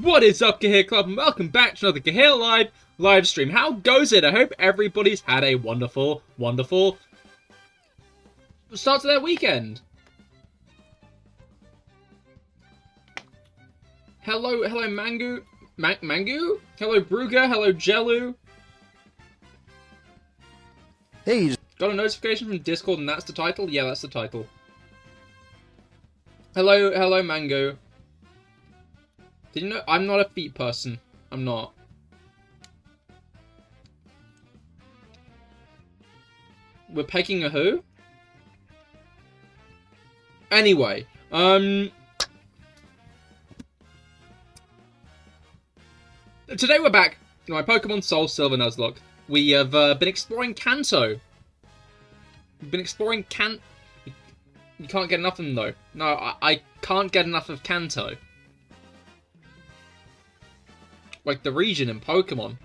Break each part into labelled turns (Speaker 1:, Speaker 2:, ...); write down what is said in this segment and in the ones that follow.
Speaker 1: What is up, Cahir Club, and welcome back to another CahirLIVE live stream. How goes it? I hope everybody's had a wonderful, wonderful start to their weekend. Hello, Mangu. Mangu? Hello, Bruga. Hello, Jellu.
Speaker 2: Hey.
Speaker 1: Got a notification from Discord, and that's the title? Yeah, that's the title. Hello, Mango. Did you know I'm not a feet person? I'm not. We're pegging a who? Anyway, today we're back in my Pokemon Soulsilver Nuzlocke. We have been exploring Kanto. We've been exploring You can't get enough of them, though. No, I can't get enough of Kanto. Like the region in Pokemon.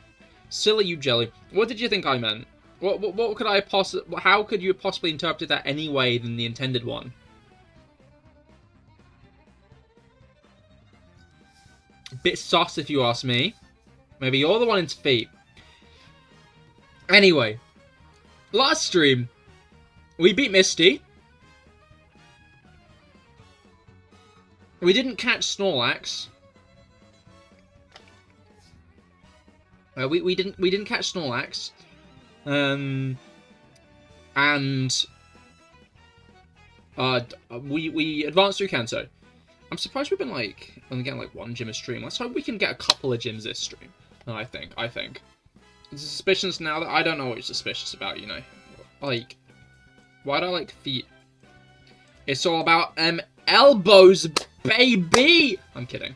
Speaker 1: Silly you jelly. What did you think I meant? What could I how could you have possibly interpreted that any way than the intended one? Bit sus if you ask me. Maybe you're the one into feet. Anyway, last stream, we beat Misty. We didn't catch Snorlax. We didn't catch Snorlax. We advanced through Kanto. I'm surprised we've been only getting one gym a stream. Let's hope we can get a couple of gyms this stream. I think. It's suspicious now that I don't know what you're suspicious about, you know. Why do I like feet? It's all about elbows, baby! I'm kidding.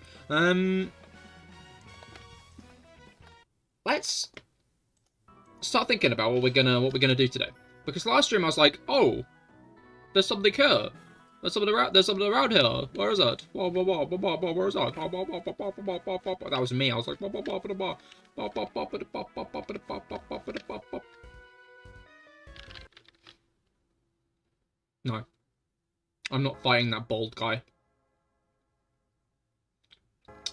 Speaker 1: Let's start thinking about what we're gonna do today. Because last stream I was like, oh, there's something here. There's something around here. Where is it? Where is that? That was me. I was like, no, I'm not fighting that bald guy.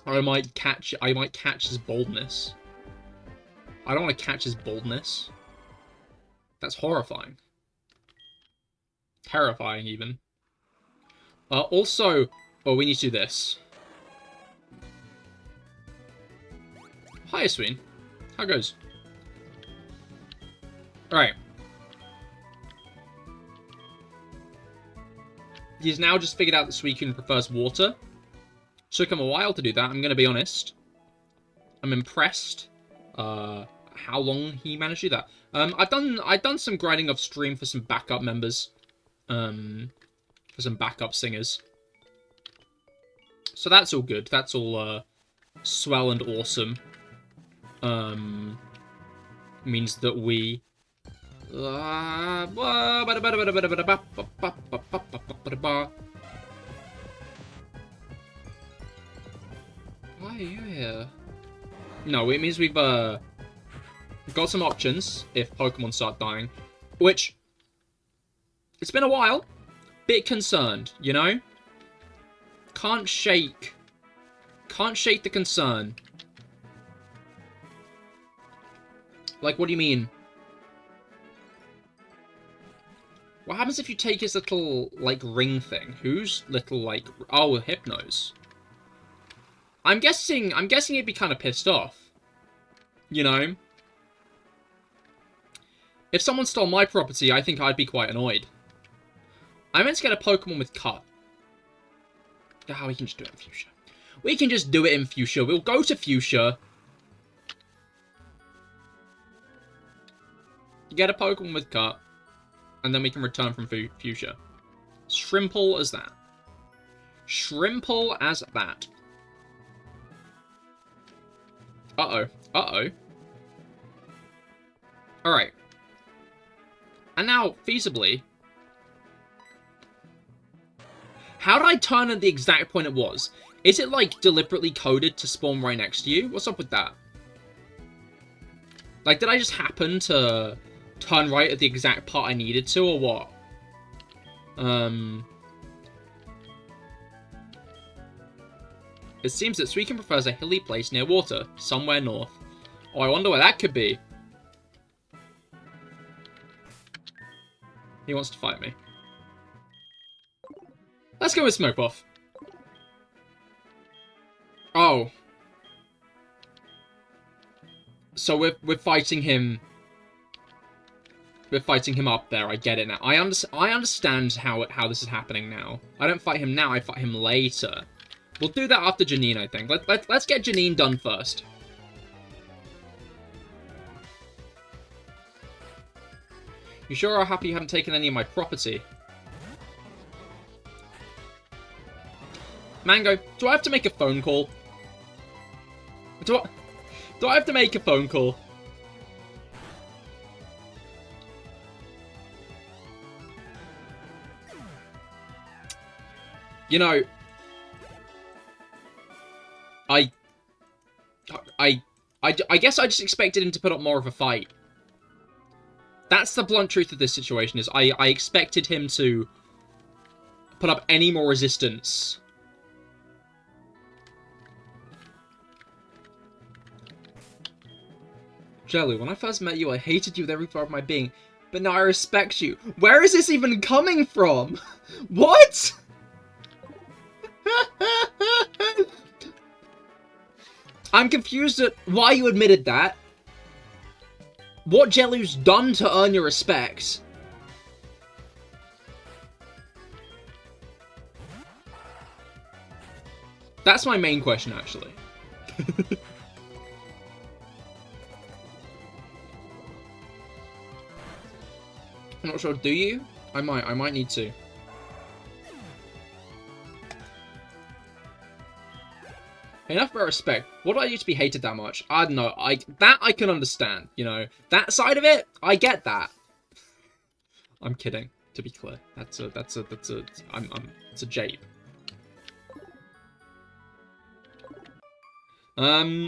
Speaker 1: I might catch his baldness. I don't want to catch his baldness. That's horrifying. Terrifying, even. Also, we need to do this. Hi, Asween. How goes? Alright. He's now just figured out that Suicune prefers water. Took him a while to do that, I'm going to be honest. I'm impressed. How long he managed to do that. I've done some grinding off stream for some backup members. For some backup singers. So that's all good. That's all swell and awesome. Means that we why are you here? No, it means we've got some options if Pokemon start dying, which it's been a while. Bit concerned, you know? Can't shake the concern. Like, what do you mean? What happens if you take his little, ring thing? Whose little, oh, Hypno's. I'm guessing he'd be kind of pissed off. You know? If someone stole my property, I think I'd be quite annoyed. I meant to get a Pokemon with Cut. Ah, we can just do it in Fuchsia. We can just do it in Fuchsia. We'll go to Fuchsia. Get a Pokemon with Cut. And then we can return from Fuchsia. Shrimple as that. Shrimple as that. Uh-oh. Uh-oh. Alright. And now, feasibly... How did I turn at the exact point it was? Is it, deliberately coded to spawn right next to you? What's up with that? Did I just happen to turn right at the exact part I needed to, or what? It seems that Suicune prefers a hilly place near water, somewhere north. Oh, I wonder where that could be. He wants to fight me. Let's go with Smokebuff. Oh. So we're fighting him. We're fighting him up there. I get it now. I understand how this is happening now. I don't fight him now. I fight him later. We'll do that after Janine, I think. Let's get Janine done first. You sure are happy you haven't taken any of my property? Mango, do I have to make a phone call? Do I have to make a phone call? You know, I guess I just expected him to put up more of a fight. That's the blunt truth of this situation, is I expected him to put up any more resistance. Jello, when I first met you, I hated you with every part of my being, but now I respect you. Where is this even coming from? What? I'm confused at why you admitted that. What Jellu's done to earn your respect? That's my main question, actually. I'm not sure, do you? I might need to. Enough about respect. What do I do to be hated that much? I don't know. That I can understand, you know. That side of it, I get that. I'm kidding, to be clear. It's a jape. Alright.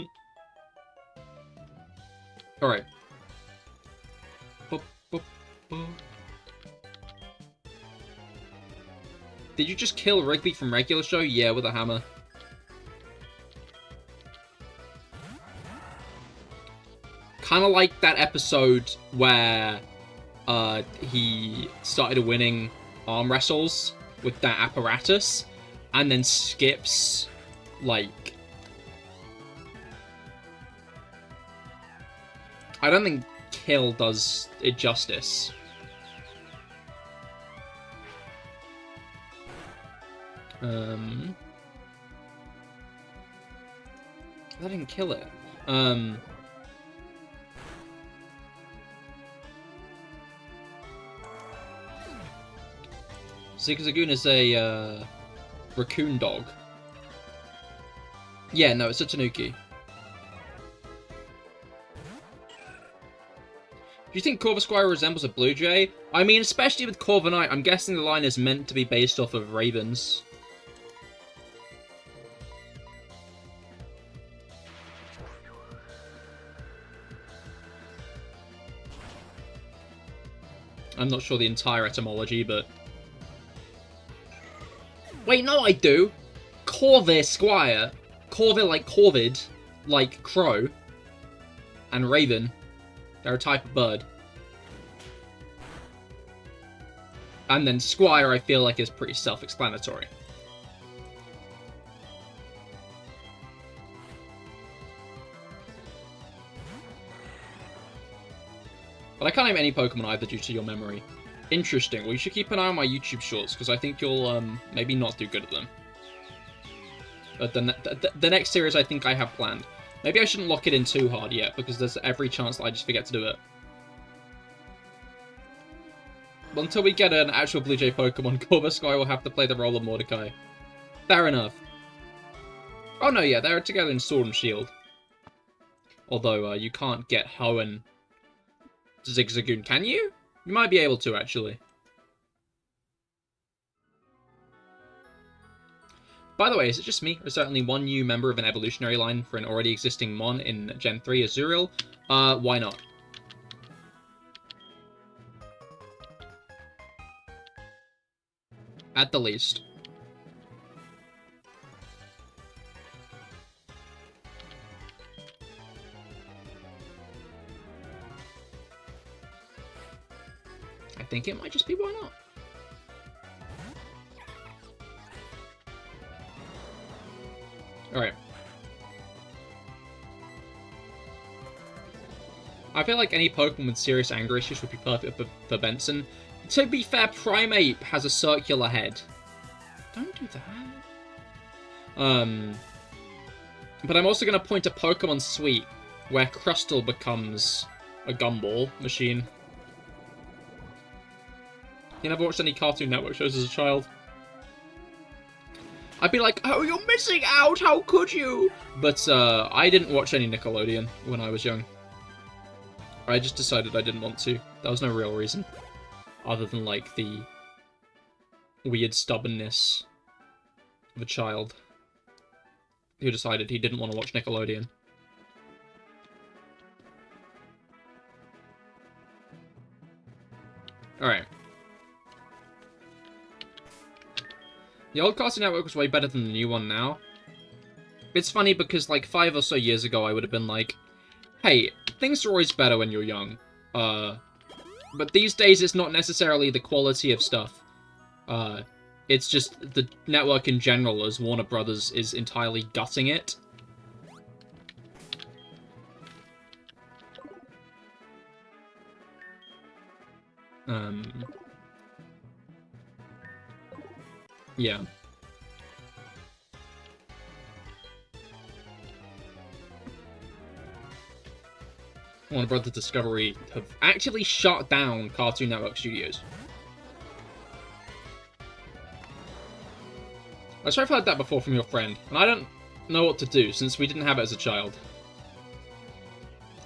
Speaker 1: Did you just kill Rigby from regular show? Yeah, with a hammer. Kind of like that episode where he started winning arm wrestles with that apparatus and then skips, like... I don't think kill does it justice. I didn't kill it. Zigzagoon is a raccoon dog. Yeah, no, it's a tanuki. Do you think Corvisquire resembles a blue jay? I mean, especially with Corviknight, I'm guessing the line is meant to be based off of ravens. I'm not sure the entire etymology, but... Wait, no, I do! Corvisquire. Corvid like Corvid, like crow. And raven. They're a type of bird. And then Squire, I feel like, is pretty self-explanatory. But I can't name any Pokemon either due to your memory. Interesting. Well, you should keep an eye on my YouTube shorts, because I think you'll maybe not do good at them. But the next series I think I have planned. Maybe I shouldn't lock it in too hard yet, because there's every chance that I just forget to do it. Well, until we get an actual Blue Jay Pokemon, Corvisquire will have to play the role of Mordecai. Fair enough. Oh no, yeah, they're together in Sword and Shield. Although, you can't get Hoenn Zigzagoon, can you? You might be able to, actually. By the way, is it just me, or is there only one new member of an evolutionary line for an already existing Mon in Gen 3 Azuriel? Why not? At the least. think it might just be why not. Alright. I feel like any Pokemon with serious anger issues would be perfect for Benson. To be fair, Primeape has a circular head. Don't do that. But I'm also going to point to Pokemon Sweet, where Crustle becomes a gumball machine. You never watched any Cartoon Network shows as a child? I'd be like, oh, you're missing out, how could you? But I didn't watch any Nickelodeon when I was young. I just decided I didn't want to. That was no real reason. Other than, like, the weird stubbornness of a child who decided he didn't want to watch Nickelodeon. Alright. The old Cartoon Network was way better than the new one now. It's funny because, like, 5 or so years ago, I would have been like, hey, things are always better when you're young. But these days, it's not necessarily the quality of stuff. It's just the network in general, as Warner Brothers is entirely gutting it. Yeah. Warner Brothers Discovery have actually shut down Cartoon Network Studios. I'm sure I've heard that before from your friend, and I don't know what to do, since we didn't have it as a child.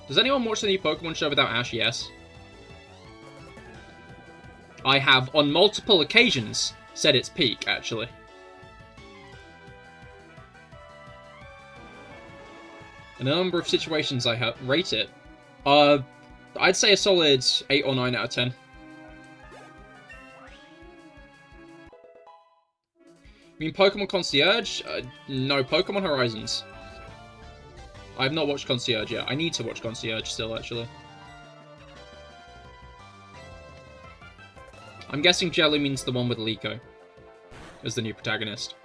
Speaker 1: Does anyone watch the new Pokemon show without Ash? Yes. I have, on multiple occasions, said it's peak, actually. In a number of situations I rate it. I'd say a solid 8 or 9 out of 10. You mean Pokemon Concierge? No, Pokemon Horizons. I have not watched Concierge yet. I need to watch Concierge still, actually. I'm guessing Jelly means the one with Liko as the new protagonist.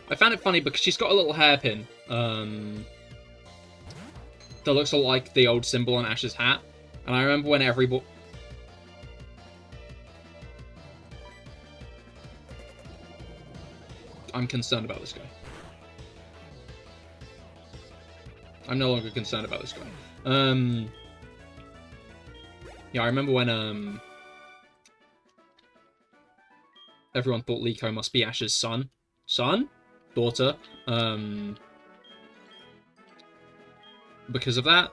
Speaker 1: I found it funny because she's got a little hairpin that looks a lot like the old symbol on Ash's hat. And I remember when everybody... I'm concerned about this guy. I'm no longer concerned about this guy. Yeah, I remember when everyone thought Liko must be Ash's son. Son? Daughter. Because of that.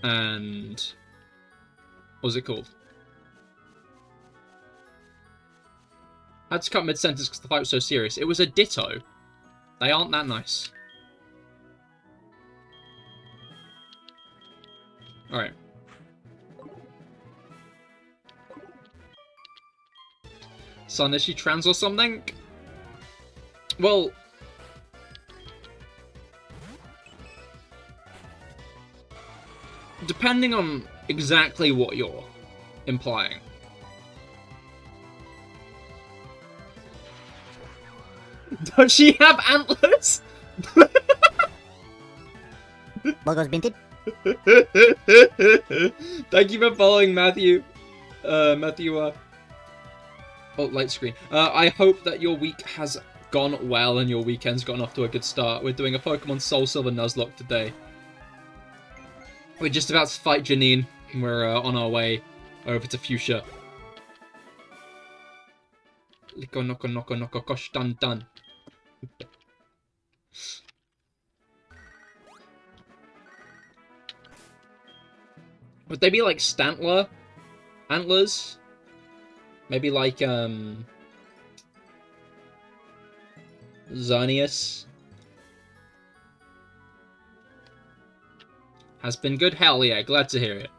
Speaker 1: And what was it called? I had to cut mid-sentence because the fight was so serious. It was a Ditto. They aren't that nice. Alright. Son, is she trans or something? Well... depending on exactly what you're implying. Does she have antlers?
Speaker 2: Logos minted.
Speaker 1: Thank you for following, Matthew. Oh, light screen. I hope that your week has gone well and your weekend's gotten off to a good start. We're doing a Pokemon Soulsilver Nuzlocke today. We're just about to fight Janine. We're on our way over to Fuchsia. Liko noko noko noko kosh dun dun. Would they be like Stantler? Antlers? Maybe like, Xerneas? Has been good? Hell yeah, glad to hear it.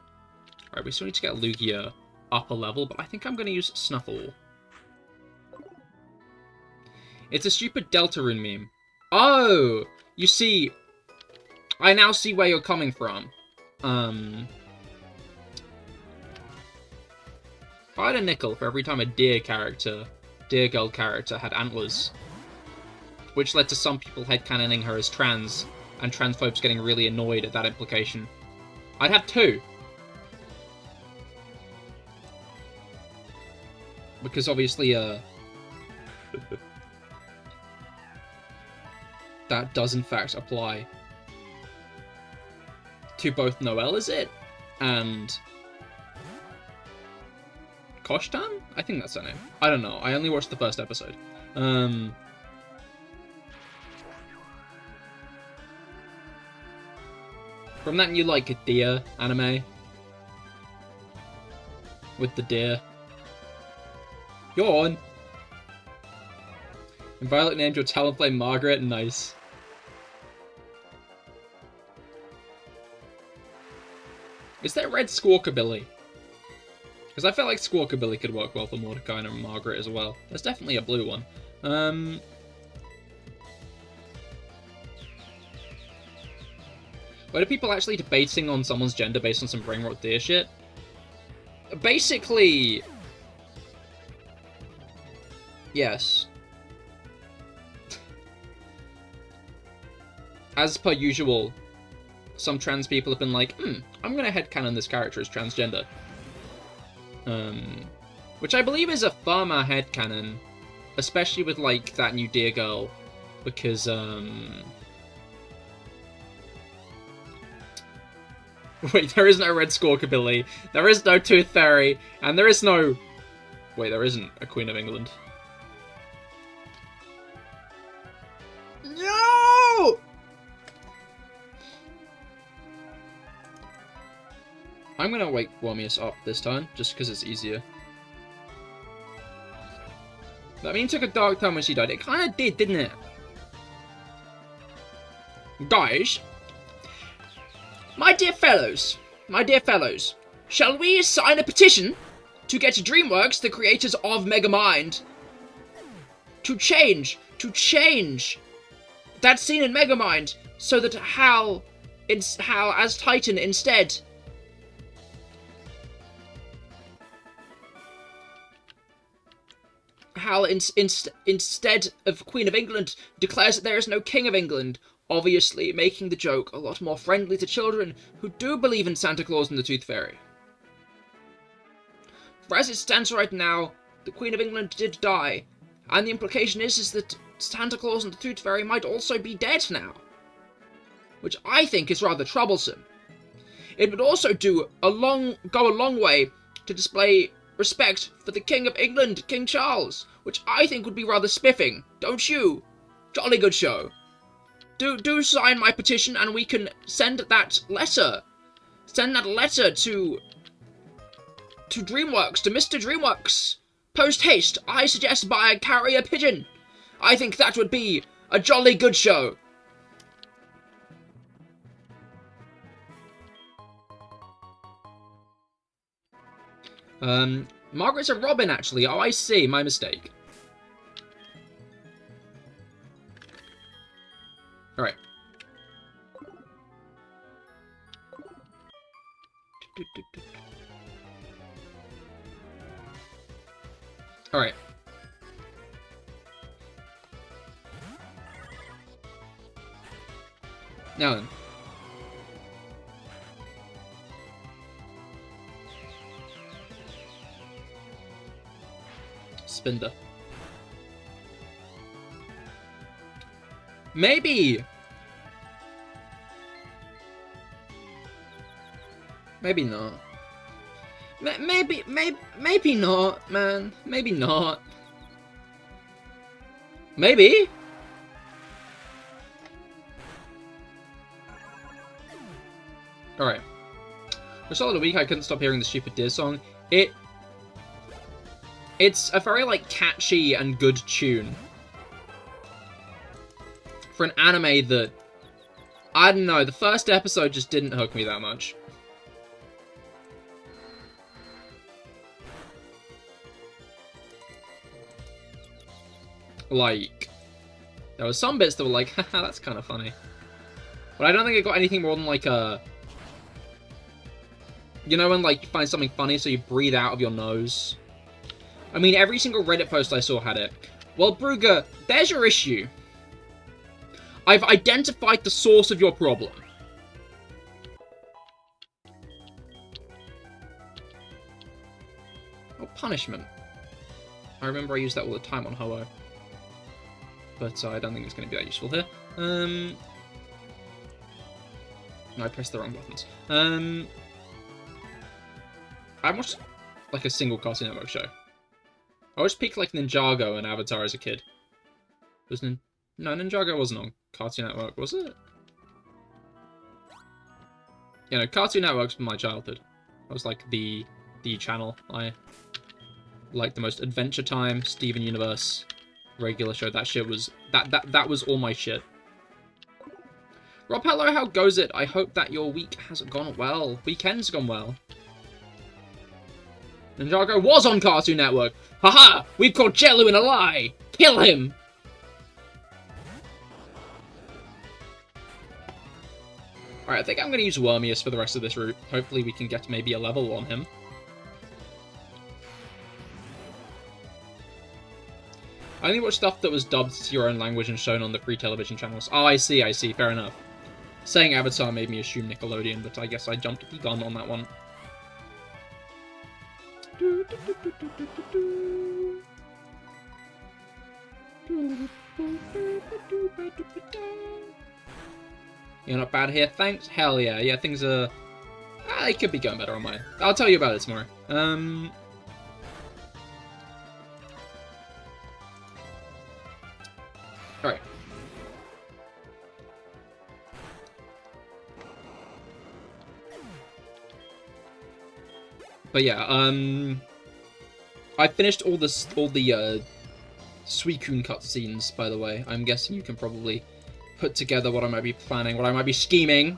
Speaker 1: Alright, we still need to get Lugia up a level, but I think I'm going to use Snuffle. It's a stupid Deltarune meme. Oh! You see... I now see where you're coming from. If I had a nickel for every time a deer girl character had antlers, which led to some people headcanoning her as trans, and transphobes getting really annoyed at that implication, I'd have 2. Because obviously, that does in fact apply to both Noelle, is it? And Koshtan? I think that's her name. I don't know. I only watched the first episode. From that new, like, deer anime? With the deer. Yawn! And Violet named your Talonflame Margaret. Nice. Is there red Squawkabilly? Because I felt like Squawkabilly could work well for Mordecai and Margaret as well. There's definitely a blue one. Where are people actually debating on someone's gender based on some brain rot deer shit? Basically... yes. As per usual, some trans people have been like, I'm gonna headcanon this character as transgender. Which I believe is a firmer headcanon, especially with, like, that new deer girl, because, wait, there is no red Squawkabilly, there is no Tooth Fairy, and there is no... wait, there isn't a Queen of England. No! I'm gonna wake Wormius up this time, just because it's easier. That mean took a dark turn when she died. It kind of did, didn't it? Guys, my dear fellows, shall we sign a petition to get DreamWorks, the creators of Megamind, to change that scene in Megamind so that Hal as Titan instead instead of Queen of England declares that there is no King of England, obviously making the joke a lot more friendly to children who do believe in Santa Claus and the Tooth Fairy. For as it stands right now, the Queen of England did die, and the implication is that Santa Claus and the Tooth Fairy might also be dead now, which I think is rather troublesome. It would also go a long way to display respect for the King of England, King Charles, which I think would be rather spiffing, don't you? Jolly good show. Do sign my petition and we can send that letter. Send that letter to DreamWorks, to Mr. DreamWorks. Post haste, I suggest by a carrier pigeon. I think that would be a jolly good show. Margaret's a Robin, actually. Oh, I see. My mistake. Alright. Alright. Now then. Spinder. Maybe. Maybe not. Maybe not, man. Maybe not. Maybe. Alright. For a solid week, I couldn't stop hearing the stupid Deer song. It's a very, like, catchy and good tune. For an anime that... I don't know, the first episode just didn't hook me that much. Like... There were some bits that were like, haha, that's kind of funny. But I don't think it got anything more than like a... You know when like you find something funny so you breathe out of your nose? I mean, every single Reddit post I saw had it. Well, Brugger, there's your issue. I've identified the source of your problem. Oh, punishment. I remember I used that all the time on Ho-Oh. But I don't think it's going to be that useful here. No, I pressed the wrong buttons. I watched like a single Cartoon Network show. I watched peak like Ninjago and Avatar as a kid. No, Ninjago wasn't on Cartoon Network, was it? You know, Cartoon Network's my childhood. That was like the channel I like the most. Adventure Time, Steven Universe, regular show. That shit was that was all my shit. Rob, hello, how goes it? I hope that your week has gone well. Weekend's gone well. Ninjago was on Cartoon Network. Haha! We've caught Jello in a lie. Kill him. Alright, I think I'm going to use Wormius for the rest of this route. Hopefully we can get maybe a level on him. I only watch stuff that was dubbed to your own language and shown on the free television channels. Oh, I see, fair enough. Saying Avatar made me assume Nickelodeon, but I guess I jumped the gun on that one. You're not bad here, thanks? Hell yeah. Yeah, things are... they could be going better on mine. I'll tell you about it tomorrow. Alright. But yeah, I finished all the Suicune cutscenes, by the way. I'm guessing you can probably put together what I might be planning, what I might be scheming.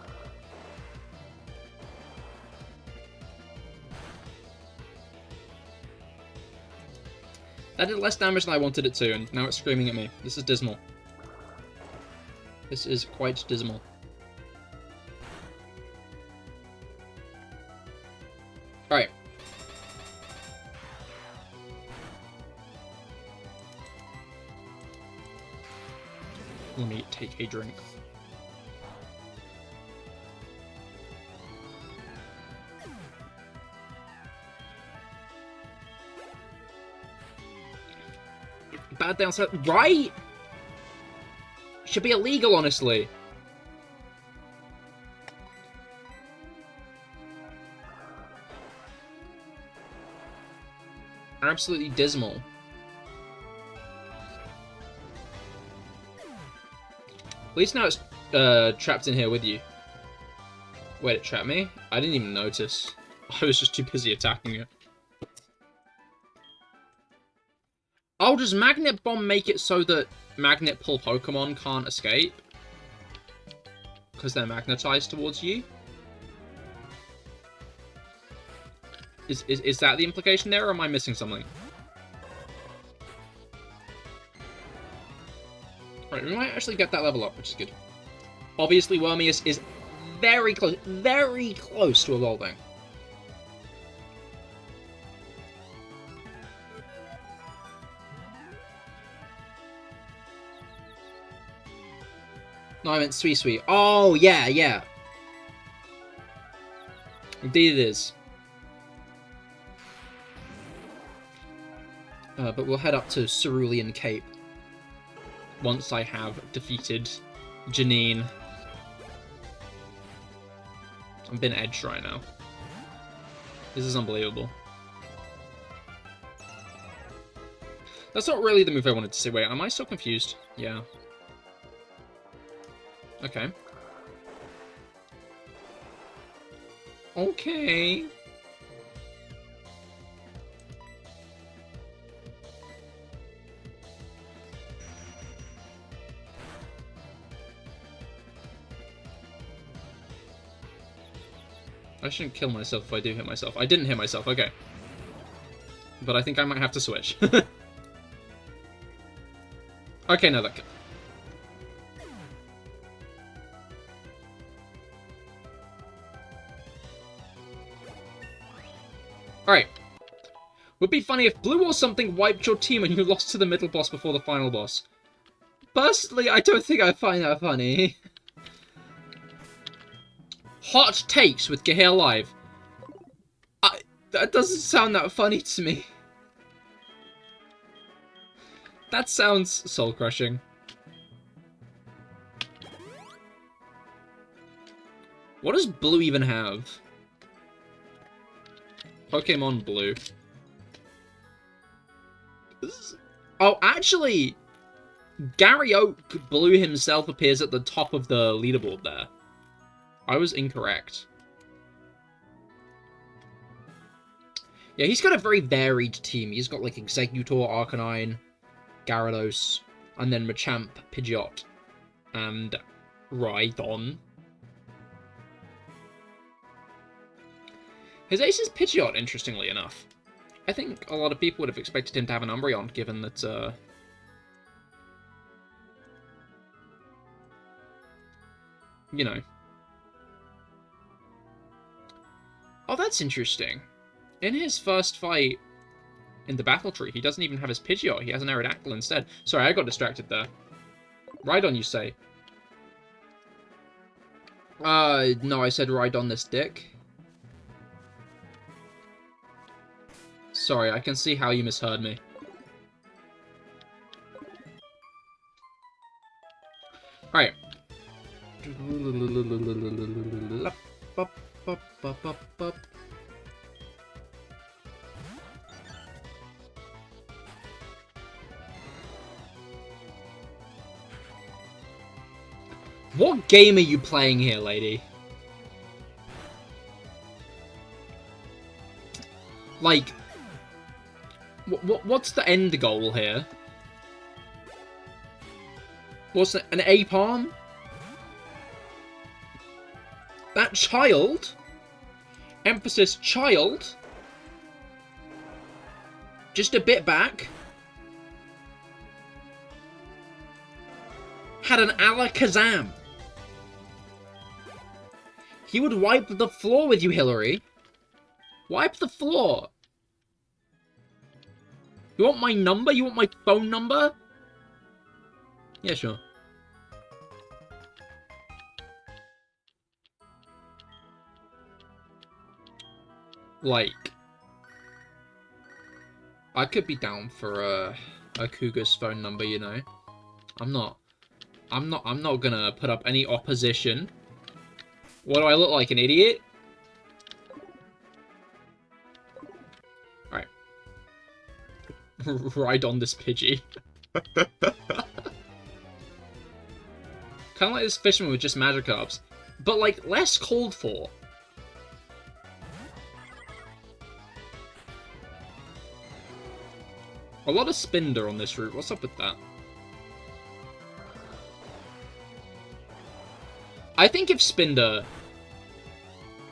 Speaker 1: That did less damage than I wanted it to, and now it's screaming at me. This is dismal. This is quite dismal. Alright. Let me take a drink. Bad downside, right? Should be illegal, honestly. Absolutely dismal. At least now it's trapped in here with you. Wait, it trapped me? I didn't even notice. I was just too busy attacking it. Oh, does Magnet Bomb make it so that Magnet Pull Pokemon can't escape? Because they're magnetized towards you? Is that the implication there, or am I missing something? Right, we might actually get that level up, which is good. Obviously, Wormius is very close to evolving. No, I meant Sweet. Oh, yeah, yeah. Indeed it is. But we'll head up to Cerulean Cape once I have defeated Janine. I'm being edged right now. This is unbelievable. That's not really the move I wanted to see. Wait, am I still confused? Yeah. Okay. Okay. I shouldn't kill myself if I do hit myself. I didn't hit myself, okay. But I think I might have to switch. Okay, no, that... Alright. Would be funny if blue or something wiped your team and you lost to the middle boss before the final boss. Personally, I don't think I find that funny. Hot takes with CahirLIVE. That doesn't sound that funny to me. That sounds soul-crushing. What does blue even have? Pokemon Blue. Oh, actually, Gary Oak Blue himself appears at the top of the leaderboard there. I was incorrect. Yeah, he's got a very varied team. He's got, like, Executor, Arcanine, Gyarados, and then Machamp, Pidgeot, and Rhydon. His ace is Pidgeot, interestingly enough. I think a lot of people would have expected him to have an Umbreon, given that, you know. Oh, that's interesting. In his first fight in the battle tree, he doesn't even have his Pidgeot. He has an Aerodactyl instead. Sorry, I got distracted there. Rhydon, you say? No, I said Rhydon this dick. Sorry, I can see how you misheard me. Alright. What game are you playing here, lady? Like, what's the end goal here? What's an A-palm? That child? Emphasis child? Just a bit back. Had an Alakazam. He would wipe the floor with you, Hillary. Wipe the floor. You want my number? You want my phone number? Yeah, sure. Like, I could be down for a Cougar's phone number, you know. I'm not gonna put up any opposition. What do I look like, an idiot? Alright. Ride on this Pidgey. Kinda like this fisherman with just Magikarps. But, like, less called for. A lot of Spinder on this route. What's up with that? I think if Spinder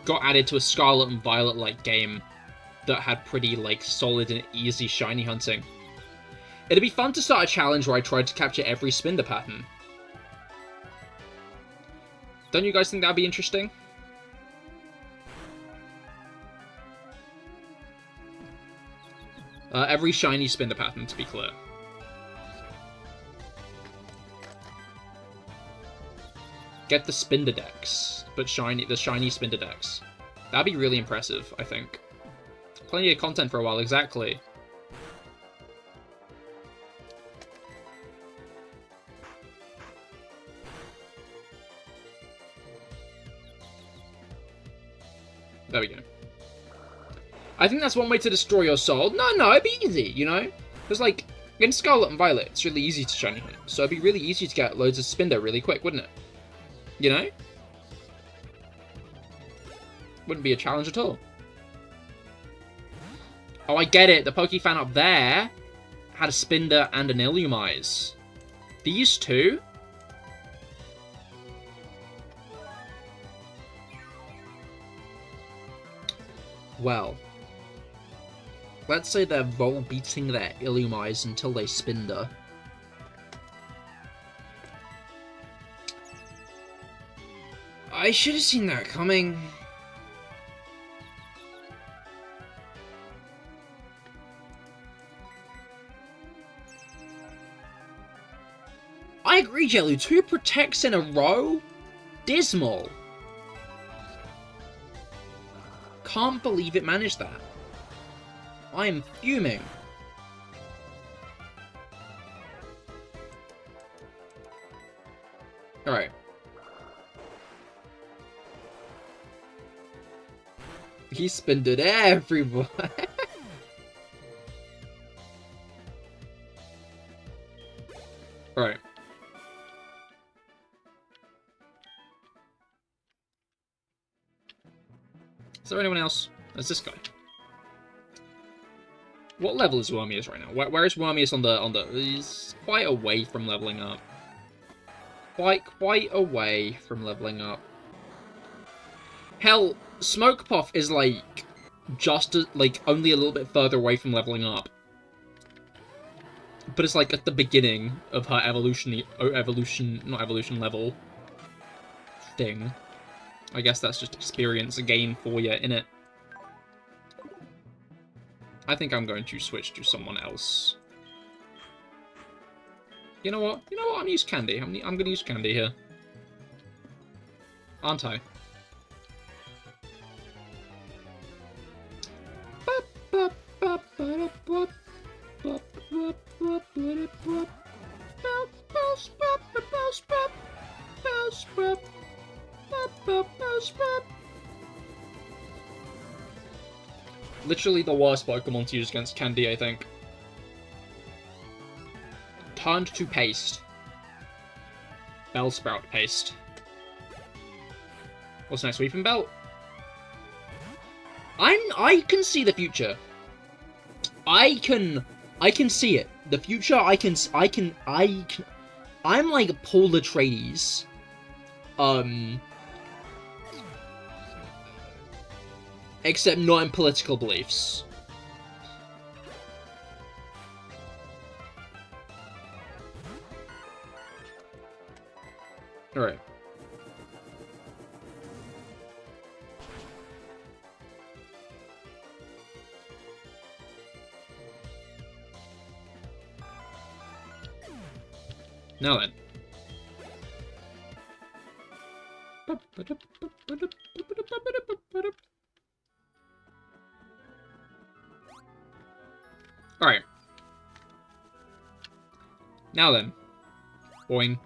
Speaker 1: got added to a Scarlet and Violet-like game that had pretty, like, solid and easy shiny hunting, it'd be fun to start a challenge where I tried to capture every Spinder pattern. Don't you guys think that'd be interesting? Every shiny Spinder pattern, to be clear. Get the Spinder decks, but the shiny Spinder decks. That'd be really impressive, I think. Plenty of content for a while, exactly. There we go. I think that's one way to destroy your soul. No, it'd be easy, you know? Because, like, in Scarlet and Violet, it's really easy to shiny hunt. So it'd be really easy to get loads of Spinder really quick, wouldn't it? You know? Wouldn't be a challenge at all. Oh, I get it. The Pokefan up there had a Spinder and an Illumise. These two? Well, let's say they're vol-beating their Illumise until they Spinder. I should have seen that coming. I agree, Jelly. 2 protects in a row? Dismal. Can't believe it managed that. I am fuming. Alright. He spinned it everywhere. Alright. Is there anyone else? There's this guy. What level is Wormius right now? Where is Wormius on the... He's quite away from leveling up. Quite away from leveling up. Hell, Smoke Puff is like... just, like, only a little bit further away from leveling up. But it's like at the beginning of her not evolution level thing. I guess that's just experience gain for you, innit? I think I'm going to switch to someone else. You know what? You know what? I'm gonna use Candy. I'm gonna use Candy here. Aren't I? Literally the worst Pokemon to use against Candy, I think. Turned to paste. Bellsprout paste. What's next? Weeping Belt? I can see the future. I can see it. The future I'm like Paul Atreides. Except not in political beliefs. Alright. Now then. Alright. Now then. Boing.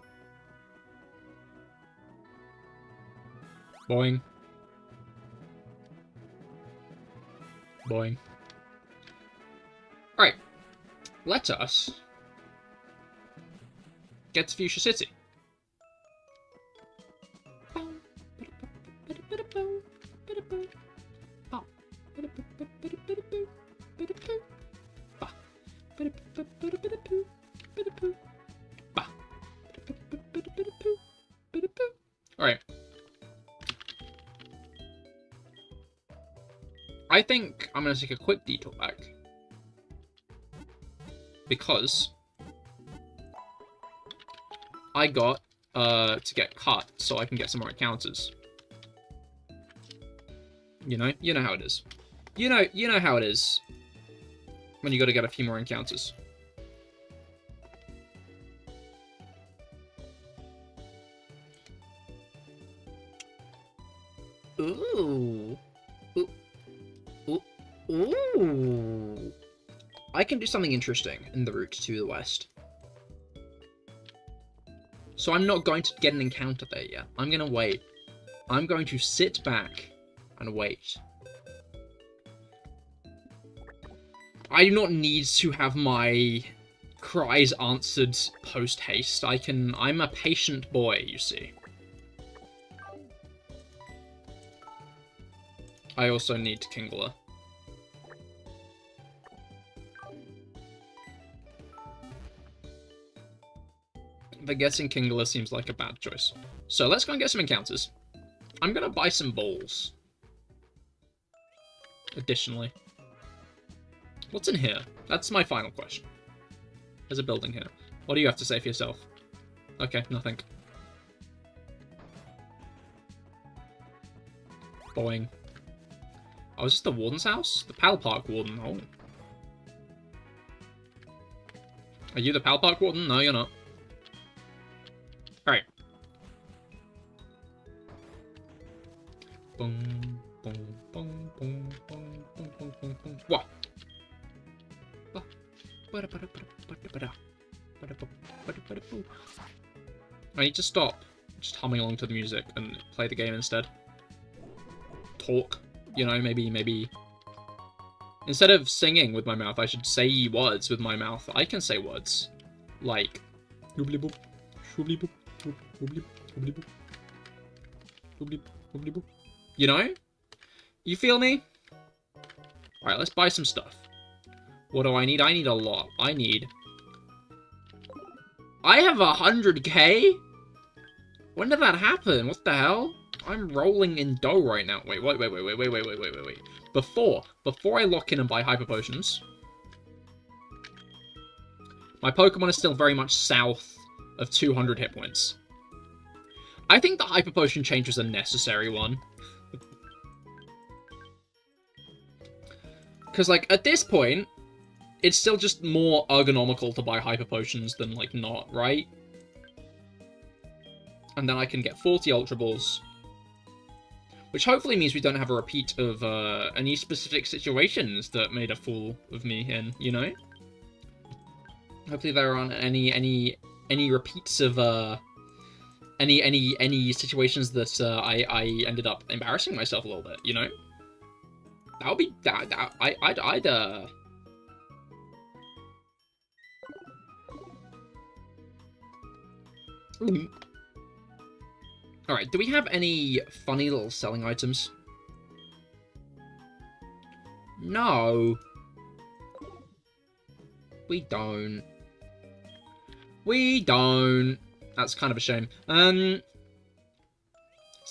Speaker 1: Boing. Boing. Alright. Let us get to Fuchsia City. Alright. I think I'm going to take a quick detour back. Because I got to get cut so I can get some more encounters. You know how it is. You know how it is when you got to get a few more encounters. Ooh. Ooh. I can do something interesting in the route to the west. So I'm not going to get an encounter there yet. I'm going to wait. I'm going to sit back and wait. I do not need to have my cries answered post-haste. I'm a patient boy, you see. I also need Kingler. But getting Kingler seems like a bad choice. So let's go and get some encounters. I'm gonna buy some balls. Additionally. What's in here? That's my final question. There's a building here. What do you have to say for yourself? Okay, nothing. Boing. Oh, is this the Warden's house? The Pal Park Warden. Oh. Are you the Pal Park Warden? No, you're not. What? I need to stop just humming along to the music and play the game instead. Talk, you know, maybe. Instead of singing with my mouth, I should say words with my mouth. I can say words. Like, you know? You feel me? Alright, let's buy some stuff. What do I need? I need a lot. I have 100k? When did that happen? What the hell? I'm rolling in dough right now. Wait. Before I lock in and buy hyper potions, my Pokemon is still very much south of 200 hit points. I think the hyper potion change was a necessary one. Because, like, at this point, it's still just more ergonomical to buy hyper potions than, like, not, right? And then I can get 40 Ultra Balls. Which hopefully means we don't have a repeat of any specific situations that made a fool of me in, you know? Hopefully there aren't any repeats of any situations that I ended up embarrassing myself a little bit, you know? That would be I'd Alright, do we have any funny little selling items? No. We don't. That's kind of a shame. Is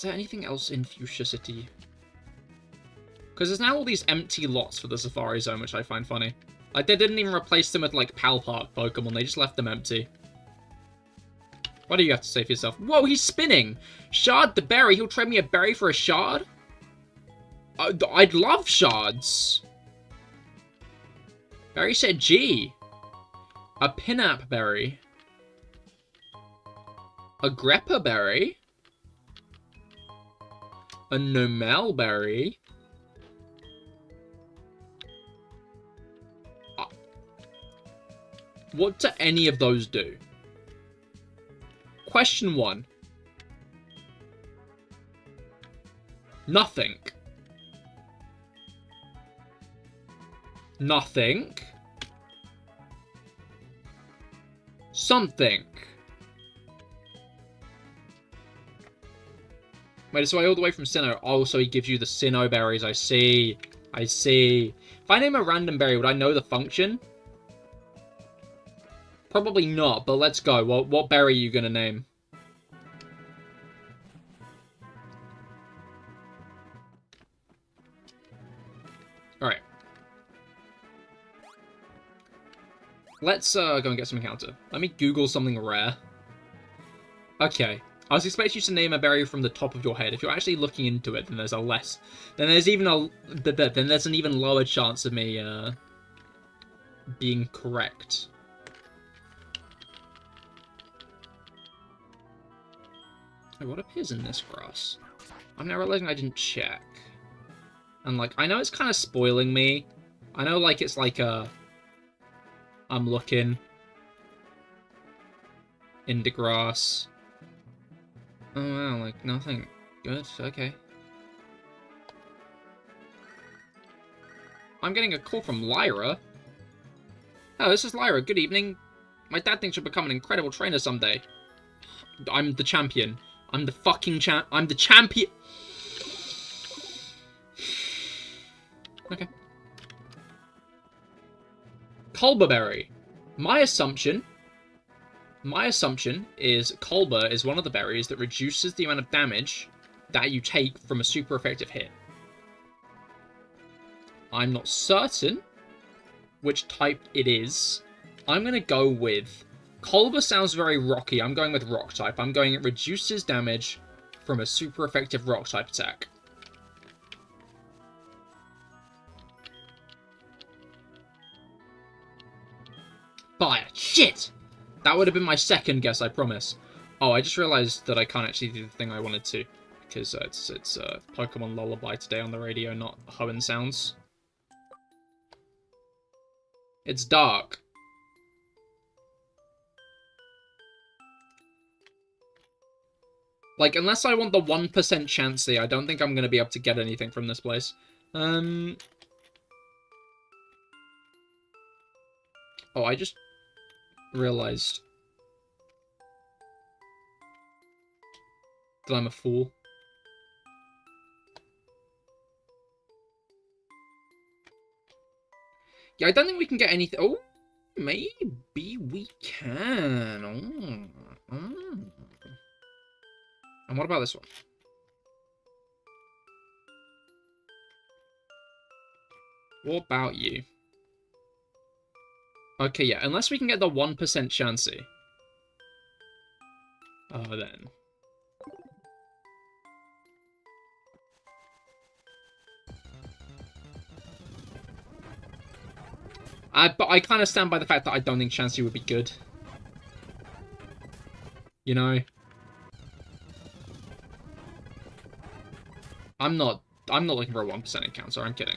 Speaker 1: there anything else in Fuchsia City? Because there's now all these empty lots for the Safari Zone, which I find funny. Like, they didn't even replace them with, like, Pal Park Pokemon. They just left them empty. What do you have to say for yourself? Whoa, he's spinning! Shard the berry. He'll trade me a berry for a shard? I'd love shards. Berry said G. A Pinap berry. A Greppa berry. A Nomel berry. What do any of those do? Question 1. Nothing. Nothing. Something. Wait, this way all the way from Sinnoh. Oh, so he gives you the Sinnoh berries. I see. If I name a random berry, would I know the function? Probably not, but let's go. What berry are you gonna name? Alright. Let's go and get some encounter. Let me Google something rare. Okay. I was expecting you to name a berry from the top of your head. If you're actually looking into it, then there's an even lower chance of me being correct. Wait, what appears in this grass? I'm now realizing I didn't check. And, like, I know it's kind of spoiling me. I know, like, it's like I'm looking in the grass. Oh, wow, like, nothing. Good, okay. I'm getting a call from Lyra. Oh, this is Lyra. Good evening. My dad thinks you'll become an incredible trainer someday. I'm the champion. I'm the fucking I'm the champion. Okay. Colberberry. My assumption is Colbur is one of the berries that reduces the amount of damage that you take from a super effective hit. I'm not certain which type it is. I'm going to go with... Colbur sounds very rocky. I'm going with rock type. I'm going it reduces damage from a super effective rock type attack. Fire. Shit! That would have been my second guess, I promise. Oh, I just realized that I can't actually do the thing I wanted to. because it's Pokemon Lullaby today on the radio, not Hoenn sounds. It's dark. Like, unless I want the 1% Chansey, I don't think I'm going to be able to get anything from this place. Oh, I just realized that I'm a fool. Yeah, I don't think we can get anything. Oh, maybe we can. Oh. And what about this one? What about you? Okay, yeah, unless we can get the 1% Chansey. Then. But I kind of stand by the fact that I don't think Chansey would be good. You know? I'm not looking for a 1% encounter, I'm kidding.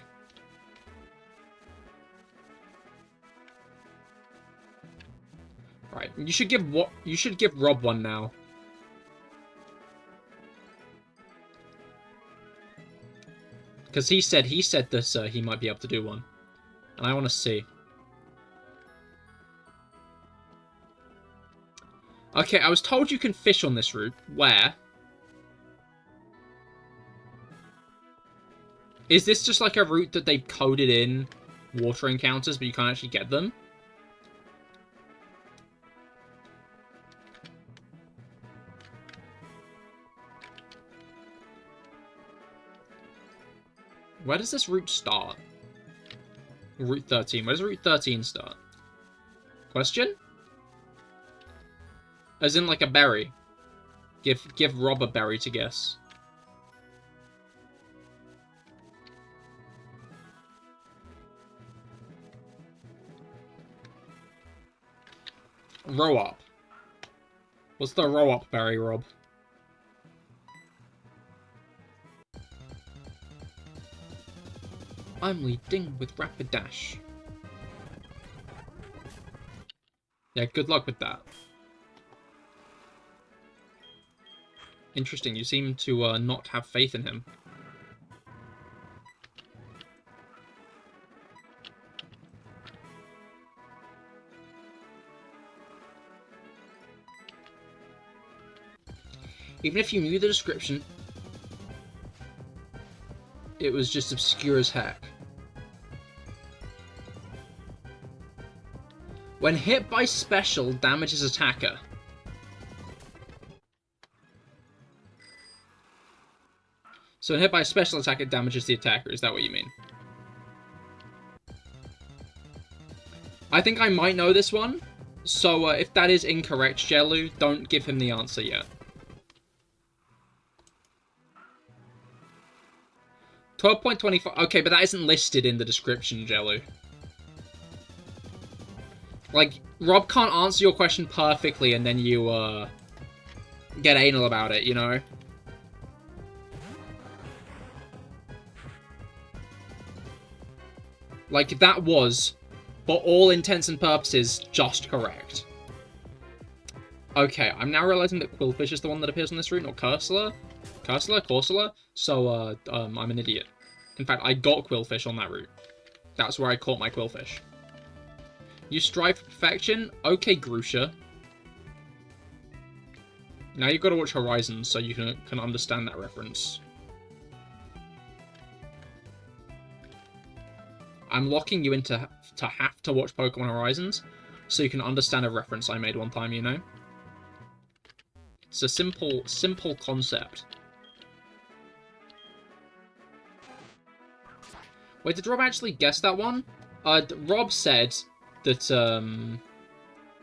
Speaker 1: Right, you should give Rob one now. Because he said that he might be able to do one. And I want to see. Okay, I was told you can fish on this route. Where? Is this just like a route that they've coded in water encounters, but you can't actually get them? Where does this route start? Route 13. Where does Route 13 start? Question? As in like a berry. Give Rob a berry to guess. Row up. What's the row up berry, Rob? I'm leading with Rapid Dash. Yeah, good luck with that. Interesting, you seem to not have faith in him. Even if you knew the description, it was just obscure as heck. When hit by special, damages attacker. So when hit by a special attack, it damages the attacker. Is that what you mean? I think I might know this one. So if that is incorrect, Jelu, don't give him the answer yet. 12.25. Okay, but that isn't listed in the description, Jelu. Like, Rob can't answer your question perfectly and then you, get anal about it, you know? Like, that was, for all intents and purposes, just correct. Okay, I'm now realizing that Quillfish is the one that appears on this route, not Cursula. Corsola. So, I'm an idiot. In fact, I got Quillfish on that route. That's where I caught my Quillfish. You strive for perfection? Okay, Grusha. Now you've got to watch Horizons so you can understand that reference. I'm locking you into have to watch Pokemon Horizons so you can understand a reference I made one time, you know? It's a simple concept. Wait, did Rob actually guess that one? Rob said that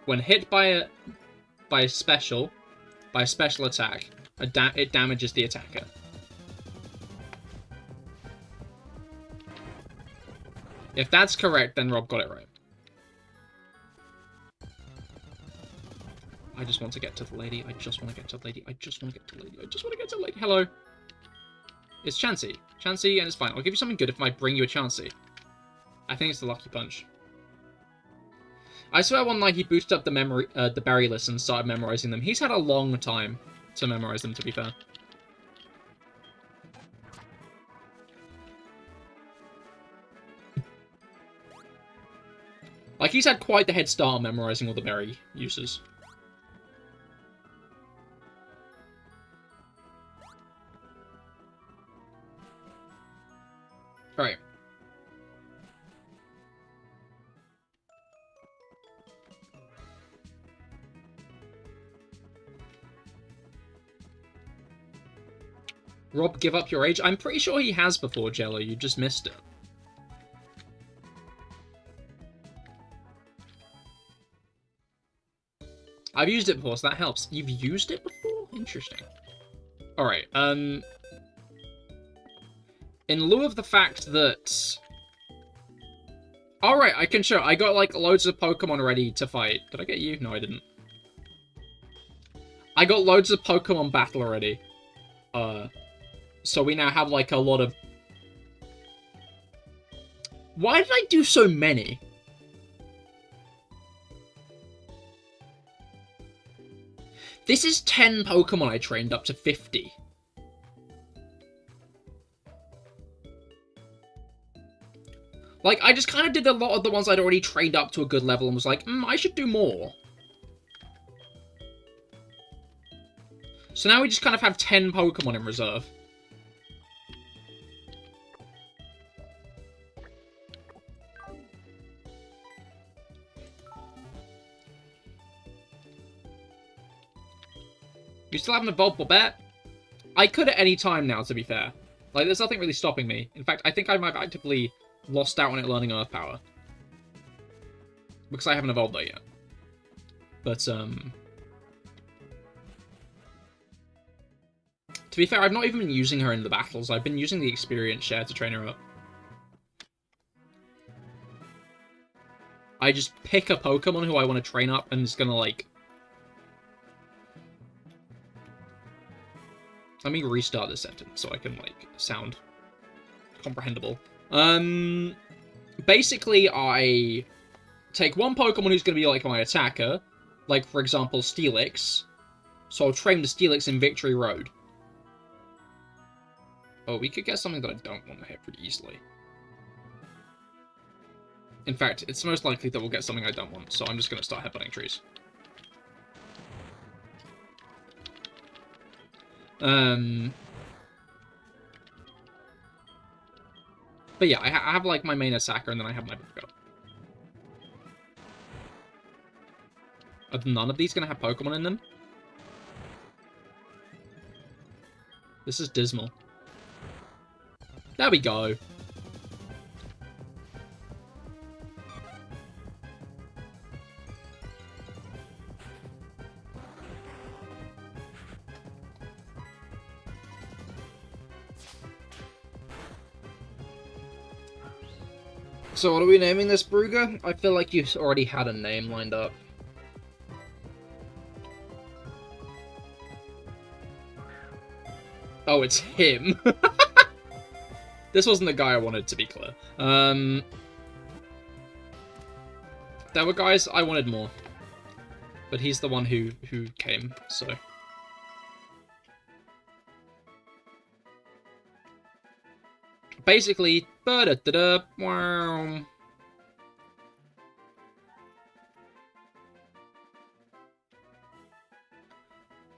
Speaker 1: when hit by a special attack, it damages the attacker. If that's correct, then Rob got it right. I just want to get to the lady. I just want to get to the lady. I just want to get to the lady. I just want to get to the lady. Hello. It's Chansey. Chansey, and it's fine. I'll give you something good if I bring you a Chansey. I think it's the Lucky Punch. I swear one night he boosted up the berry list and started memorizing them. He's had a long time to memorize them, to be fair. Like, he's had quite the head start on memorizing all the berry uses. Alright. Rob, give up your age? I'm pretty sure he has before, Jello. You just missed it. I've used it before, so that helps. You've used it before? Interesting. Alright, in lieu of the fact that... Alright, I can show. I got, like, loads of Pokemon ready to fight. Did I get you? No, I didn't. I got loads of Pokemon battle already. So we now have, like, a lot of... Why did I do so many? This is 10 Pokemon I trained up to 50. Like, I just kind of did a lot of the ones I'd already trained up to a good level and was like, I should do more. So now we just kind of have 10 Pokemon in reserve. You still haven't evolved Bobbette? I could at any time now, to be fair. Like, there's nothing really stopping me. In fact, I think I might have actively lost out on it learning Earth Power. Because I haven't evolved that yet. But, to be fair, I've not even been using her in the battles. I've been using the experience share to train her up. I just pick a Pokemon who I want to train up and it's gonna, like... Let me restart this sentence so I can, like, sound comprehensible. Basically, I take one Pokemon who's going to be, like, my attacker. Like, for example, Steelix. So I'll train the Steelix in Victory Road. Oh, we could get something that I don't want to hit pretty easily. In fact, it's most likely that we'll get something I don't want, so I'm just going to start headbutting trees. But yeah, I have, like, my main attacker, and then I have my backup. Are none of these gonna have Pokemon in them? This is dismal. There we go. So what are we naming this, Brugger? I feel like you already had a name lined up. Oh, it's him. This wasn't the guy I wanted, to be clear. There were guys I wanted more. But he's the one who came, so... Basically, wow.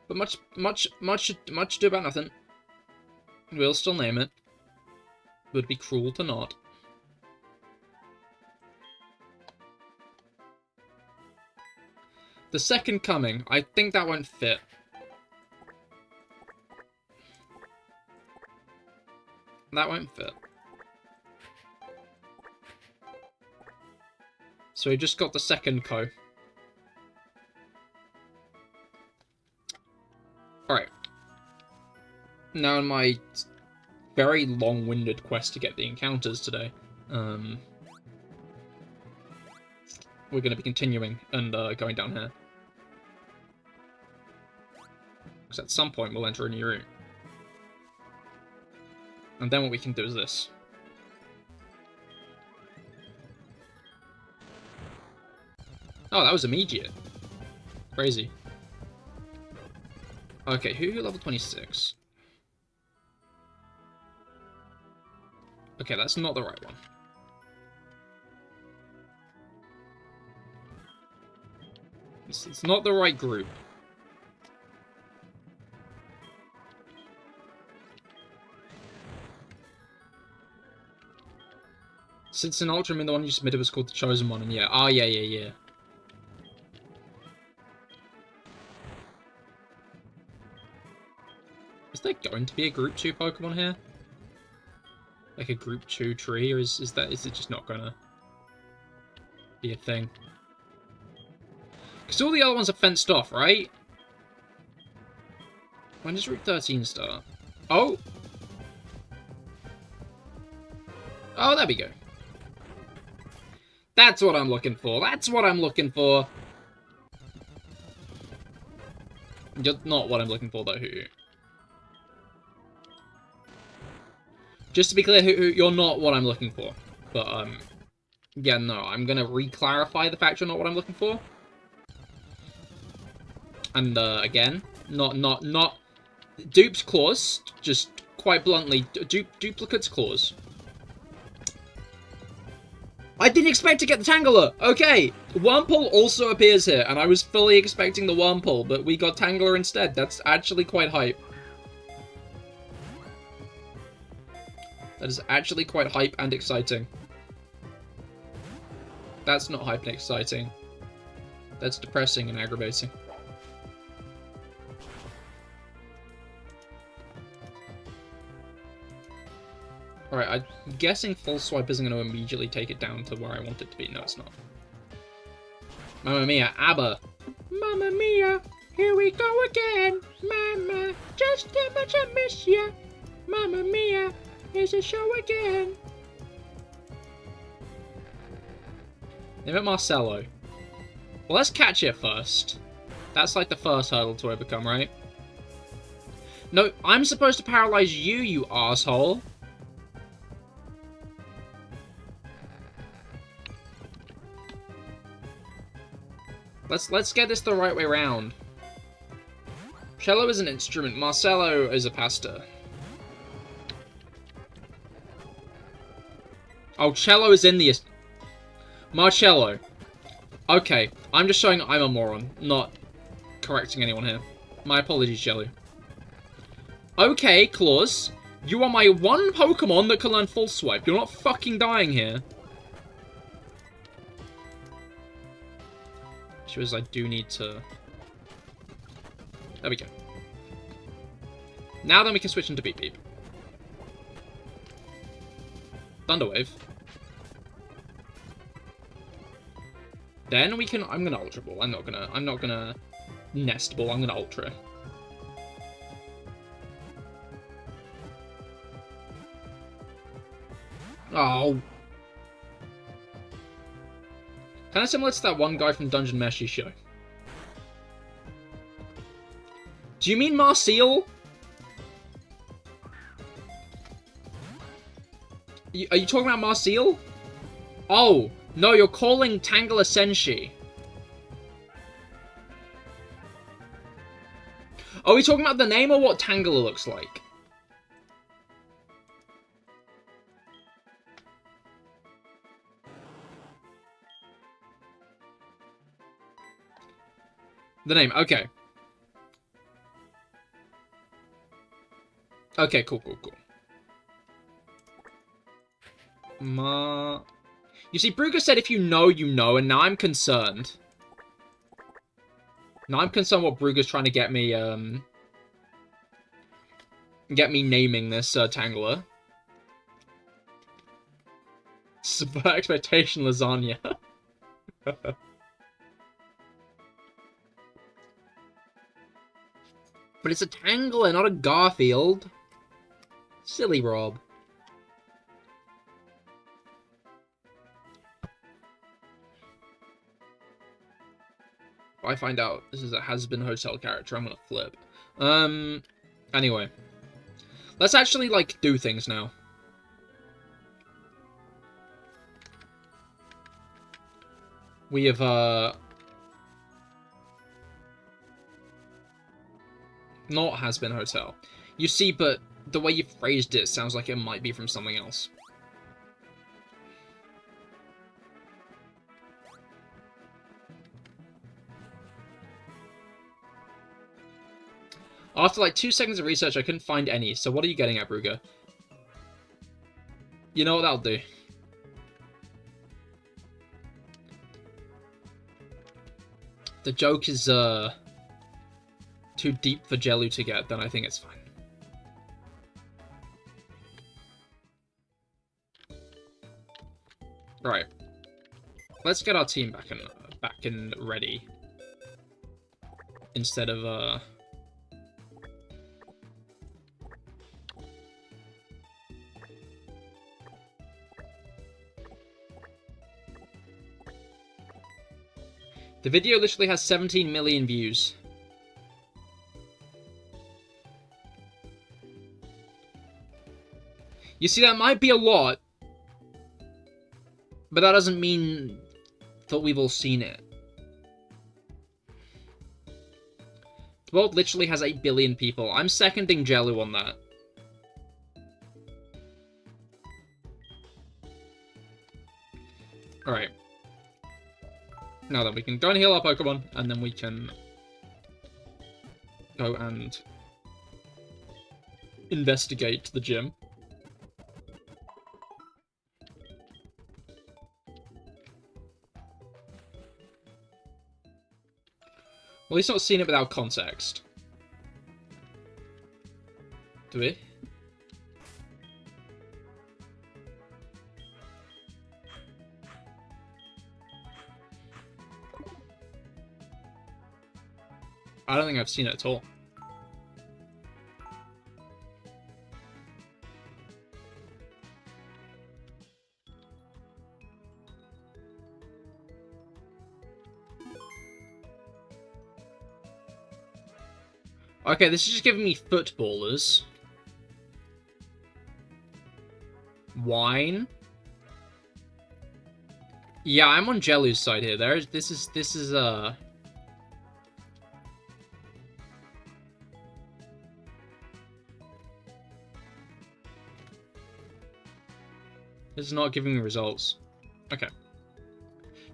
Speaker 1: But much ado about nothing. We'll still name it. Would be cruel to not. The Second Coming. I think that won't fit. That won't fit. So we just got the second co. Alright. Now in my very long-winded quest to get the encounters today, we're going to be continuing and going down here. Because at some point we'll enter a new route. And then what we can do is this. Oh, that was immediate. Crazy. Okay, who level 26? Okay, that's not the right one. It's not the right group. Since an Ultra, I mean, the one you submitted was called the Chosen One, and yeah. Oh, yeah. Is there going to be a Group 2 Pokemon here? Like a Group 2 tree, or is it just not gonna be a thing? Because all the other ones are fenced off, right? When does Route 13 start? Oh! Oh, there we go. That's what I'm looking for. That's what I'm looking for. You're not what I'm looking for, though, Hoo. Just to be clear, Hoo, you're not what I'm looking for. But, yeah, no, I'm gonna re-clarify the fact you're not what I'm looking for. And, again, not... Dupe's clause, just quite bluntly, duplicate's clause. I didn't expect to get the Tangler! Okay! Wurmple also appears here, and I was fully expecting the Wurmple, but we got Tangler instead. That's actually quite hype. That is actually quite hype and exciting. That's not hype and exciting. That's depressing and aggravating. Alright, I'm guessing Full Swipe isn't going to immediately take it down to where I want it to be. No, it's not. Mamma Mia, ABBA. Mamma Mia, here we go again. Mama, just how much I miss ya. Mamma Mia, here's a show again. Name it Marcelo. Well, let's catch it first. That's like the first hurdle to overcome, right? No, I'm supposed to paralyze you, you asshole. Let's get this the right way round. Cello is an instrument. Marcelo is a pasta. Oh, cello is in the... Marcello. Okay, I'm just showing I'm a moron, not correcting anyone here. My apologies, Cello. Okay, Claus. You are my one Pokemon that can learn Full Swipe. You're not fucking dying here. I do need to... There we go. Now then we can switch into Beep Beep. Thunderwave. Then we can... I'm gonna Ultra Ball. I'm not gonna Nest Ball. I'm gonna Ultra. Oh. Kind of similar to that one guy from Dungeon Meshi show. Do you mean Marseille? Are you talking about Marseille? Oh, no, you're calling Tangela Senshi. Are we talking about the name or what Tangela looks like? The name, okay. Okay, cool. You see, Brugger said if you know, you know, and now I'm concerned. Now I'm concerned what Brugger's trying to get me naming this, Tangler. Subvert expectation lasagna. But it's a Tangler, not a Garfield. Silly Rob. If I find out this is a has-been hotel character, I'm gonna flip. Anyway. Let's actually, like, do things now. We have, not Has Been Hotel. You see, but the way you phrased it sounds like it might be from something else. After like 2 seconds of research, I couldn't find any. So what are you getting at, Brugger? You know what that'll do. The joke is too deep for Jellu to get, then I think it's fine. Right. Let's get our team back in ready. Instead of the video literally has 17 million views. You see, that might be a lot, but that doesn't mean that we've all seen it. The world literally has 8 billion people. I'm seconding Jellu on that. Alright. Now then, we can go and heal our Pokemon, and then we can go and investigate the gym. Well, he's not seen it without context. Do we? I don't think I've seen it at all. Okay, this is just giving me footballers. Wine. Yeah, I'm on Jellu's side here. This is This is not giving me results. Okay.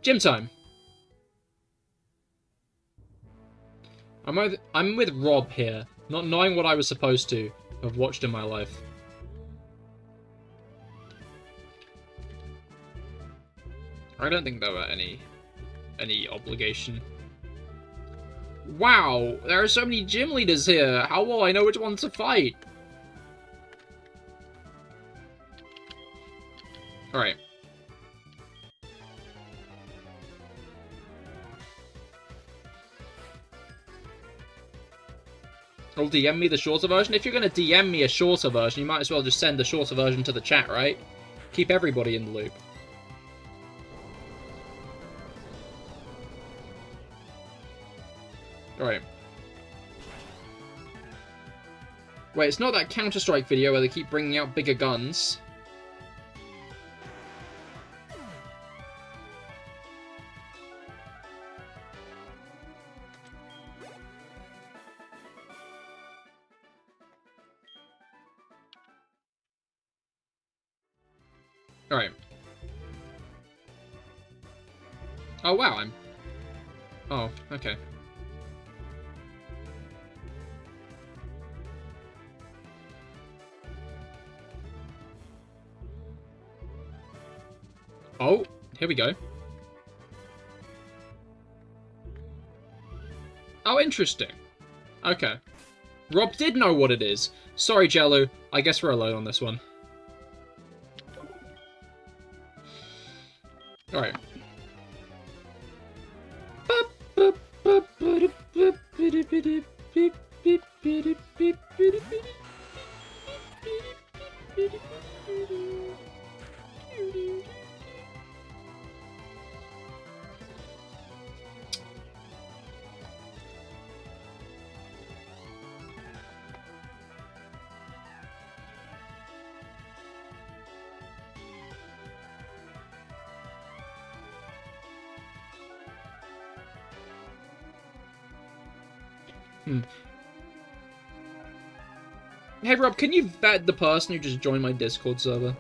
Speaker 1: Gym time. I'm with Rob here, not knowing what I was supposed to have watched in my life. I don't think there were any obligation. Wow, there are so many gym leaders here. How will I know which one to fight? Alright. Or DM me the shorter version. If you're going to DM me a shorter version, you might as well just send the shorter version to the chat, right? Keep everybody in the loop. Alright. Wait, it's not that Counter-Strike video where they keep bringing out bigger guns. Alright. Oh, wow, Oh, okay. Oh, here we go. Oh, interesting. Okay. Rob did know what it is. Sorry, Jellu. I guess we're alone on this one. Alright. Hey Rob, can you vet the person who just joined my Discord server?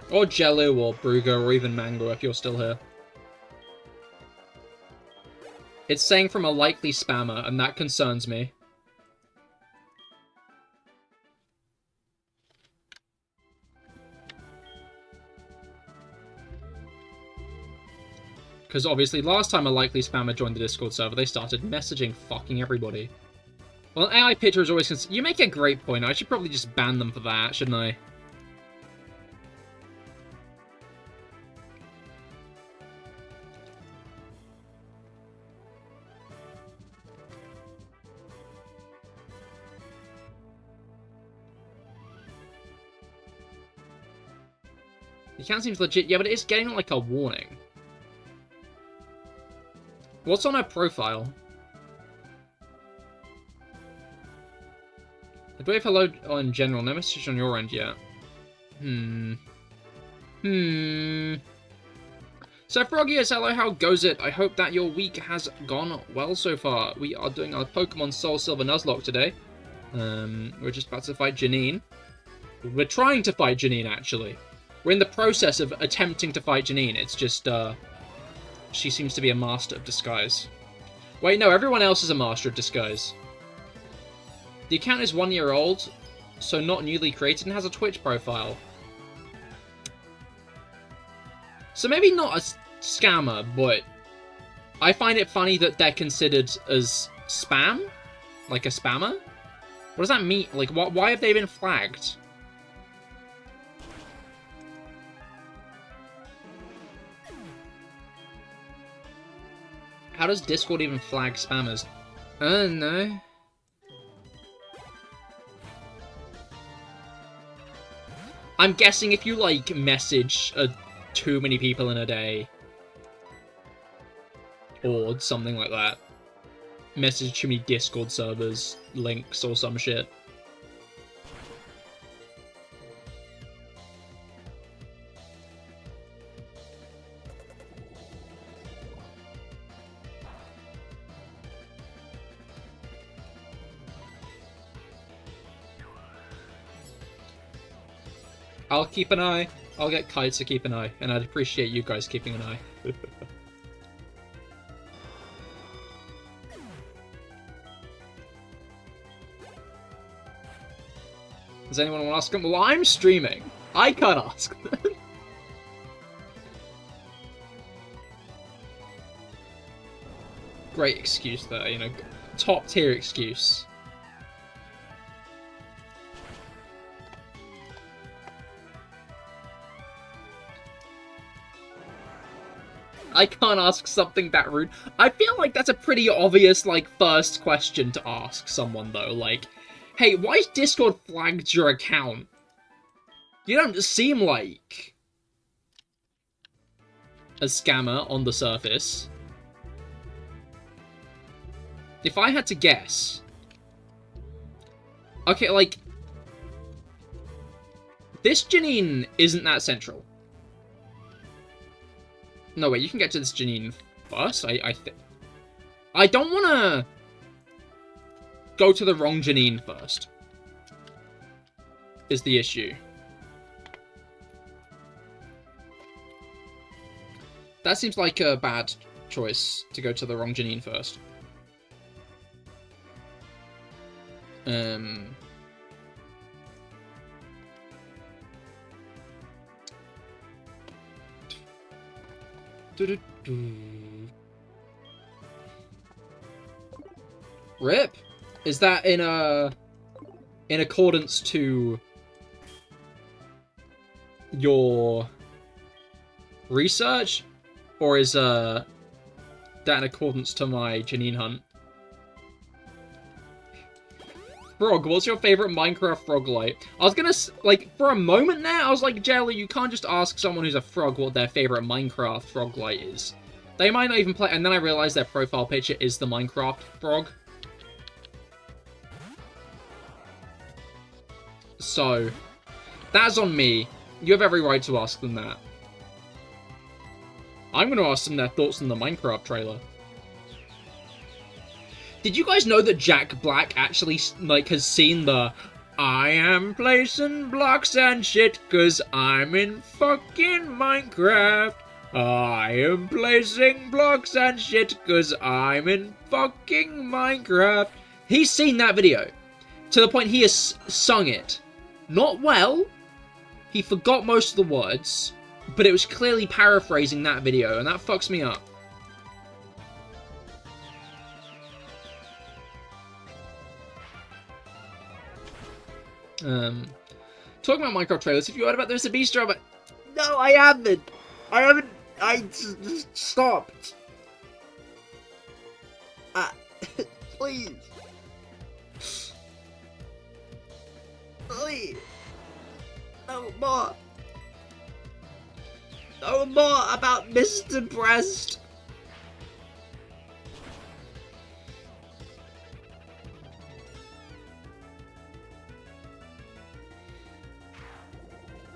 Speaker 1: Or Jello, or Brugger, or even Mango if you're still here. It's saying from a likely spammer, and that concerns me. Because obviously last time a likely spammer joined the Discord server, they started messaging fucking everybody. Well, an AI picture is always... You make a great point. I should probably just ban them for that, shouldn't I? The account seems legit. Yeah, but it is getting like a warning. What's on her profile? Do we have hello in general? No message on your end yet. So Froggy is hello, how goes it? I hope that your week has gone well so far. We are doing our Pokemon Soulsilver Nuzlocke today. We're just about to fight Janine. We're trying to fight Janine, actually. We're in the process of attempting to fight Janine. It's just, she seems to be a master of disguise. Wait, no, everyone else is a master of disguise. The account is 1 year old, so not newly created, and has a Twitch profile. So maybe not a scammer, but I find it funny that they're considered as spam? Like a spammer? What does that mean? Like, why have they been flagged? How does Discord even flag spammers? I don't know. I'm guessing if you, like, message too many people in a day, or something like that, message too many Discord servers, links, or some shit. I'll keep an eye. I'll get Kites to keep an eye, and I'd appreciate you guys keeping an eye. Does anyone want to ask him? Well, I'm streaming. I can't ask them. Great excuse there, you know. Top tier excuse. I can't ask something that rude. I feel like that's a pretty obvious, like, first question to ask someone, though. Like, hey, why is Discord flagged your account? You don't seem like a scammer on the surface. If I had to guess... Okay, like... This Janine isn't that central. No, wait, you can get to this Janine first, I think. I don't want to go to the wrong Janine first, is the issue. That seems like a bad choice, to go to the wrong Janine first. RIP? Is that in accordance to your research, or is that in accordance to my Janine hunt? Frog, what's your favorite Minecraft froglight? I was gonna, like, for a moment there, I was like, Jelly, you can't just ask someone who's a frog what their favorite Minecraft froglight is. They might not even play, and then I realized their profile picture is the Minecraft frog. So, That's on me. You have every right to ask them that. I'm going to ask them their thoughts on the Minecraft trailer. Did you guys know that Jack Black actually, like, has seen the I am placing blocks and shit cause I'm in fucking Minecraft. I am placing blocks and shit cause I'm in fucking Minecraft. He's seen that video. To the point he has sung it. Not well. He forgot most of the words. But it was clearly paraphrasing that video, and that fucks me up. Talking about Minecraft trailers, if you heard about this, a beast drama. No, I haven't. I just stopped. Please. Please. No more. No more about Mr. Breast.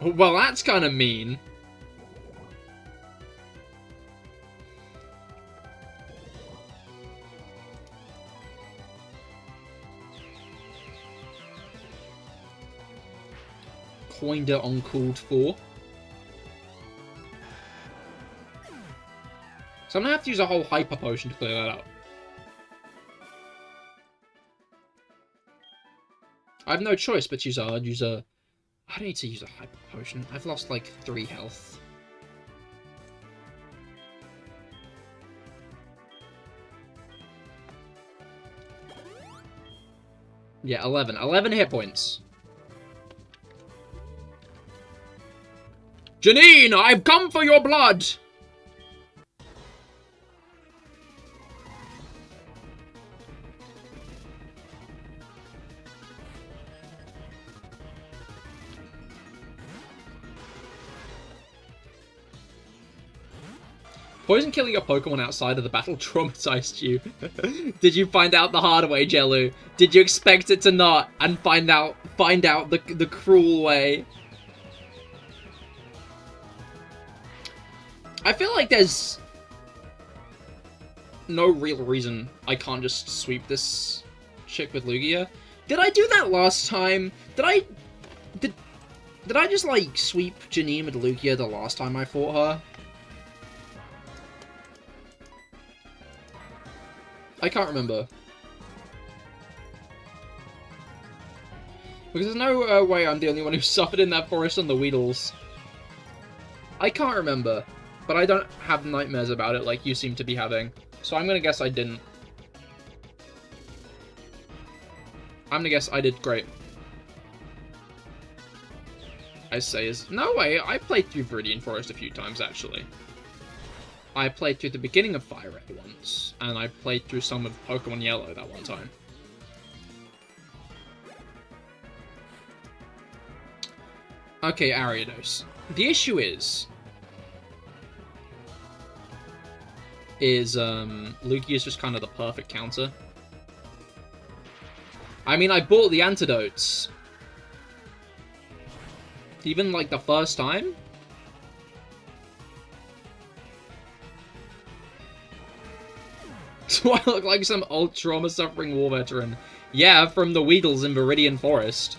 Speaker 1: Well, that's kind of mean. Kinda uncalled for. So I'm gonna have to use a whole hyper potion to clear that up. I have no choice but use a... I don't need to use a hyper potion. I've lost like 3 health. Yeah, 11. 11 hit points. Janine, I've come for your blood! Poison killing your Pokemon outside of the battle traumatized you. Did you find out the hard way, Jellu? Did you expect it to not and find out the cruel way? I feel like there's no real reason I can't just sweep this chick with Lugia. Did I do that last time? Did I just like sweep Janine with Lugia the last time I fought her? I can't remember. Because there's no way I'm the only one who suffered in that forest on the Weedles. I can't remember. But I don't have nightmares about it like you seem to be having. So I'm gonna guess I didn't. I'm gonna guess I did great. I say is... No way, I played through Viridian Forest a few times, actually. I played through the beginning of Fire Red once, and I played through some of Pokemon Yellow that one time. Okay, Ariados. The issue is Lugia is just kind of the perfect counter. I mean, I bought the antidotes. Even, like, the first time? Do I look like some old trauma-suffering war veteran? Yeah, from the Weedles in Viridian Forest.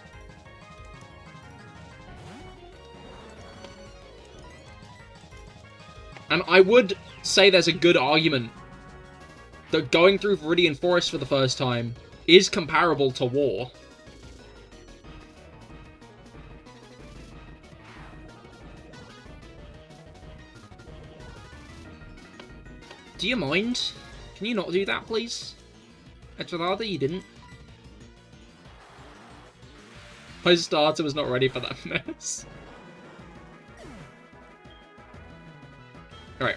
Speaker 1: And I would say there's a good argument that going through Viridian Forest for the first time is comparable to war. Do you mind? Can you not do that, please? I'd rather you didn't. My starter was not ready for that mess. Alright.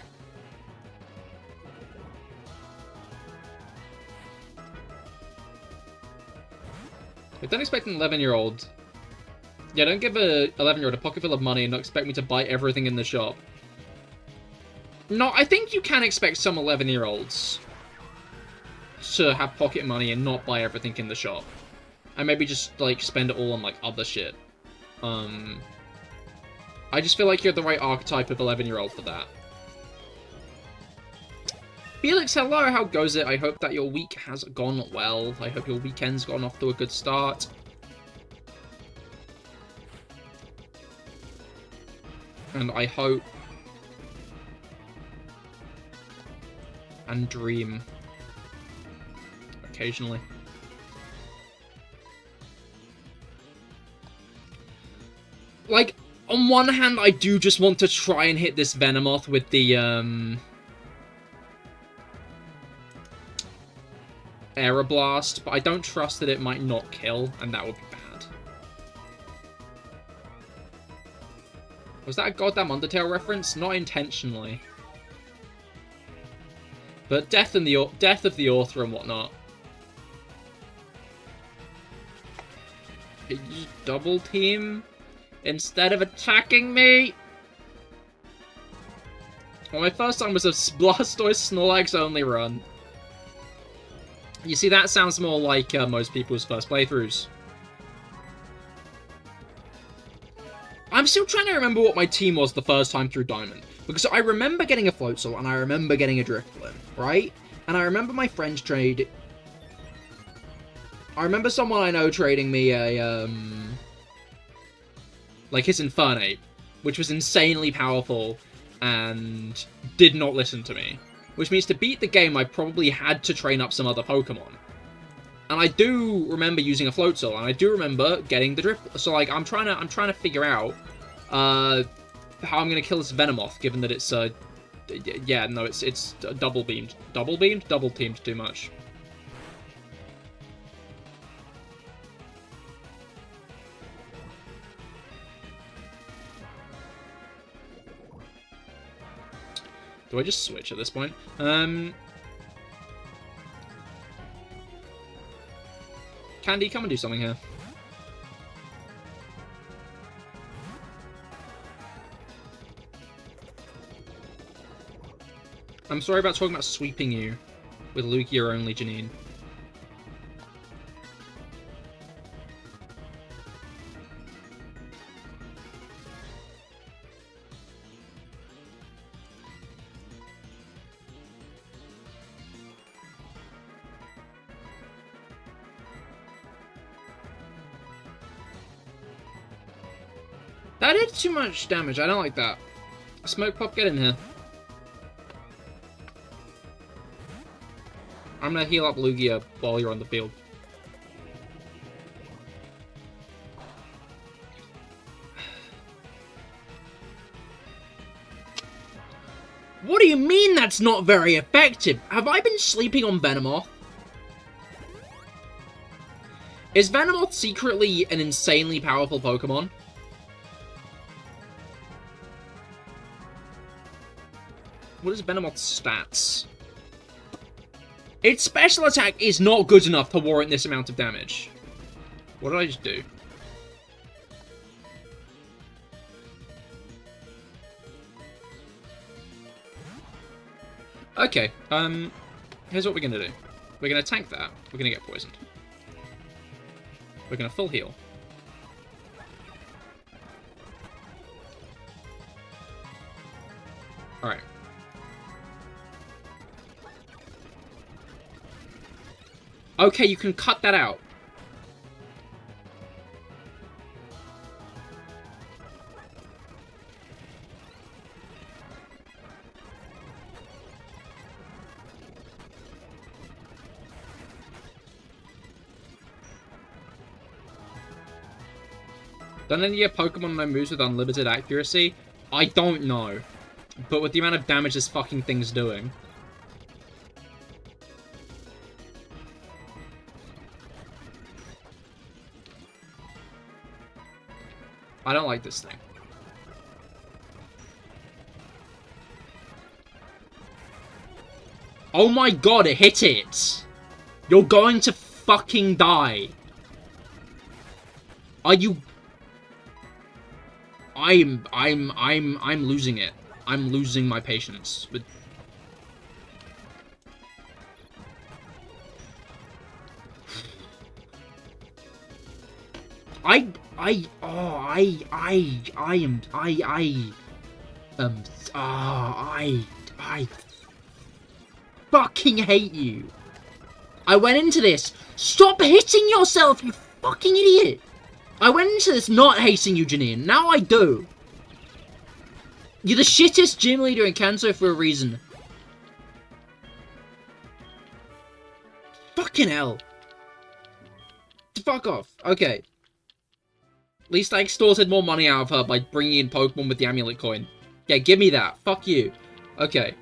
Speaker 1: Don't expect an 11-year-old. Yeah, don't give a 11-year-old a pocket full of money and not expect me to buy everything in the shop. No, I think you can expect some 11-year-olds to have pocket money and not buy everything in the shop. And maybe just, like, spend it all on, like, other shit. I just feel like you're the right archetype of 11-year-old for that. Felix, hello, how goes it? I hope that your week has gone well. I hope your weekend's gone off to a good start. And I hope and dream occasionally. Like, on one hand, I do just want to try and hit this Venomoth with the, Aeroblast, but I don't trust that it might not kill, and that would be bad. Was that a goddamn Undertale reference? Not intentionally. But death of the author and whatnot. It just double team instead of attacking me. Well, my first time was a Blastoise Snorlax only run. You see, that sounds more like most people's first playthroughs. I'm still trying to remember what my team was the first time through Diamond. Because I remember getting a Floatzel, and I remember getting a Drifblim, right? And I remember my friends trade... I remember someone I know trading me a, like his Infernape, which was insanely powerful, and did not listen to me. Which means to beat the game, I probably had to train up some other Pokemon. And I do remember using a Floatzel, and I do remember getting the Drift. So like, I'm trying to figure out how I'm gonna kill this Venomoth, given that it's yeah, no, it's double beamed, double teamed too much. Do I just switch at this point? Candy, come and do something here. I'm sorry about talking about sweeping you with Lugia only, Janine. That did too much damage. I don't like that. Smoke Pop, get in here. I'm gonna heal up Lugia while you're on the field. What do you mean that's not very effective? Have I been sleeping on Venomoth? Is Venomoth secretly an insanely powerful Pokemon? What is Venomoth's stats? Its special attack is not good enough to warrant this amount of damage. What did I just do? Okay, here's what we're gonna do. We're gonna tank that. We're gonna get poisoned. We're gonna full heal. Alright. Okay, you can cut that out. Don't any of your Pokemon know moves with unlimited accuracy? I don't know. But with the amount of damage this fucking thing's doing... I don't like this thing. Oh my god, it hit it! You're going to fucking die. Are you... I'm losing it. I'm losing my patience. But... I fucking hate you. I went into this. Stop hitting yourself, you fucking idiot. I went into this not hating you, Janine. Now I do. You're the shittest gym leader in Kanto for a reason. Fucking hell. Fuck off. Okay. At least I extorted more money out of her by bringing in Pokemon with the amulet coin. Yeah, give me that. Fuck you. Okay.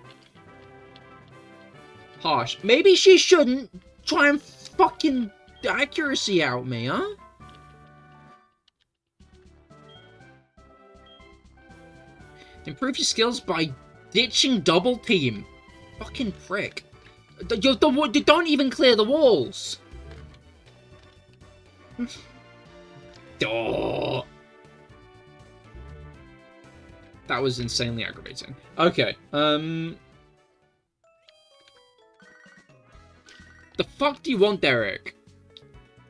Speaker 1: Harsh. Maybe she shouldn't try and fucking accuracy out me, huh? Improve your skills by ditching double team. Fucking prick. You don't even clear the walls. Oh. That was insanely aggravating. Okay, The fuck do you want, Derek?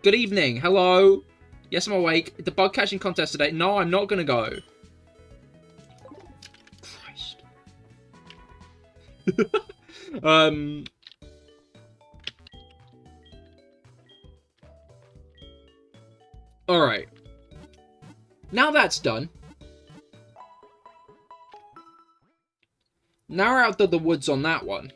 Speaker 1: Good evening, hello? Yes, I'm awake. The bug catching contest today. No, I'm not gonna go. Christ. Alright. Now that's done. Now we're out of the woods on that one.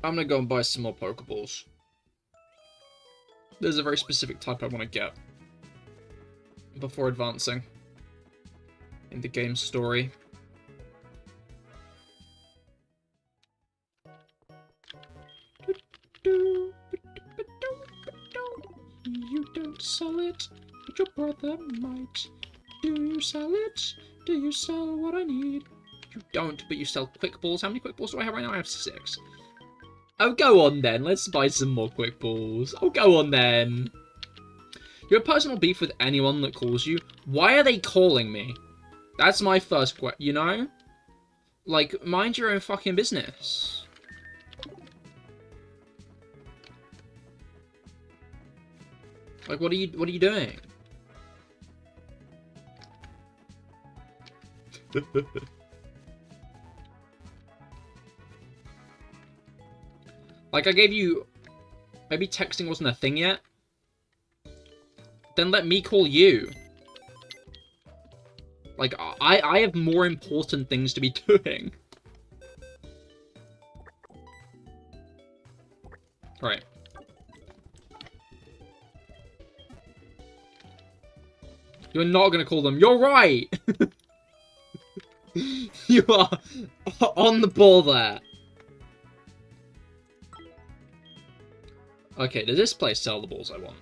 Speaker 1: I'm gonna go and buy some more Pokeballs. There's a very specific type I want to get before advancing in the game's story. You don't sell it, but your brother might. Do you sell it? Do you sell what I need? You don't, but you sell Quick Balls. How many Quick Balls do I have right now? I have 6. Oh, go on then. Let's buy some more Quick Balls. Oh, go on then. You have personal beef with anyone that calls you? Why are they calling me? That's my first question, you know? Like, mind your own fucking business. Like, what are you doing? Like, I gave you... Maybe texting wasn't a thing yet? Then let me call you. Like, I have more important things to be doing. Alright. You're not gonna call them. You're right! You are on the ball there. Okay, does this place sell the balls I want?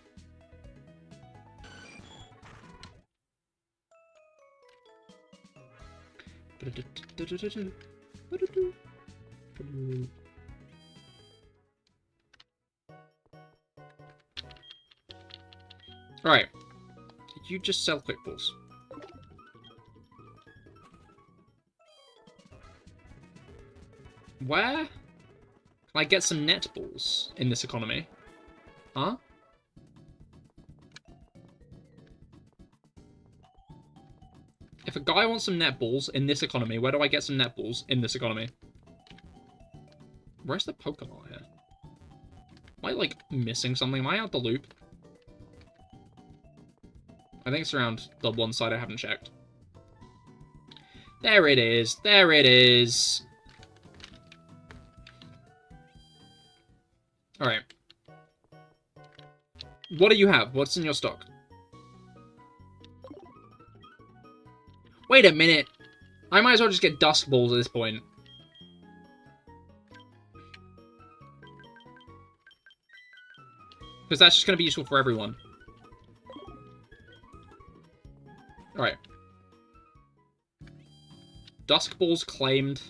Speaker 1: Alright. You just sell Quick Balls. Where can I get some net balls in this economy? Huh? If a guy wants some net balls in this economy, where do I get some net balls in this economy? Where's the Pokemon here? Am I, like, missing something? Am I out the loop? I think it's around the one side I haven't checked. There it is. There it is. Alright. What do you have? What's in your stock? Wait a minute. I might as well just get Dusk Balls at this point. Because that's just going to be useful for everyone. Alright. Dusk Balls claimed.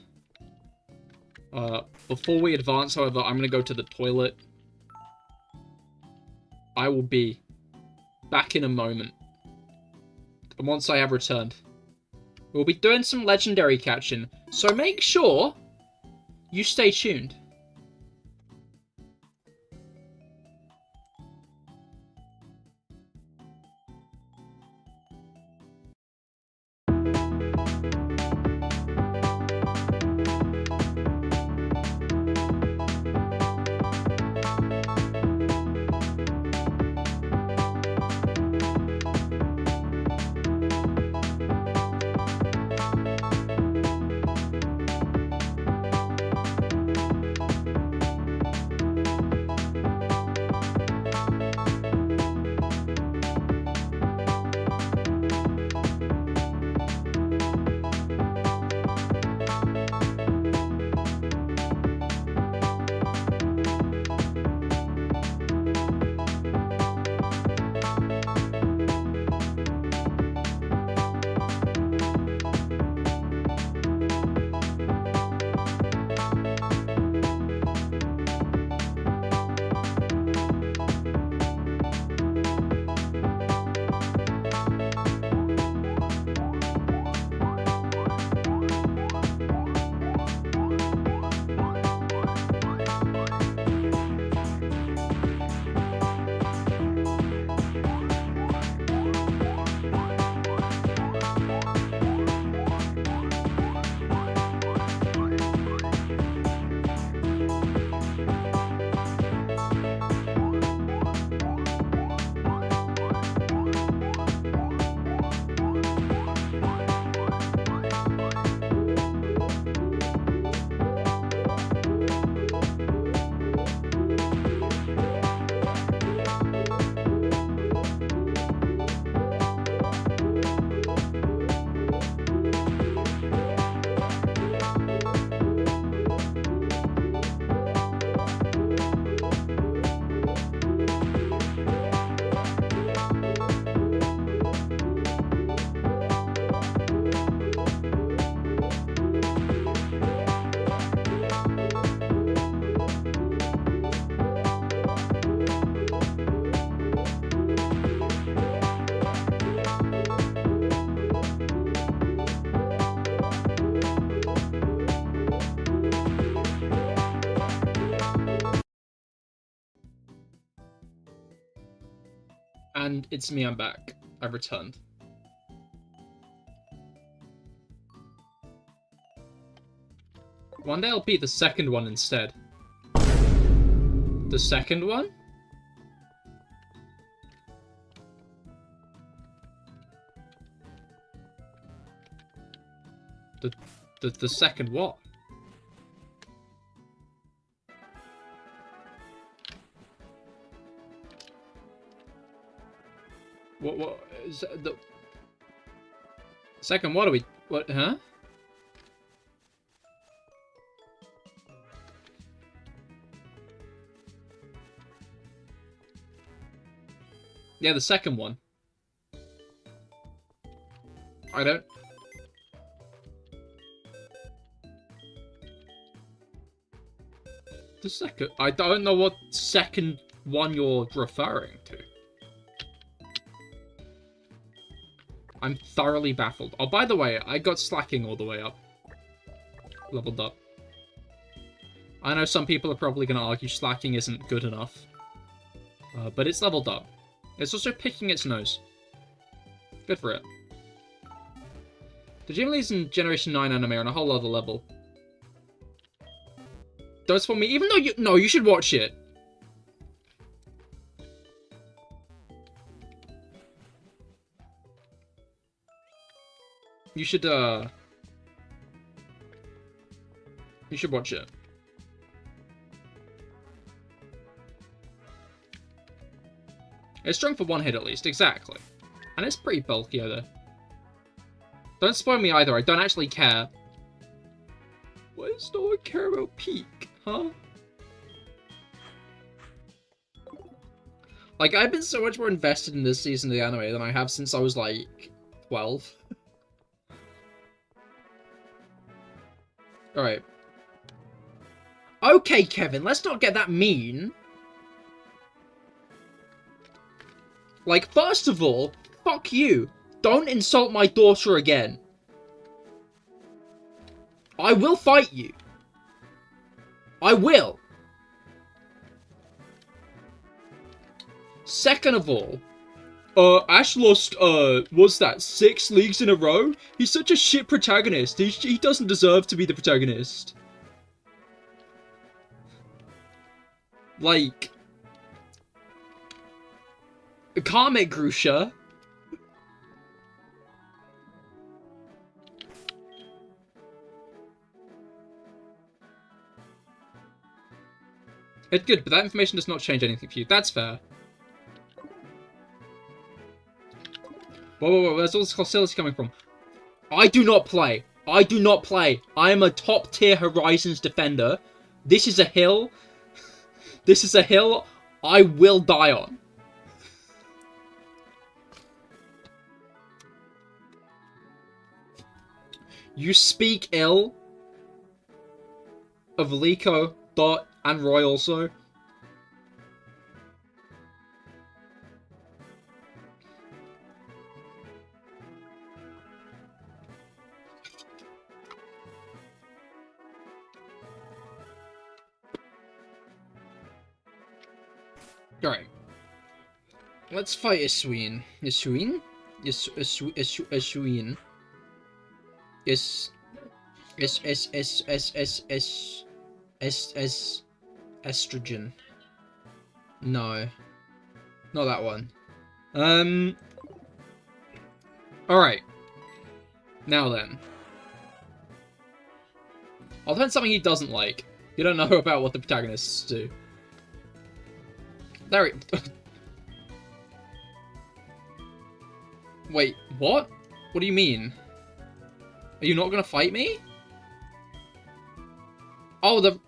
Speaker 1: Before we advance, however, I'm going to go to the toilet. I will be back in a moment. And once I have returned, we'll be doing some legendary catching. So make sure you stay tuned. And it's me, I'm back. I've returned. One day I'll beat the second one instead. The second one? The second what? What is the second? What are we? What? Huh? Yeah, the second one. I don't. The second. I don't know what second one you're referring to. I'm thoroughly baffled. Oh, by the way, I got slacking all the way up. Leveled up. I know some people are probably going to argue slacking isn't good enough. But it's leveled up. It's also picking its nose. Good for it. The gym leads in Generation 9 anime are on a whole other level. Don't spoil me, even though you... No, you should watch it. You should watch it. It's strong for one hit at least, exactly. And it's pretty bulky either. Don't spoil me either, I don't actually care. Why does no one care about Peak, huh? Like, I've been so much more invested in this season of the anime than I have since I was, like, 12. Alright. Okay, Kevin, let's not get that mean. Like, first of all, fuck you. Don't insult my daughter again. I will fight you. I will. Second of all, Ash lost, what's that, 6 leagues in a row? He's such a shit protagonist. He doesn't deserve to be the protagonist. Like... Calm it, Grusha. It's good, but that information does not change anything for you. That's fair. Whoa, where's all this hostility coming from? I do not play. I do not play. I am a top tier Horizons defender. This is a hill. This is a hill I will die on. You speak ill of Liko, Dot, and Roy also. Alright. Let's fight Isuin. Isuin? Isuin. Estrogen. No. Not that one. Alright. Now then. I'll find something he doesn't like. You don't know about what the protagonists do. There it... Wait, what? What do you mean? Are you not gonna fight me? Oh, the...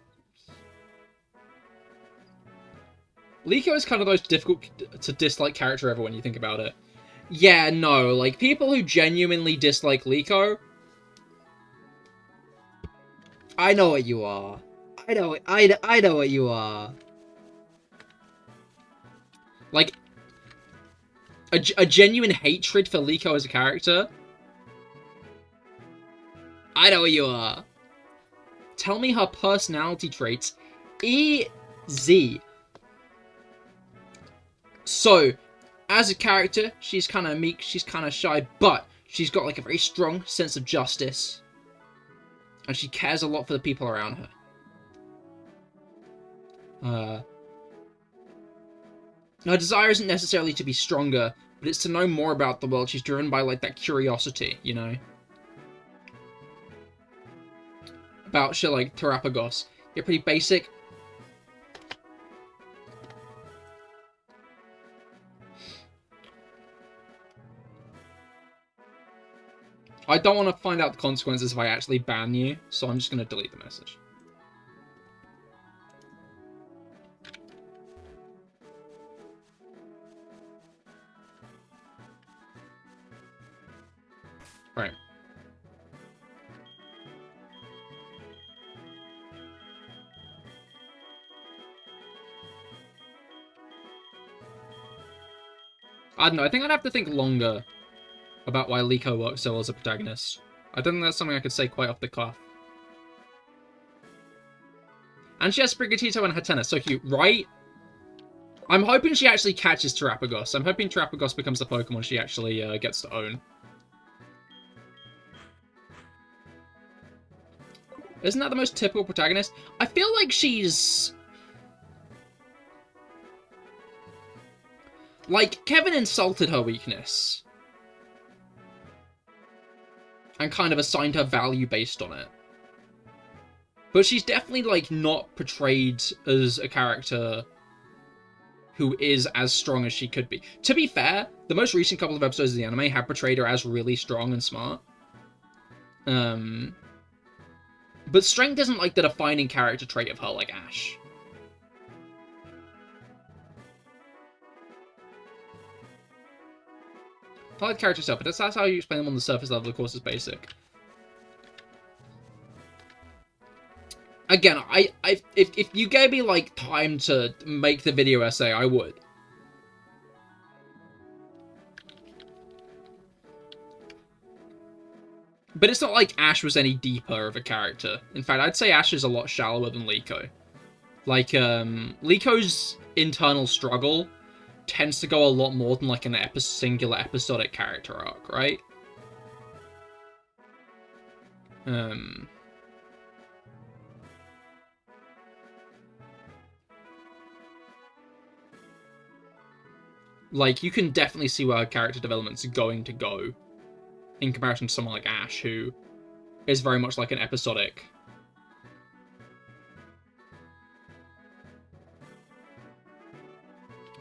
Speaker 1: Liko is kind of the most difficult to dislike character ever when you think about it. Yeah, no, like, people who genuinely dislike Liko... I know what you are. I know what you are. Like, a genuine hatred for Liko as a character? I know what you are. Tell me her personality traits. Easy. So, as a character, she's kind of meek, she's kind of shy, but she's got like a very strong sense of justice. And she cares a lot for the people around her. Her desire isn't necessarily to be stronger, but it's to know more about the world. She's driven by, like, that curiosity, you know? About shit like Terapagos. You're pretty basic. I don't want to find out the consequences if I actually ban you, so I'm just going to delete the message. Right. I don't know, I think I'd have to think longer about why Liko works so well as a protagonist. I don't think that's something I could say quite off the cuff. And she has Sprigatito and Hatena, so cute, right? I'm hoping she actually catches Terapagos. I'm hoping Terapagos becomes the Pokemon she actually gets to own. Isn't that the most typical protagonist? I feel like she's... Like, Kevin insulted her weakness. And kind of assigned her value based on it. But she's definitely, like, not portrayed as a character who is as strong as she could be. To be fair, the most recent couple of episodes of the anime have portrayed her as really strong and smart. But strength isn't, like, the defining character trait of her, like Ash. I like character stuff, but that's how you explain them on the surface level, of course, is basic. Again, if you gave me, like, time to make the video essay, I would. But it's not like Ash was any deeper of a character. In fact, I'd say Ash is a lot shallower than Liko. Like, Liko's internal struggle tends to go a lot more than, like, an singular episodic character arc, right? Like, you can definitely see where her character development's going to go. In comparison to someone like Ash, who is very much like an episodic.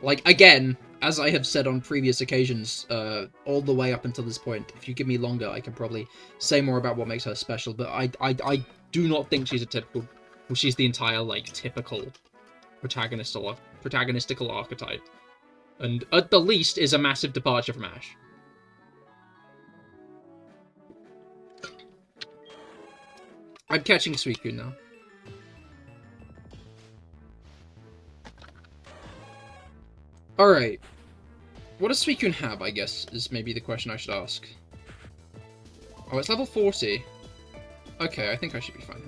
Speaker 1: Like, again, as I have said on previous occasions, all the way up until this point, if you give me longer, I can probably say more about what makes her special, but I do not think she's a typical... Well, she's the entire, like, typical protagonistical archetype. And, at the least, is a massive departure from Ash. I'm catching Suicune now. Alright. What does Suicune have, I guess, is maybe the question I should ask. Oh, it's level 40. Okay, I think I should be fine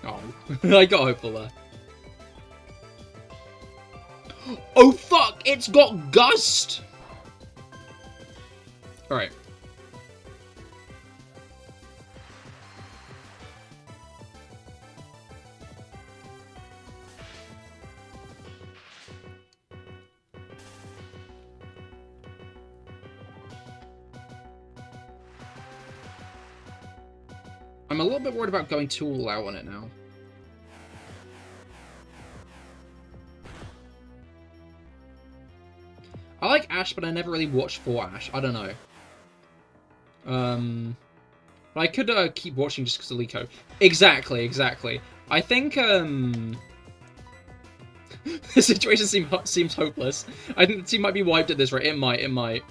Speaker 1: now. Oh, I got hopeful there. Oh fuck! It's got Gust! Alright. I'm a little bit worried about going too all out on it now. I like Ash, but I never really watched for Ash. I don't know. But I could keep watching just because of Liko. Exactly. I think the situation seems hopeless. I think the team might be wiped at this rate. It might.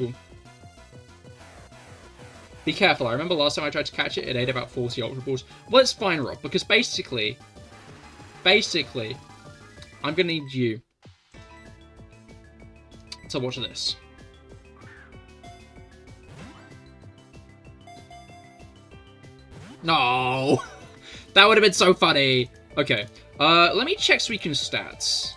Speaker 1: Ooh. Be careful. I remember last time I tried to catch it, it ate about 40 Ultra Balls. Well, it's fine, Rob, because basically, I'm gonna need you to watch this. No! That would have been so funny! Okay, let me check Suicune's stats.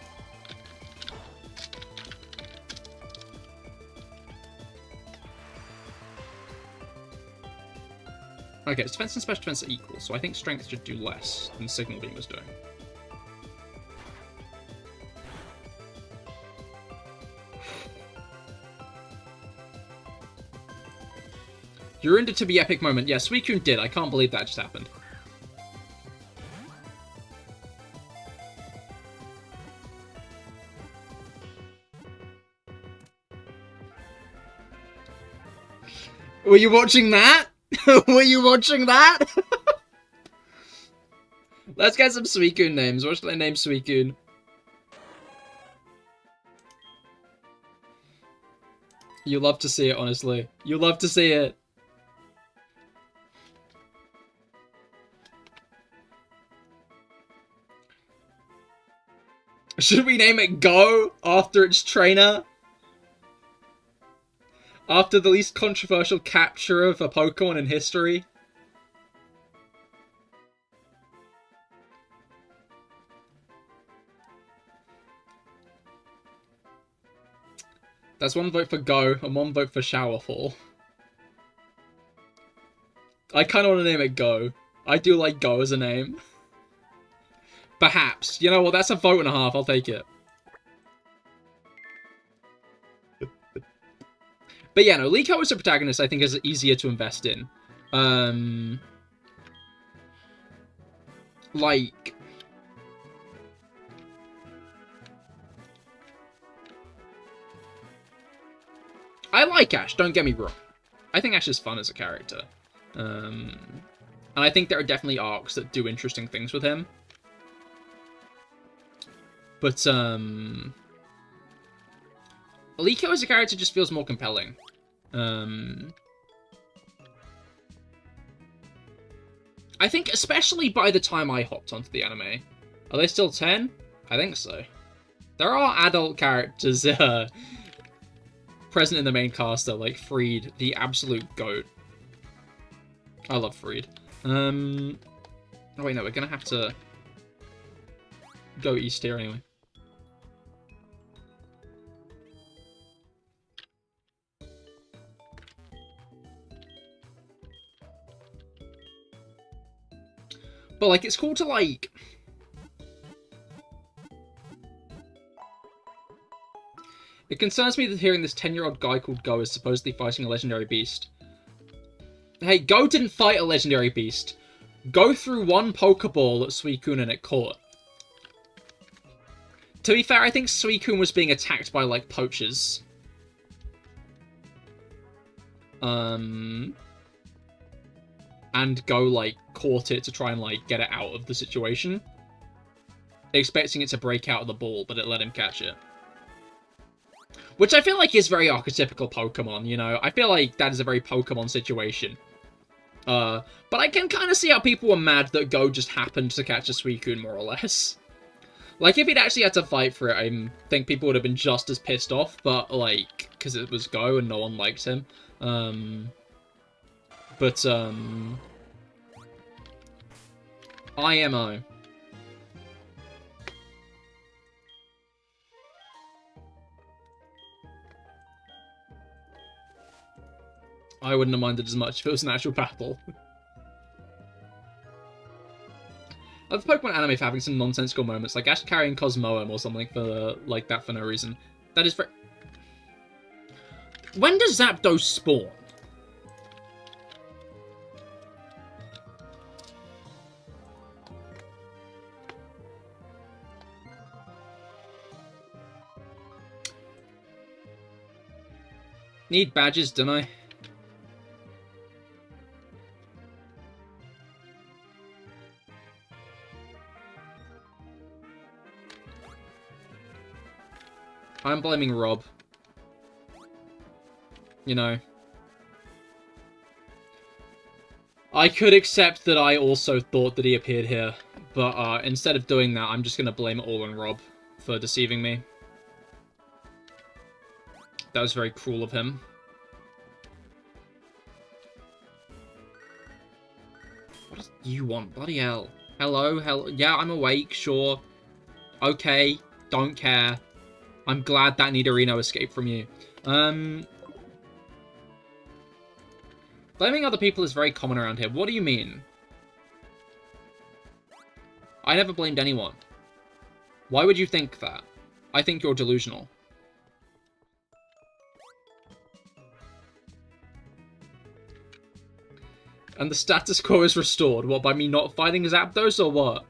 Speaker 1: Okay, its defense and special defense are equal, so I think strength should do less than Signal Beam was doing. You're into to be epic moment. Yeah, Suicune did. I can't believe that just happened. Were you watching that? Were you watching that? Let's get some Suicune names. What should I name Suicune? You love to see it, honestly. You love to see it. Should we name it Go after its trainer? After the least controversial capture of a Pokemon in history? That's one vote for Go and one vote for Showerfall. I kind of want to name it Go. I do like Go as a name. Perhaps. You know what, that's a vote and a half, I'll take it. But yeah, no, Liko as a protagonist I think is easier to invest in. Like... I like Ash, don't get me wrong. I think Ash is fun as a character. And I think there are definitely arcs that do interesting things with him. But, Liko as a character just feels more compelling. I think especially by the time I hopped onto the anime. Are they still 10? I think so. There are adult characters present in the main cast though, like Freed, the absolute GOAT. I love Freed. Oh wait, no, we're gonna have to go east here anyway. But, like, it's cool to, like... It concerns me that hearing this 10-year-old guy called Go is supposedly fighting a legendary beast. Hey, Go didn't fight a legendary beast. Go threw one Pokeball at Suicune and it caught. To be fair, I think Suicune was being attacked by, like, poachers. And Go, like, caught it to try and, like, get it out of the situation. Expecting it to break out of the ball, but it let him catch it. Which I feel like is very archetypical Pokemon, you know? I feel like that is a very Pokemon situation. But I can kind of see how people were mad that Go just happened to catch a Suicune, more or less. Like, if he'd actually had to fight for it, I think people would have been just as pissed off, but, like, because it was Go and no one liked him. IMO. I wouldn't have minded as much if it was an actual battle. I love Pokemon anime for having some nonsensical moments, like Ash carrying Cosmoem or something for like that for no reason. That is very... When does Zapdos spawn? Need badges, don't I? I'm blaming Rob. You know. I could accept that I also thought that he appeared here, but instead of doing that, I'm just going to blame it all on Rob for deceiving me. That was very cruel of him. What you want? Bloody hell. Hello, hello. Yeah, I'm awake, sure. Okay, don't care. I'm glad that Nidorino escaped from you. Blaming other people is very common around here. What do you mean? I never blamed anyone. Why would you think that? I think you're delusional. And the status quo is restored. What, by me not fighting Zapdos or what?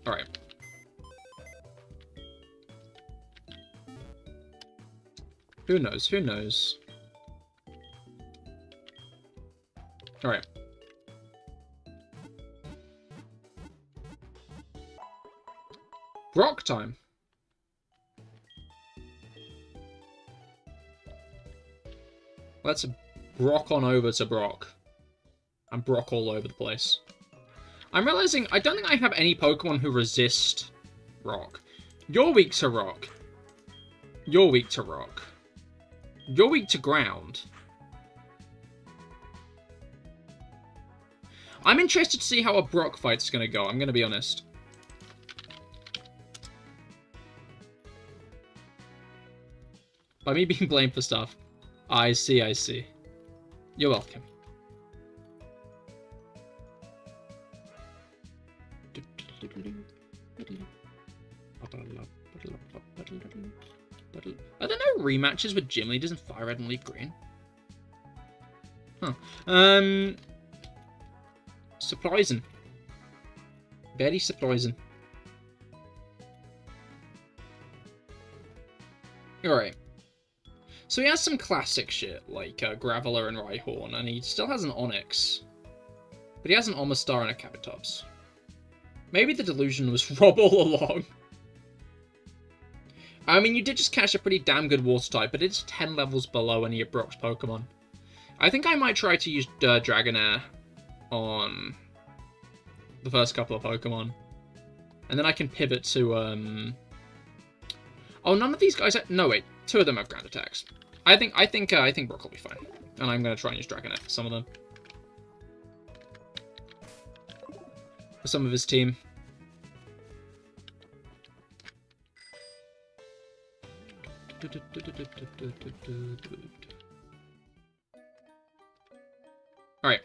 Speaker 1: Alright. Who knows? Who knows? Alright. Brock time. Let's Brock on over to Brock. And Brock all over the place. I'm realizing I don't think I have any Pokemon who resist Rock. You're weak to Rock. You're weak to Rock. You're weak to Ground. I'm interested to see how a Brock fight's gonna go, I'm gonna be honest. By me being blamed for stuff. I see, I see. You're welcome. Are there no rematches with gym leaders in Fire Red and Leaf Green? Huh. Surprising. Very surprising. Alright. So he has some classic shit, like Graveler and Rhyhorn, and he still has an Onix. But he has an Omastar and a Kabutops. Maybe the delusion was Rob all along. I mean, you did just catch a pretty damn good Water type, but it's 10 levels below any of Brock's Pokemon. I think I might try to use Dragonair on the first couple of Pokemon. And then I can pivot to, Oh, none of these guys... No, wait. 2 of them have ground attacks. I think Brock will be fine. And I'm going to try and use Dragonair for some of them. For some of his team. Alright.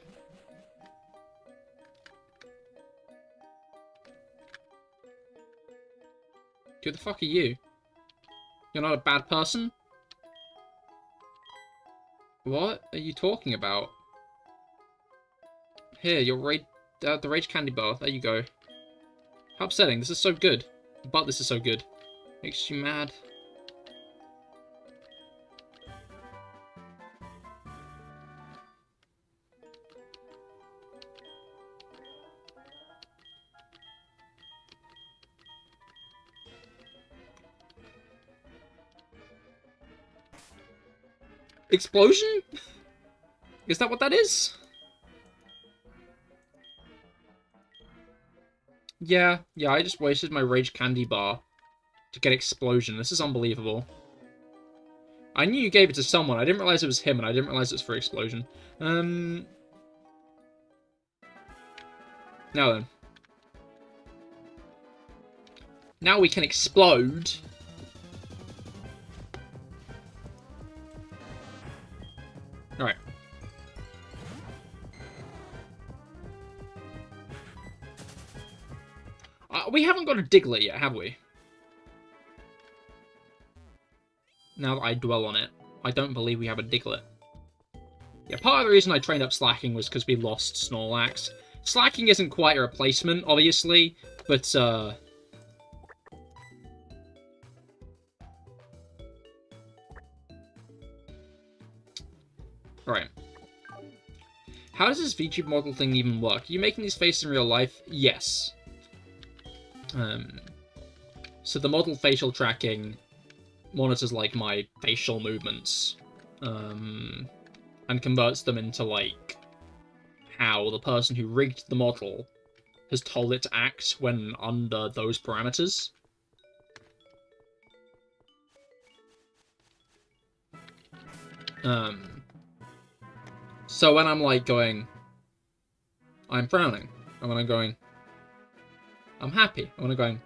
Speaker 1: Who the fuck are you? You're not a bad person? What are you talking about? Here, the Rage Candy Bar. There you go. How upsetting. This is so good. But this is so good. Makes you mad. Explosion? Is that what that is? Yeah, I just wasted my Rage Candy Bar to get Explosion. This is unbelievable. I knew you gave it to someone. I didn't realize it was him, and I didn't realize it was for Explosion. Now then. Now we can explode. Alright. We haven't got a Diglett yet, have we? Now that I dwell on it, I don't believe we have a Diglett. Yeah, part of the reason I trained up Slacking was because we lost Snorlax. Slacking isn't quite a replacement, obviously, but, Right. How does this VTuber model thing even work? Are you making these faces in real life? Yes. So the model facial tracking monitors, like, my facial movements, and converts them into, like, how the person who rigged the model has told it to act when under those parameters. So when I'm like going, I'm frowning, and when I'm going, I'm happy, and when I'm going,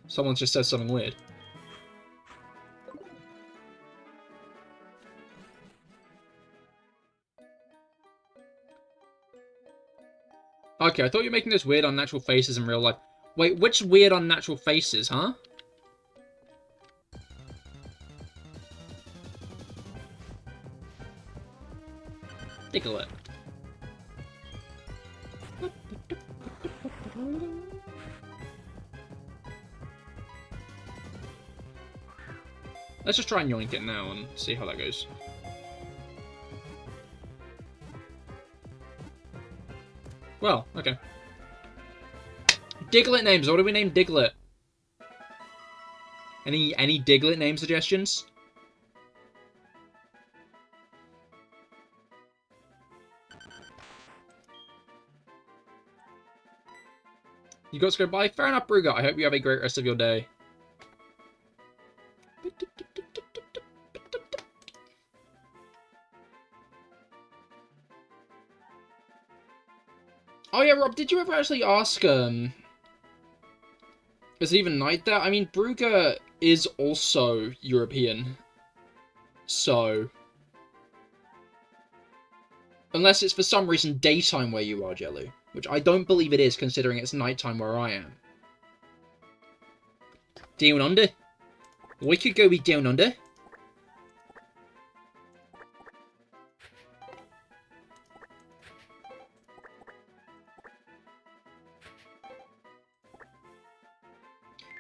Speaker 1: someone just said something weird. Okay, I thought you were making those weird unnatural faces in real life. Wait, which weird unnatural faces, huh? Diglett. Let's just try and yoink it now and see how that goes. Well, okay. Diglett names. What do we name Diglett? Any Diglett name suggestions? You got to go bye. Fair enough, Brugger. I hope you have a great rest of your day. Oh yeah, Rob, did you ever actually ask, is it even night there? I mean, Brugger is also European. So... unless it's for some reason daytime where you are, Jelly. Which I don't believe it is, considering it's nighttime where I am. Down under? We could go be down under.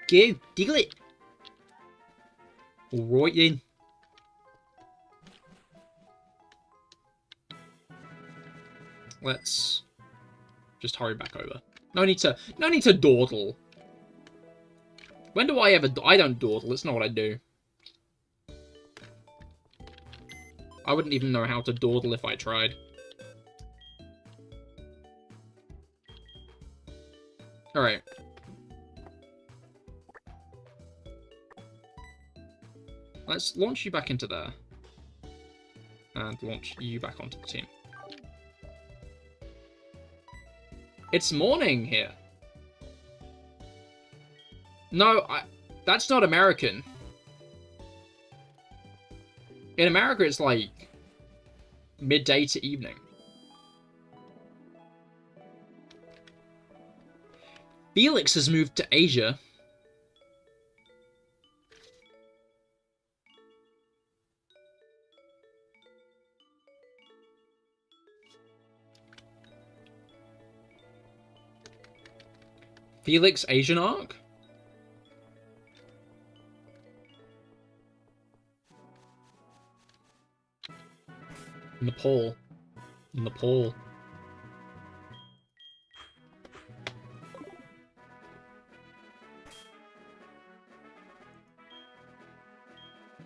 Speaker 1: Go, Diglett. Alright then. Let's just hurry back over. No need to dawdle. When do I ever... I don't dawdle, it's not what I do. I wouldn't even know how to dawdle if I tried. Alright. Let's launch you back into there. And launch you back onto the team. It's morning here. No, that's not American. In America, it's like midday to evening. Felix has moved to Asia. Felix Asian arc? Nepal. Nepal.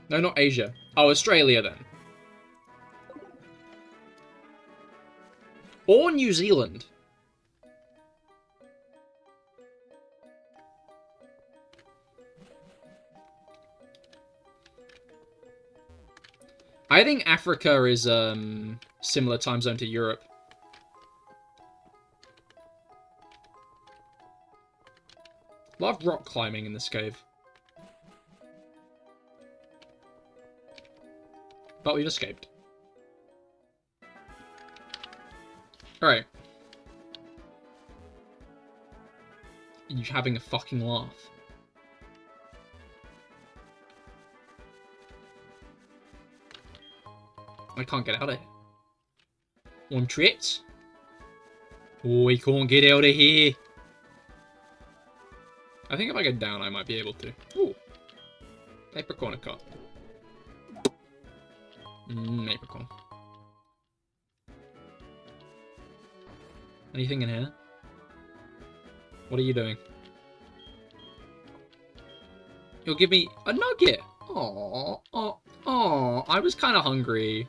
Speaker 1: No, not Asia. Oh, Australia then. Or New Zealand. I think Africa is similar time zone to Europe. Love rock climbing in this cave. But we've escaped. Alright. You're having a fucking laugh. I can't get out of here. One tripped. Oh, we can't get out of here. I think if I go down, I might be able to. Ooh. Apricorn cup. Apricorn. Anything in here? What are you doing? You'll give me a nugget. Aww. Oh, oh, I was kind of hungry.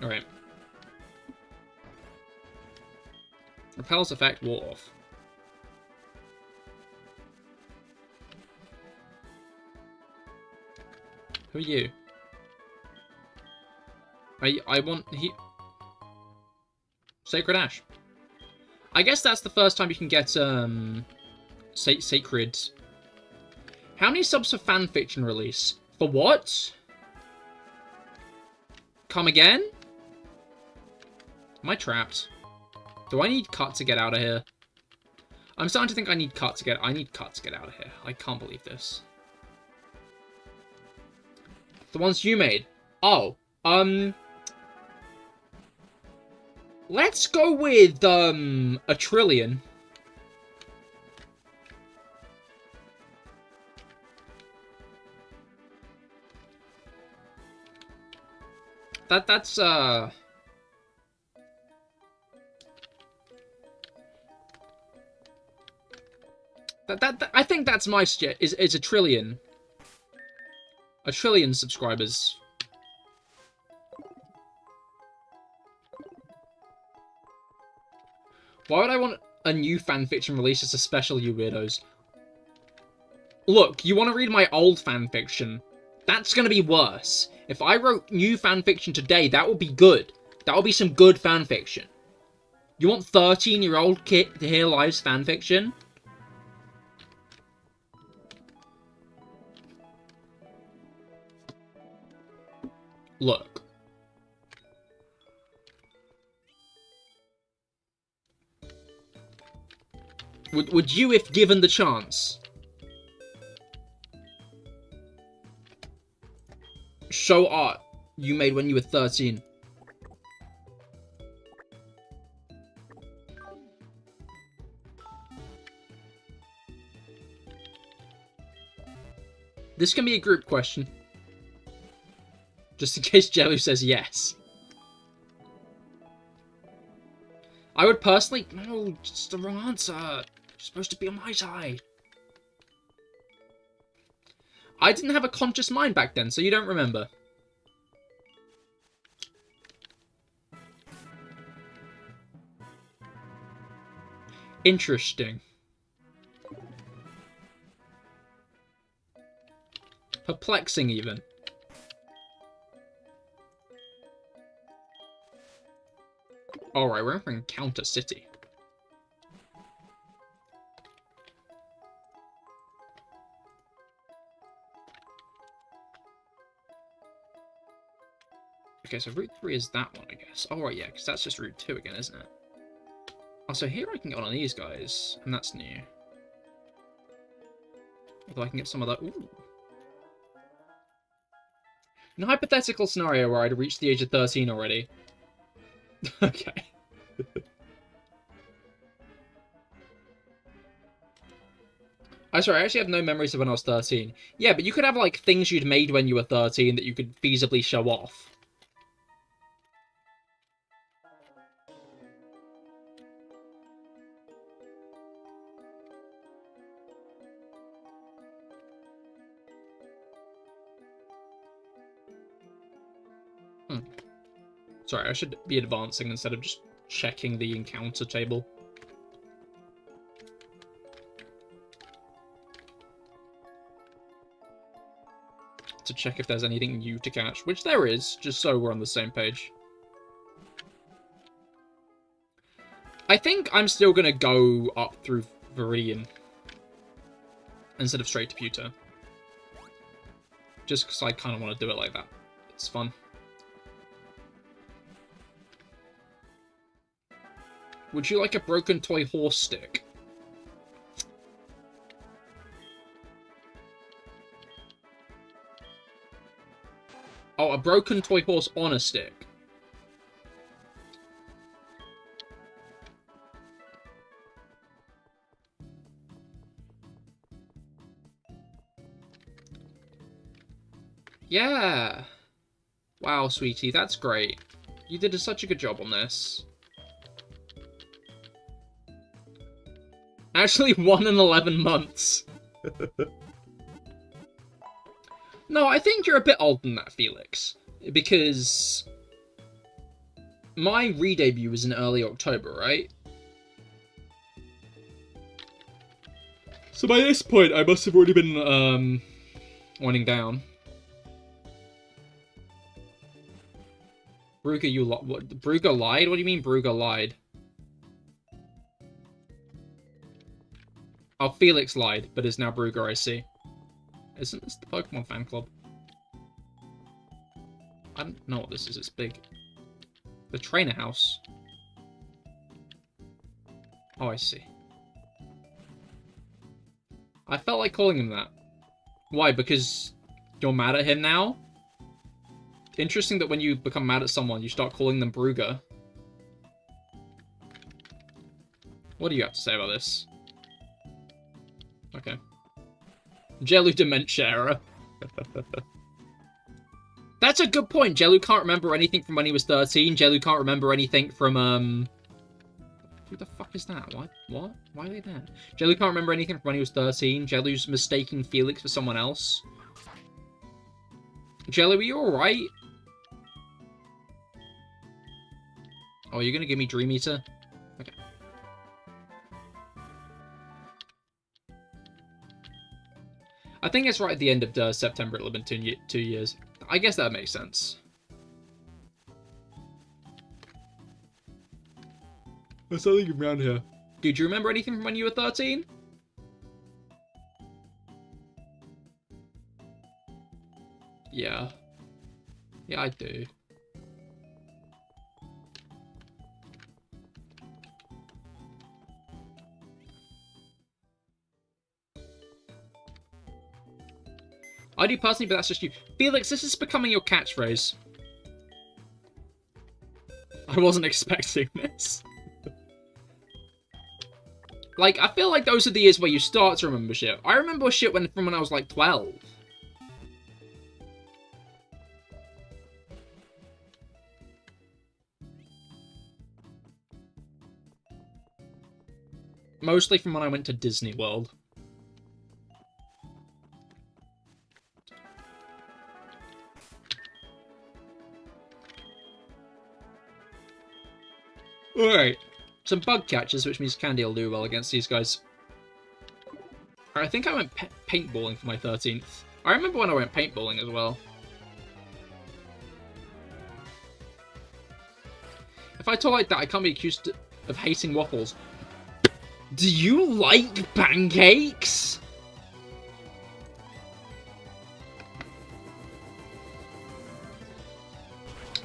Speaker 1: Alright. Repels effect, wall off. Who are you? I want Sacred Ash. I guess that's the first time you can get Sacred. How many subs for fanfiction release? For what? Come again? Am I trapped? Do I need cut to get out of here? I'm starting to think I need cut to get out of here. I can't believe this. The ones you made. Oh, let's go with a trillion. That's I think that's my is a trillion. A trillion subscribers. Why would I want a new fanfiction release as a special, you weirdos? Look, you want to read my old fanfiction? That's gonna be worse. If I wrote new fanfiction today, that would be good. That would be some good fanfiction. You want 13-year-old kid to hear Live's fanfiction? Look. Would you, if given the chance, show art you made when you were 13? This can be a group question. Just in case Jello says yes. I would personally... No, it's the wrong answer. You're supposed to be on my side. I didn't have a conscious mind back then, so you don't remember. Interesting. Perplexing, even. Alright, we're in for Encounter City. Okay, so Route 3 is that one, I guess. Oh, right, yeah, because that's just Route 2 again, isn't it? Oh, so here I can get one of these guys, and that's new. Although I can get some of that. Ooh. In a hypothetical scenario where I'd reached the age of 13 already. Okay. I actually have no memories of when I was 13. Yeah, but you could have, like, things you'd made when you were 13 that you could feasibly show off. Sorry, I should be advancing instead of just checking the encounter table. To check if there's anything new to catch, which there is, just so we're on the same page. I think I'm still gonna go up through Viridian instead of straight to Pewter. Just because I kind of want to do it like that. It's fun. Would you like a broken toy horse stick? Oh, a broken toy horse on a stick. Yeah. Wow, sweetie, that's great. You did such a good job on this. Actually, 1 in 11 months. No, I think you're a bit older than that, Felix. Because my re-debut was in early October, right? So by this point, I must have already been, winding down. Brugger, what? Brugger lied? What do you mean Brugger lied? Oh, Felix lied, but is now Brugger, I see. Isn't this the Pokemon fan club? I don't know what this is, it's big. The trainer house. Oh, I see. I felt like calling him that. Why? Because you're mad at him now? Interesting that when you become mad at someone, you start calling them Brugger. What do you have to say about this? Okay. Jellu Dementia era. That's a good point. Jellu can't remember anything from when he was 13. Jellu can't remember anything from, Who the fuck is that? What? Why are they there? Jellu can't remember anything from when he was 13. Jellu's mistaking Felix for someone else. Jellu, are you alright? Oh, you're gonna give me Dream Eater? Okay. I think it's right at the end of September. It'll have been 2 years. I guess that makes sense. There's something around here. Dude, do you remember anything from when you were 13? Yeah. Yeah, I do. I do personally, but that's just you. Felix, this is becoming your catchphrase. I wasn't expecting this. Like, I feel like those are the years where you start to remember shit. I remember shit from when I was like 12. Mostly from when I went to Disney World. Alright. Some bug catchers, which means Candy will do well against these guys. I think I went paintballing for my 13th. I remember when I went paintballing as well. If I talk like that, I can't be accused of hating waffles. Do you like pancakes?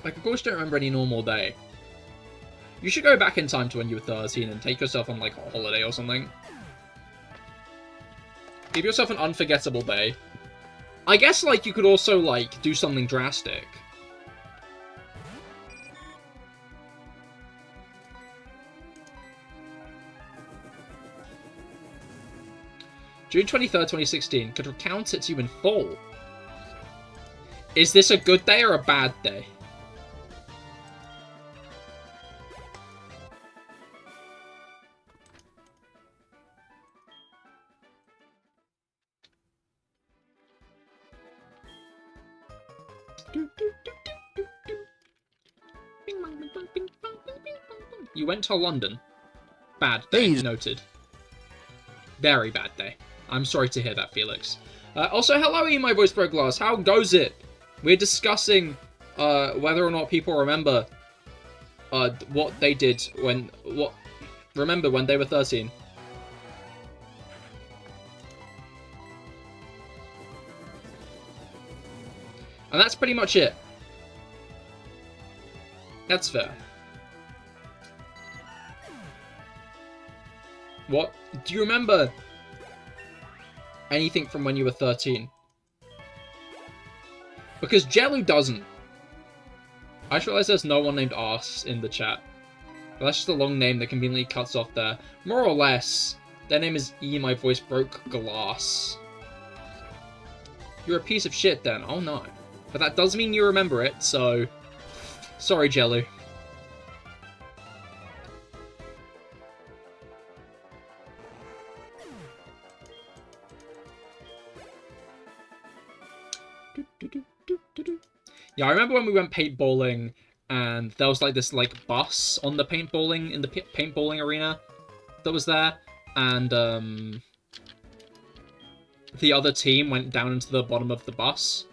Speaker 1: Like, of course, don't remember any normal day. You should go back in time to when you were 13 and take yourself on, like, a holiday or something. Give yourself an unforgettable day. I guess, like, you could also, like, do something drastic. June 23rd, 2016. Could recount it to you in full. Is this a good day or a bad day? You went to London. Bad day. Noted. Very bad day. I'm sorry to hear that, Felix. Also, hello, my voice broke glass. How goes it? We're discussing whether or not people remember what they did when remember when they were 13. And that's pretty much it. That's fair. What? Do you remember anything from when you were 13? Because Jellu doesn't. I just realized there's no one named Arse in the chat. But that's just a long name that conveniently cuts off there. More or less, their name is E. My voice broke glass. You're a piece of shit then. Oh no. But that does mean you remember it, so... Sorry, Jellu. Yeah, I remember when we went paintballing, and there was like this like bus on the paintballing, in the paintballing arena that was there, and the other team went down into the bottom of the bus.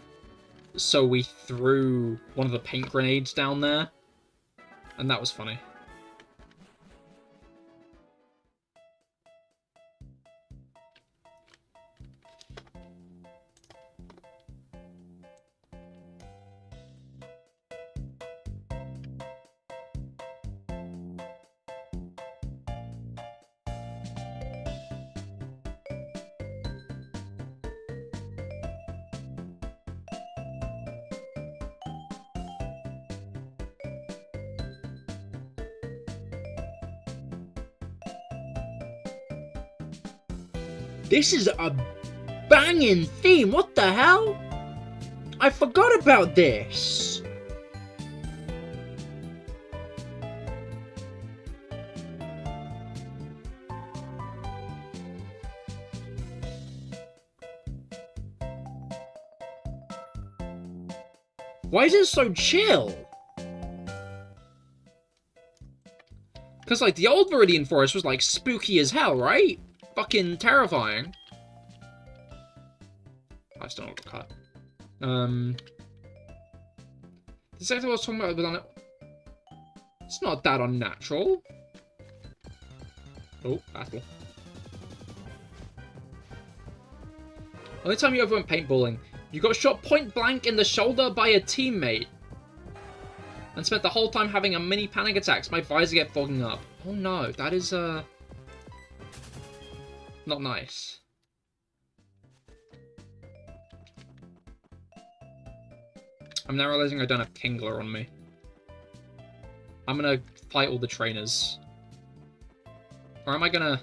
Speaker 1: So we threw one of the paint grenades down there, And that was funny. This is a banging theme, what the hell? I forgot about this. Why is it so chill? Because, like, the old Viridian Forest was, like, spooky as hell, right? Fucking terrifying. I still not got cut. The second I was talking about on it. It's not that unnatural. Oh, battle. Only time you ever went paintballing, you got shot point blank in the shoulder by a teammate. And spent the whole time having a mini panic attacks. My visor get fogging up. Oh no, that is not nice. I'm now realizing I don't have Kingler on me. I'm gonna fight all the trainers. Or am I gonna...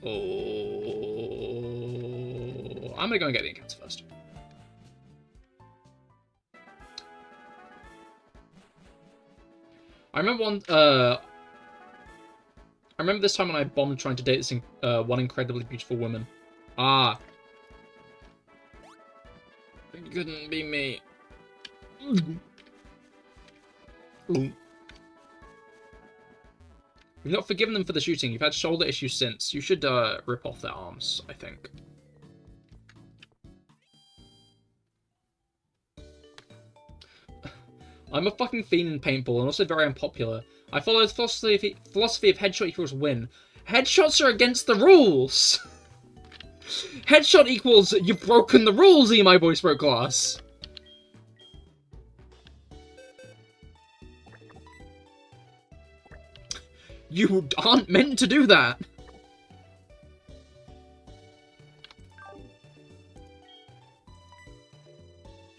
Speaker 1: Oh... I'm gonna go and get the encounter first. I remember this time when I bombed trying to date this one incredibly beautiful woman. Ah. It couldn't be me. You've not forgiven them for the shooting. You've had shoulder issues since. You should rip off their arms, I think. I'm a fucking fiend in paintball and also very unpopular. I follow the philosophy of headshot equals win. Headshots are against the rules! Headshot equals you've broken the rules, my voice broke glass. You aren't meant to do that.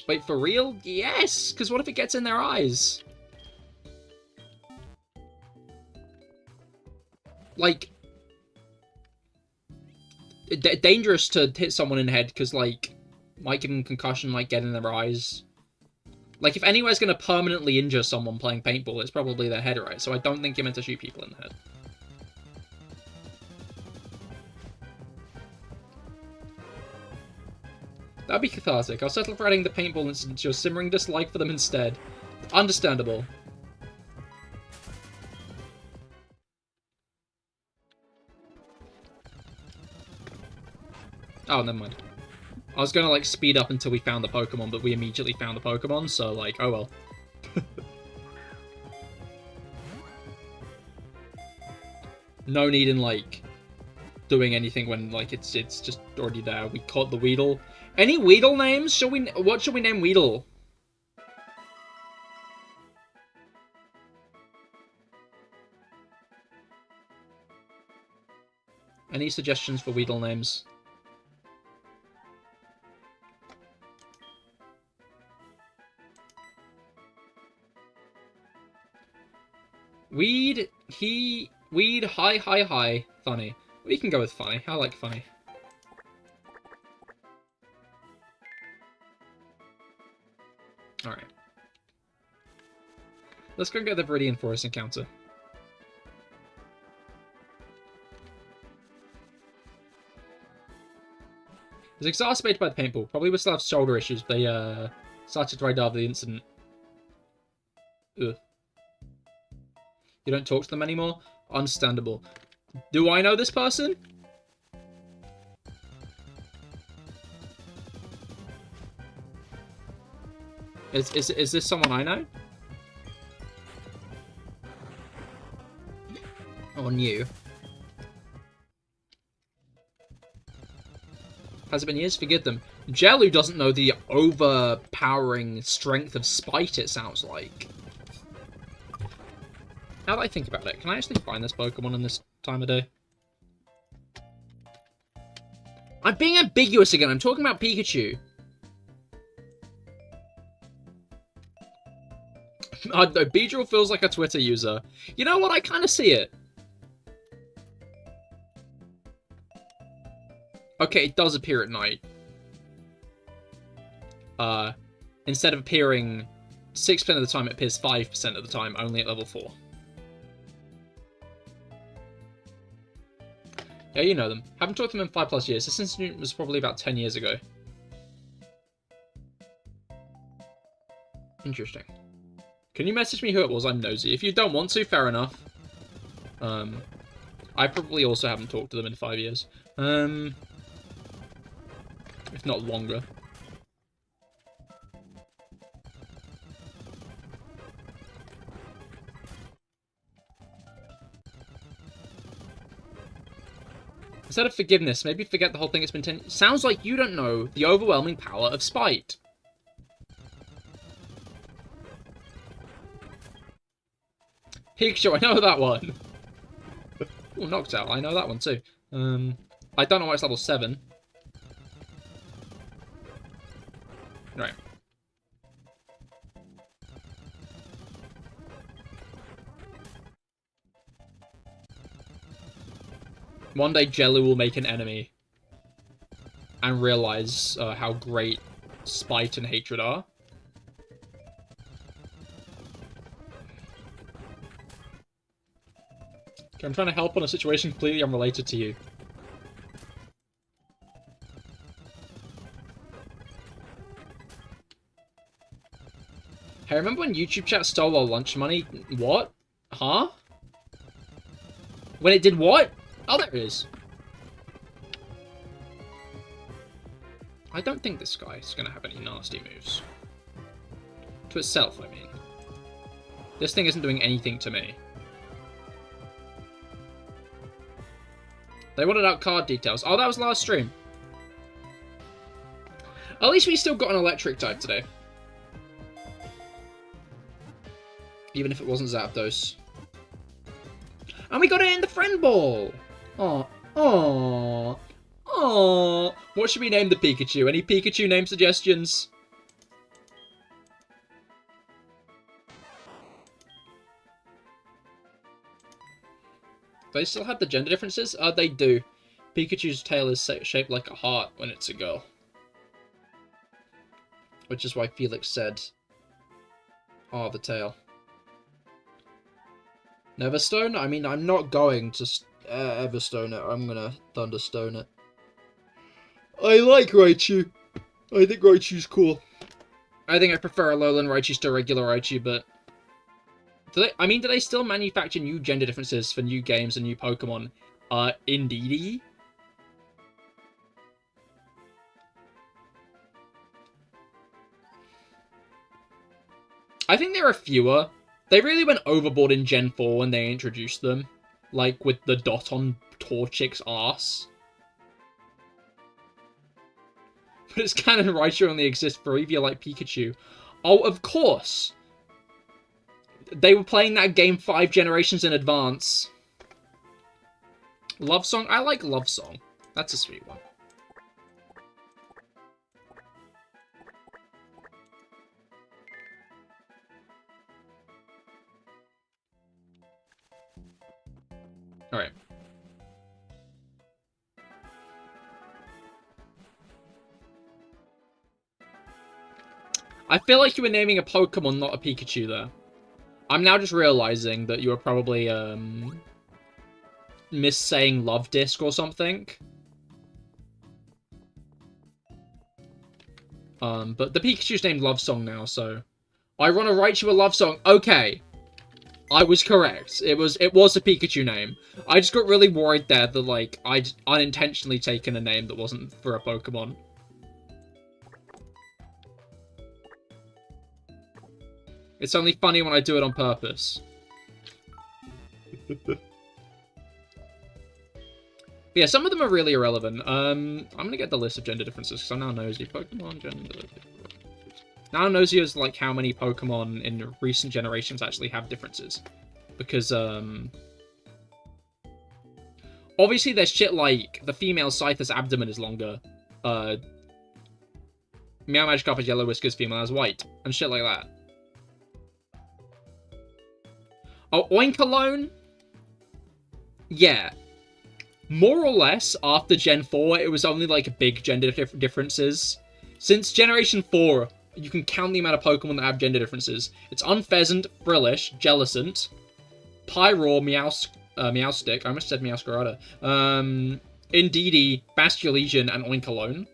Speaker 1: Wait, for real? Yes! Because what if it gets in their eyes? Like... dangerous to hit someone in the head, because, like, might give them concussion, might get in their eyes. Like, if anywhere's going to permanently injure someone playing paintball, it's probably their head, right? So I don't think you're meant to shoot people in the head. That'd be cathartic. I'll settle for adding the paintball incident to your simmering dislike for them instead. Understandable. Oh, never mind. I was gonna, like, speed up until we found the Pokemon, but we immediately found the Pokemon, so, like, oh well. No need in, like, doing anything when, like, it's just already there. We caught the Weedle. Any Weedle names? What should we name Weedle? Any suggestions for Weedle names? Weed, hi, funny. We can go with funny. I like funny. Alright. Let's go get the Viridian Forest encounter. It was exacerbated by the paintball. Probably would still have shoulder issues, but they started right after the incident. Ugh. You don't talk to them anymore? Understandable. Do I know this person? Is this someone I know? on you. Has it been years? Forgive them. Jellu doesn't know the overpowering strength of Spite, it sounds like. Now that I think about it, can I actually find this Pokemon in this time of day? I'm being ambiguous again. I'm talking about Pikachu. I don't know, Beedrill feels like a Twitter user. You know what? I kind of see it. Okay, it does appear at night. Instead of appearing 6% of the time, it appears 5% of the time, only at level 4. Yeah, you know them. Haven't talked to them in 5+ years. This incident was probably about 10 years ago. Interesting. Can you message me who it was? I'm nosy. If you don't want to, fair enough. I probably also haven't talked to them in 5 years. If not longer. Instead of forgiveness, maybe forget the whole thing. It's been 10... Sounds like you don't know the overwhelming power of spite. Pikachu, I know that one. Ooh, Noctowl, I know that one too. I don't know why it's level 7. Right. One day Jellu will make an enemy and realize how great spite and hatred are. Okay, I'm trying to help on a situation completely unrelated to you. Hey, remember when YouTube chat stole our lunch money? What? Huh? When it did what? Oh, there it is. I don't think this guy is going to have any nasty moves. To itself, I mean. This thing isn't doing anything to me. They wanted out card details. Oh, that was last stream. At least we still got an electric type today. Even if it wasn't Zapdos. And we got it in the friend ball! Aww. Aww. Aww. What should we name the Pikachu? Any Pikachu name suggestions? They still have the gender differences? They do. Pikachu's tail is shaped like a heart when it's a girl. Which is why Felix said, "Ah, the tail." Neverstone? I mean, I'm not going to Everstone it. I'm gonna Thunderstone it. I like Raichu. I think Raichu's cool. I think I prefer Alolan Raichu to regular Raichu, but... do they still manufacture new gender differences for new games and new Pokemon? Indeedy? I think there are fewer. They really went overboard in Gen 4 when they introduced them. Like, with the dot on Torchic's arse. But it's canon Raichu only exists for Eevee like Pikachu. Oh, of course! They were playing that game 5 generations in advance. Love Song? I like Love Song. That's a sweet one. Alright. I feel like you were naming a Pokemon, not a Pikachu there. I'm now just realizing that you were probably, missaying Love Disc or something. But the Pikachu's named Love Song now, so... I want to write you a love song. Okay. I was correct. It was a Pikachu name. I just got really worried there that, like, I'd unintentionally taken a name that wasn't for a Pokemon. It's only funny when I do it on purpose. But yeah, some of them are really irrelevant. I'm gonna get the list of gender differences because I'm now nosy. Pokemon gender. Now I'm nosy as like how many Pokemon in recent generations actually have differences, because obviously there's shit like the female Scyther's abdomen is longer. Meow Magikarp has yellow whiskers, female has white, and shit like that. Oh, Oinkologne? Yeah. More or less, after Gen 4, it was only, like, big gender differences. Since Generation 4, you can count the amount of Pokemon that have gender differences. It's Unpheasant, Frillish, Jellicent, Pyroar, Meowstic, I almost said Meowscarada, Indeedee, Basculegion, and Oinkologne.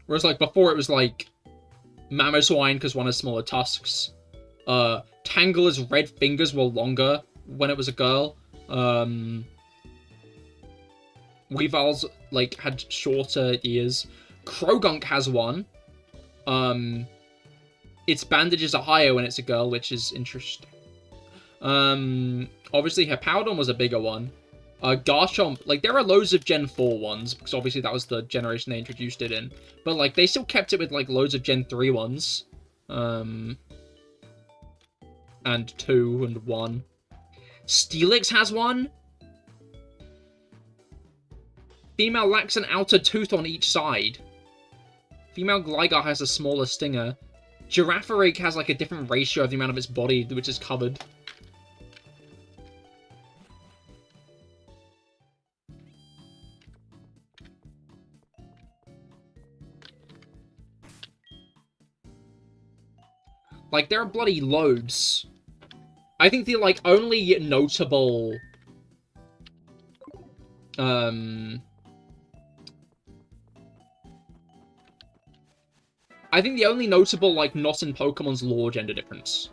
Speaker 1: Whereas, like, before it was, like, Mamoswine, because one has smaller tusks. Tangler's red fingers were longer when it was a girl. Weaval's, like, had shorter ears. Krogunk has one. Its bandages are higher when it's a girl, which is interesting. Obviously, Hippowdon was a bigger one. Garchomp, like, there are loads of Gen 4 ones, because obviously that was the generation they introduced it in. But, like, they still kept it with, like, loads of Gen 3 ones. And 2 and 1. Steelix has one. Female lacks an outer tooth on each side. Female Gligar has a smaller stinger. Girafarig has, like, a different ratio of the amount of its body which is covered. Like, there are bloody loads. I think the, like, only notable... I think the only notable, like, not in Pokemon's lore gender difference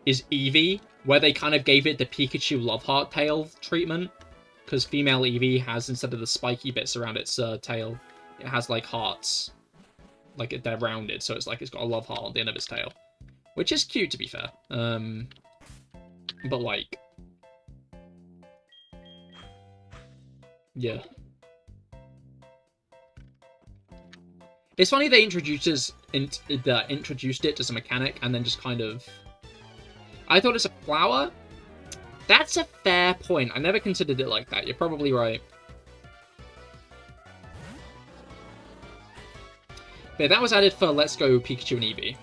Speaker 1: is Eevee, where they kind of gave it the Pikachu Love Heart tail treatment. Because female Eevee has, instead of the spiky bits around its tail, it has, like, hearts. Like, they're rounded, so it's like it's got a love heart on the end of its tail. Which is cute, to be fair. But, like... yeah. It's funny they introduced it as a mechanic, and then just kind of... I thought it's a flower? That's a fair point. I never considered it like that. You're probably right. But yeah, that was added for Let's Go Pikachu and Eevee.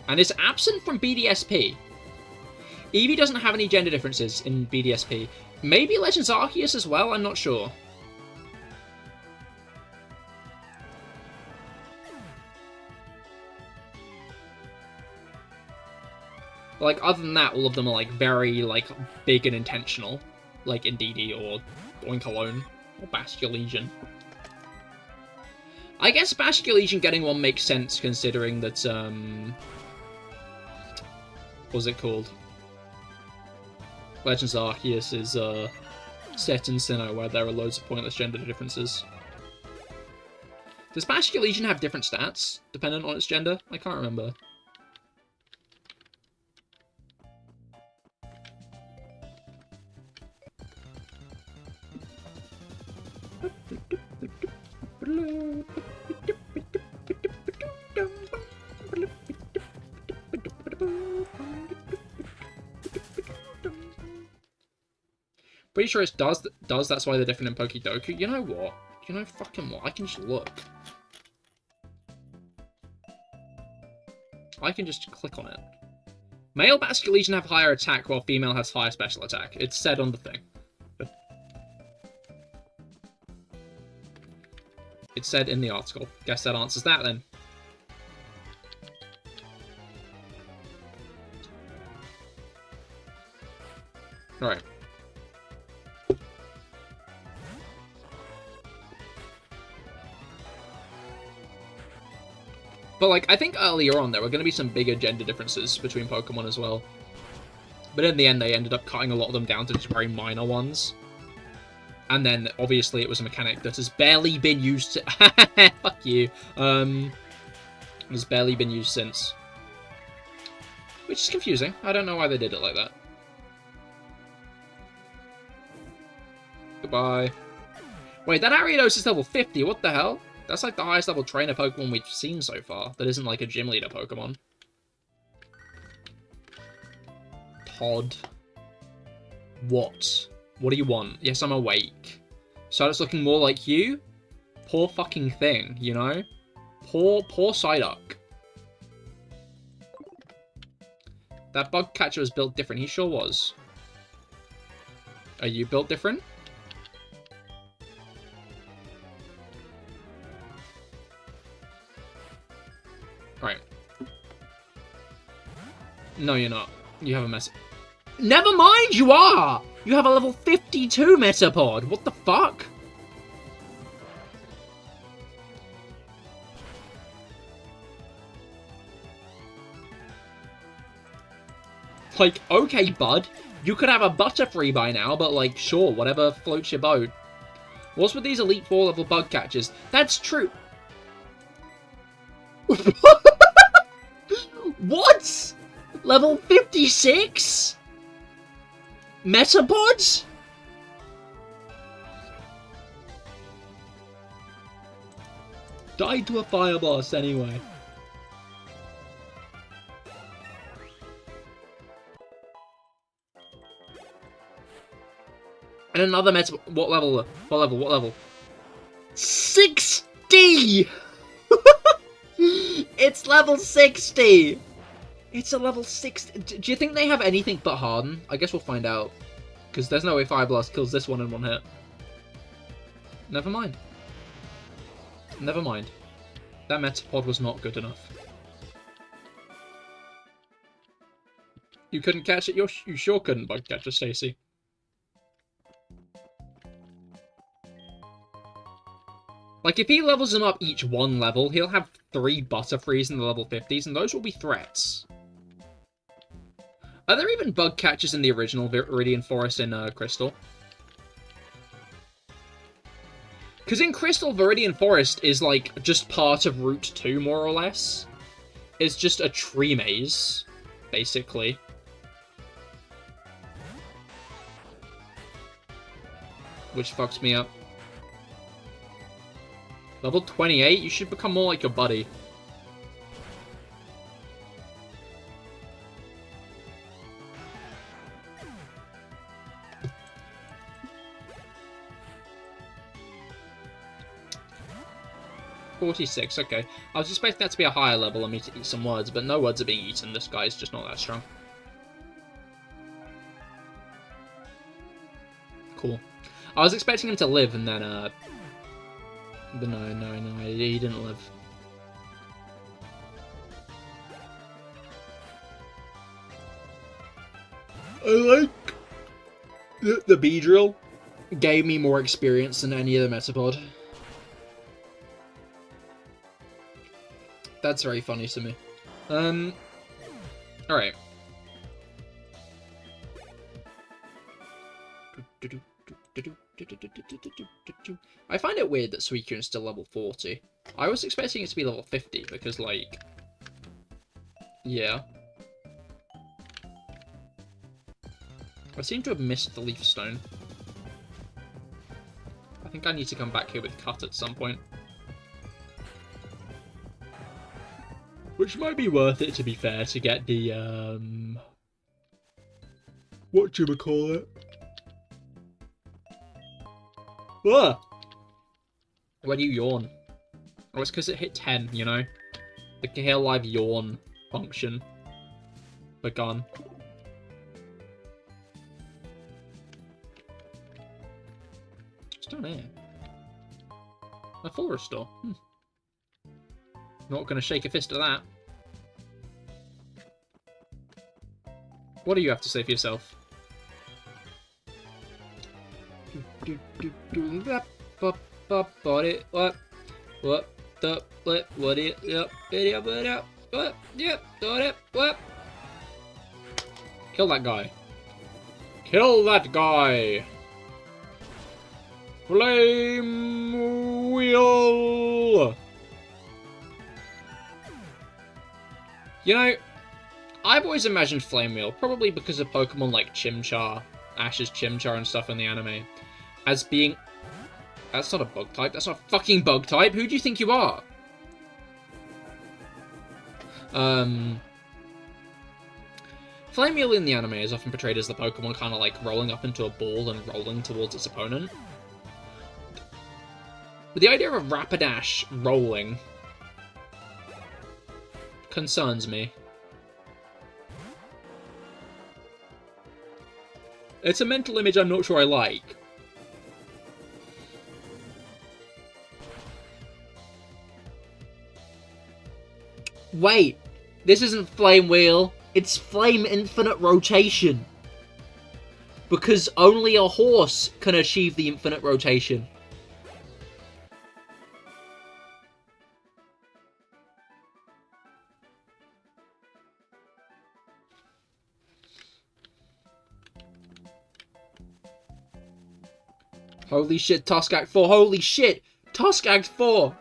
Speaker 1: And it's absent from BDSP. Eevee doesn't have any gender differences in BDSP. Maybe Legends Arceus as well, I'm not sure. But, like, other than that, all of them are, like, very, like, big and intentional. Like Indeedee or Oinkologne or Basculegion. I guess Basculegion getting one makes sense considering that, what's it called? Legends Arceus is, set in Sinnoh, where there are loads of pointless gender differences. Does Basculegion have different stats, dependent on its gender? I can't remember. Pretty sure it does, that's why they're different in Pokedoku. You know what? You know fucking what? I can just look. I can just click on it. Male Basculegion have higher attack, while female has higher special attack. It's said on the thing. It's said in the article. Guess that answers that, then. Alright. But, like, I think earlier on there were going to be some bigger gender differences between Pokemon as well. But in the end, they ended up cutting a lot of them down to just very minor ones. And then, obviously, it was a mechanic that has barely been used to... Fuck you. Has barely been used since. Which is confusing. I don't know why they did it like that. Goodbye. Wait, that Ariados is level 50. What the hell? That's like the highest level trainer Pokemon we've seen so far. That isn't like a gym leader Pokemon. Todd. What? What do you want? Yes, I'm awake. So it's looking more like you? Poor fucking thing, you know? Poor Psyduck. That bug catcher was built different. He sure was. Are you built different? Right. No, you're not. You have a mess. Never mind, you are! You have a level 52 Metapod. What the fuck? Like, okay, bud. You could have a Butterfree by now, but like, sure, whatever floats your boat. What's with these Elite 4 level bug catchers? That's true. What? Level 56? Metapods? Died to a fire blast anyway. And another meta. What level? What level? What level? 60! It's level 60! It's a level 60. Do you think they have anything but Harden? I guess we'll find out. Because there's no way Fire Blast kills this one in one hit. Never mind. Never mind. That Metapod was not good enough. You couldn't catch it? You sure couldn't bug catch it, Stacy. Like, if he levels them up each one level, he'll have 3 Butterfrees in the level 50s, and those will be threats. Are there even bug catchers in the original Viridian Forest in Crystal? Because in Crystal, Viridian Forest is, like, just part of Route 2, more or less. It's just a tree maze, basically. Which fucks me up. Level 28? You should become more like your buddy. $46, okay. I was expecting that to be a higher level and me to eat some words, but no words are being eaten. This guy's just not that strong. Cool. I was expecting him to live and then, but no, he didn't live. I like the Beedrill gave me more experience than any other Metapod. That's very funny to me. Alright. I find it weird that Suicune's still level 40. I was expecting it to be level 50 because, like... Yeah. I seem to have missed the Leaf Stone. I think I need to come back here with Cut at some point. Which might be worth it, to be fair, to get the, whatchamacallit? Ah! Why do you yawn? Oh, it's because it hit 10, you know? The CahirLIVE yawn function begun. It's down here. A full restore. Not gonna shake a fist at that. What do you have to say for yourself? Kill that guy. Kill that guy! Flame Wheel! You know, I've always imagined Flame Wheel, probably because of Pokemon like Chimchar, Ash's Chimchar and stuff in the anime, as being... That's not a bug type, that's not a fucking bug type, who do you think you are? Flame Wheel in the anime is often portrayed as the Pokemon kind of like rolling up into a ball and rolling towards its opponent. But the idea of a Rapidash rolling concerns me. It's a mental image I'm not sure I like. Wait, this isn't Flame Wheel, it's Flame Infinite Rotation. Because only a horse can achieve the infinite rotation. Holy shit, Tusk Act 4, holy shit! Tusk Act 4!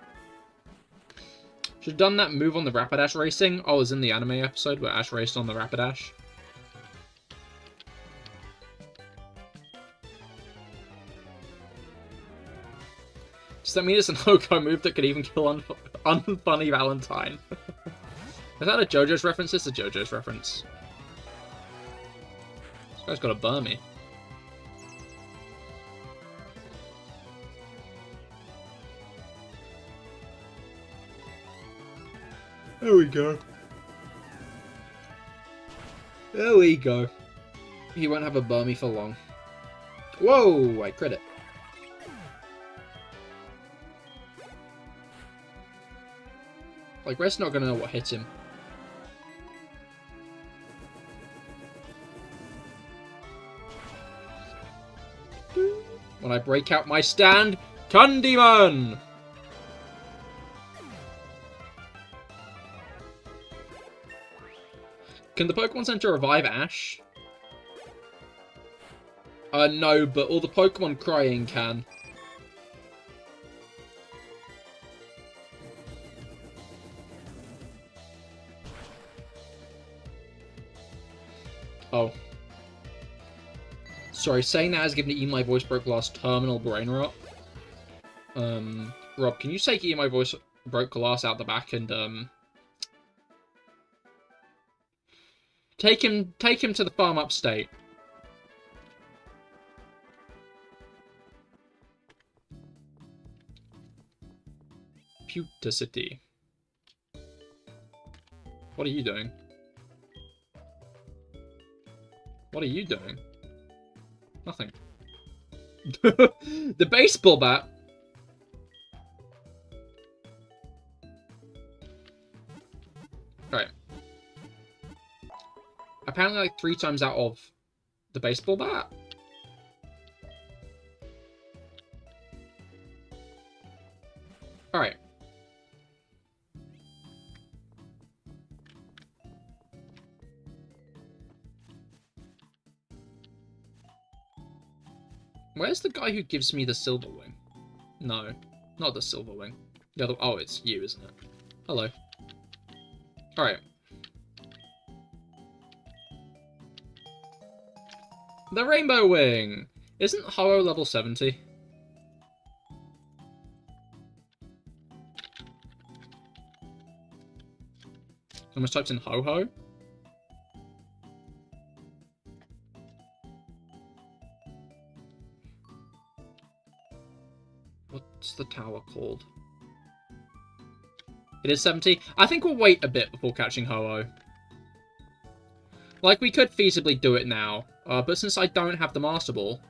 Speaker 1: Should have done that move on the Rapidash racing. Oh, it was in the anime episode where Ash raced on the Rapidash. Does that mean it's an Hoko move that could even kill Unfunny Valentine? Is that a JoJo's reference? It's a JoJo's reference. This guy's got a Burmy. There we go. There we go. He won't have a Burmy for long. Whoa! I crit it. Like, Red's not gonna know what hit him. When I break out my stand, Candyman! Can the Pokemon Center revive Ash? No, but all the Pokemon crying can. Oh. Sorry, saying that has given Even My Voice Broke Glass terminal brain rot. Rob, can you take Even My Voice Broke Glass out the back and, Take him to the farm upstate. Puticity. What are you doing? What are you doing? Nothing. The baseball bat. Alright. Apparently like 3 times out of the baseball bat. Alright. Where's the guy who gives me the Silver Wing? No, not the Silver Wing. The other. Oh, it's you, isn't it? Hello. Alright. The Rainbow Wing! Isn't Ho-Oh level 70? Almost types in Ho-Ho? What's the tower called? It is 70? I think we'll wait a bit before catching Ho-Oh. Like, we could feasibly do it now, but since I don't have the Master Ball...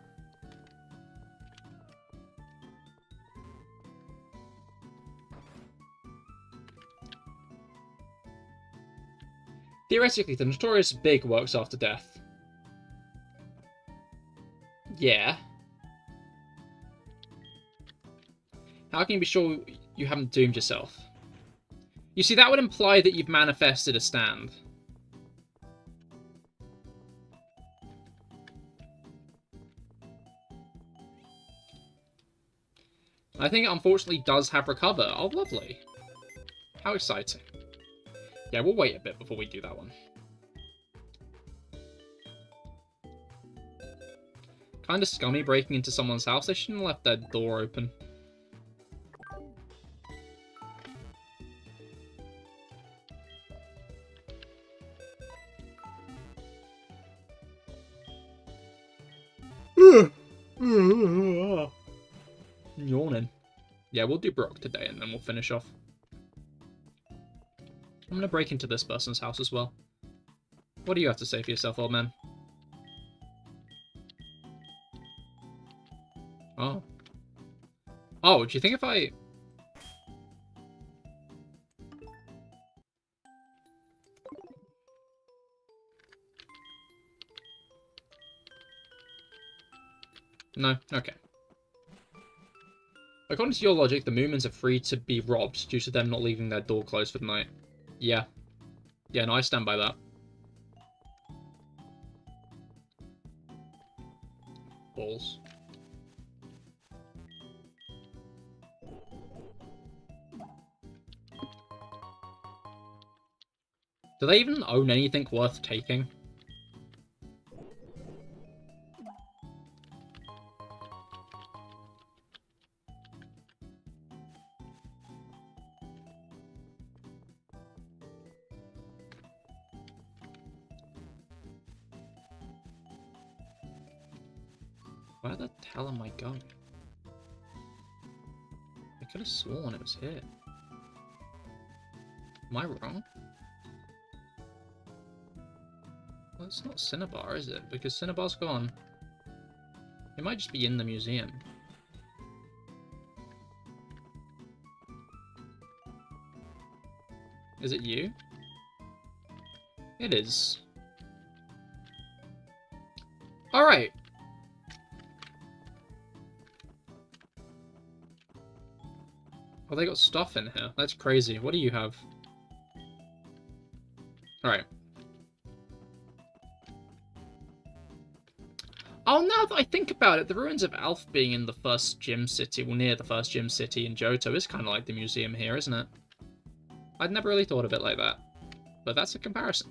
Speaker 1: Theoretically, the Notorious Big works after death. Yeah. How can you be sure you haven't doomed yourself? You see, that would imply that you've manifested a stand. I think it unfortunately does have recover. Oh, lovely. How exciting. Yeah, we'll wait a bit before we do that one. Kind of scummy breaking into someone's house. They shouldn't have left their door open. Yawning. Yeah, we'll do Brock today and then we'll finish off. I'm gonna break into this person's house as well. What do you have to say for yourself, old man? Oh. Oh, do you think if I... No? Okay. According to your logic, the Moomins are free to be robbed due to them not leaving their door closed for the night. Yeah. Yeah, no, I stand by that. Balls. Do they even own anything worth taking? Where the hell am I going? I could have sworn it was here. Am I wrong? Well, it's not Cinnabar, is it? Because Cinnabar's gone. It might just be in the museum. Is it you? It is. Alright. Oh, they got stuff in here. That's crazy. What do you have? Alright. Oh, now that I think about it, the ruins of Alf being in the first gym city, well, near the first gym city in Johto, is kind of like the museum here, isn't it? I'd never really thought of it like that. But that's a comparison.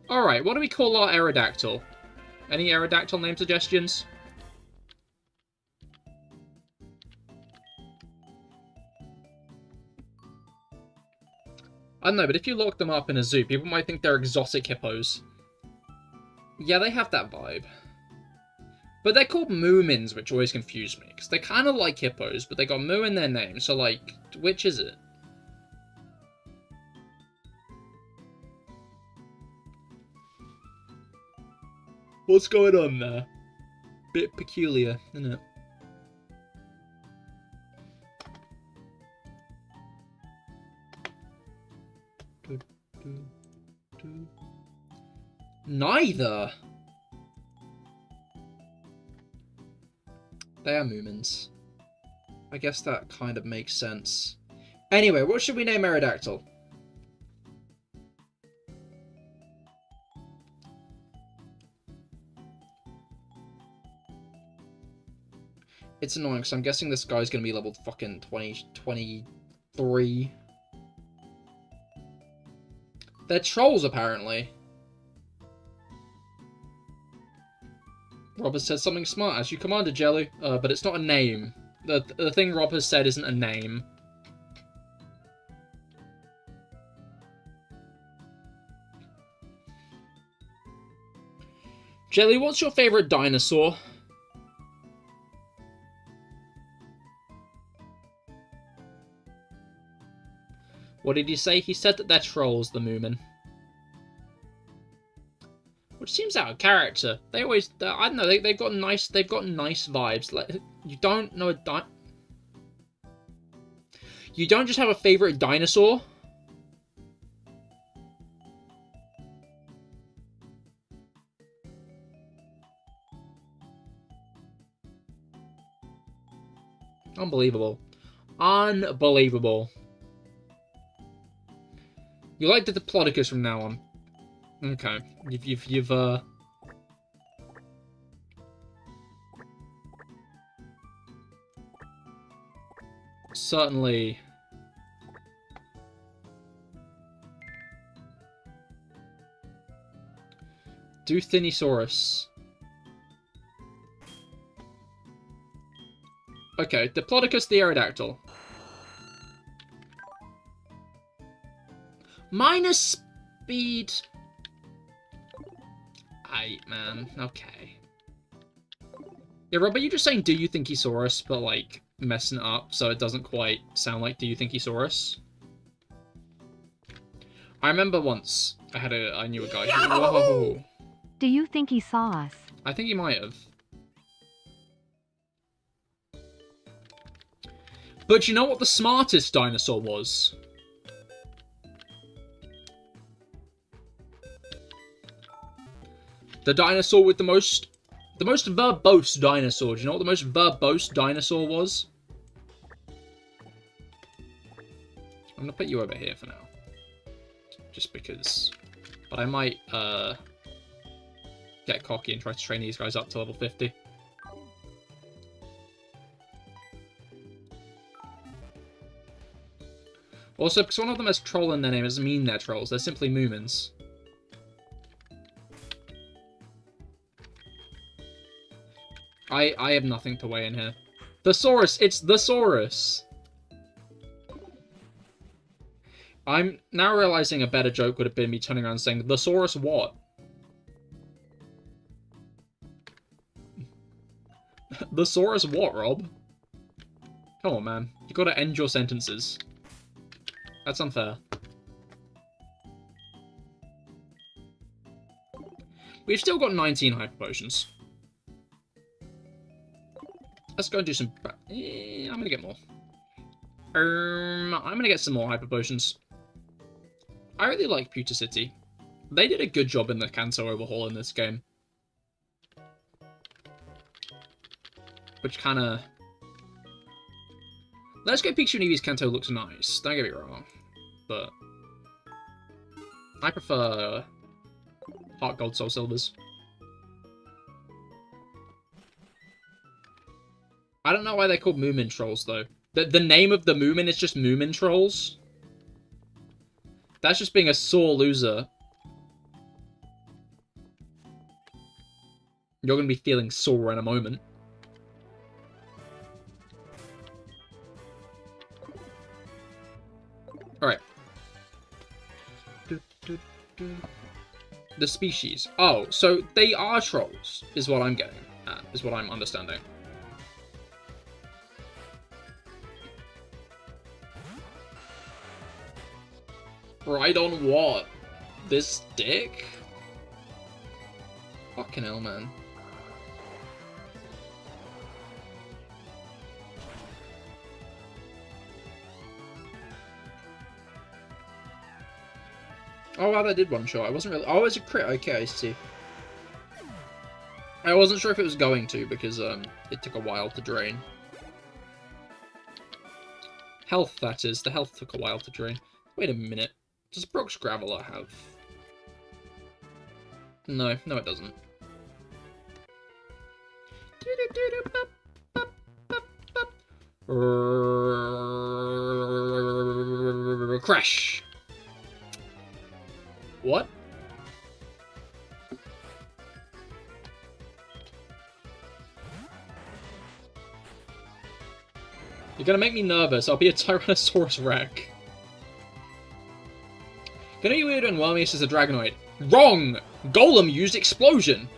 Speaker 1: Alright, what do we call our Aerodactyl? Any Aerodactyl name suggestions? I don't know, but if you lock them up in a zoo, people might think they're exotic hippos. Yeah, they have that vibe. But they're called Moomins, which always confuse me, because they're kind of like hippos, but they got Moo in their name, so, like, which is it? What's going on there? Bit peculiar, isn't it? Neither. They are Moomins. I guess that kind of makes sense. Anyway, what should we name Aerodactyl? It's annoying because I'm guessing this guy's going to be leveled fucking 23. They're trolls, apparently. Rob has said something smart, as you commanded, Jelly, but it's not a name. The thing Rob has said isn't a name. Jelly, what's your favorite dinosaur? What did he say? He said that they're trolls, the Moomin. Which seems out of character. They always, I don't know, they've got nice vibes. Like, you don't know you don't just have a favorite dinosaur. Unbelievable. Unbelievable. You like the Diplodocus from now on. Okay. You've certainly Duthinisaurus. Okay, Diplodocus the Aerodactyl. Minus speed. 8, man. Okay. Yeah, Rob, are you just saying do you think he saw us, but like messing it up so it doesn't quite sound like do you think he saw us? I remember once I knew a guy who... Whoa!
Speaker 3: Do you think he saw us?
Speaker 1: I think he might have. But you know what the smartest dinosaur was? The dinosaur with the most verbose dinosaur. Do you know what the most verbose dinosaur was? I'm gonna put you over here for now. Just because. But I might, get cocky and try to train these guys up to level 50. Also, because one of them has troll in their name doesn't mean they're trolls. They're simply Moomins. I have nothing to weigh in here. Thesaurus! It's Thesaurus! I'm now realizing a better joke would have been me turning around and saying, Thesaurus what? Thesaurus what, Rob? Come on, man. You gotta end your sentences. That's unfair. We've still got 19 hyper potions. Let's go and do some... I'm gonna get more. I'm gonna get some more hyper potions. I really like Pewter City. They did a good job in the Kanto overhaul in this game. Which kinda... Let's Go Pikachu and Eevee's Kanto looks nice, don't get me wrong. But... I prefer... Heartgold Soulsilvers. I don't know why they're called Moomin Trolls, though. The name of the Moomin is just Moomin Trolls. That's just being a sore loser. You're going to be feeling sore in a moment. Alright. The species. Oh, so they are trolls, is what I'm getting at, is what I'm understanding. Right on what? This dick? Fucking hell, man. Oh wow, that did one shot. I wasn't really... Oh, it's a crit. Okay, I see. I wasn't sure if it was going to, because it took a while to drain. Health, that is. The health took a while to drain. Wait a minute. Does Brock's Graveler have... No, it doesn't. Crash! What? You're gonna make me nervous. I'll be a Tyrannosaurus Rex. Gonna be weird when Wormius is a Dragonoid. Wrong! Golem used Explosion!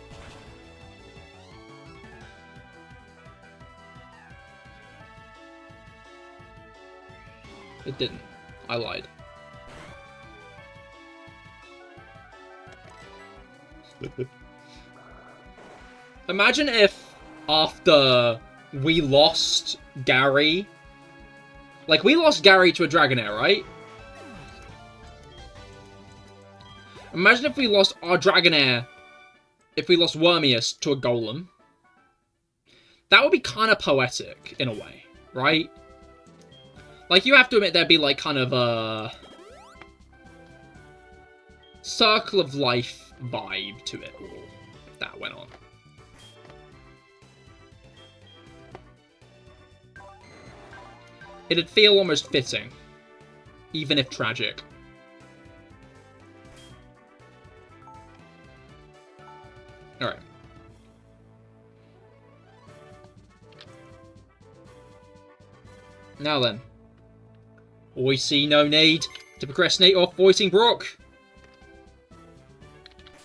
Speaker 1: It didn't. I lied. Imagine if, after we lost Gary... Like, we lost Gary to a Dragonair, right? Imagine if we lost our Dragonair, if we lost Wormius to a Golem. That would be kind of poetic, in a way, right? Like, you have to admit there'd be, like, kind of a... Circle of Life vibe to it all, if that went on. It'd feel almost fitting, even if tragic. Alright. Now then. We see no need to procrastinate off voicing Brock.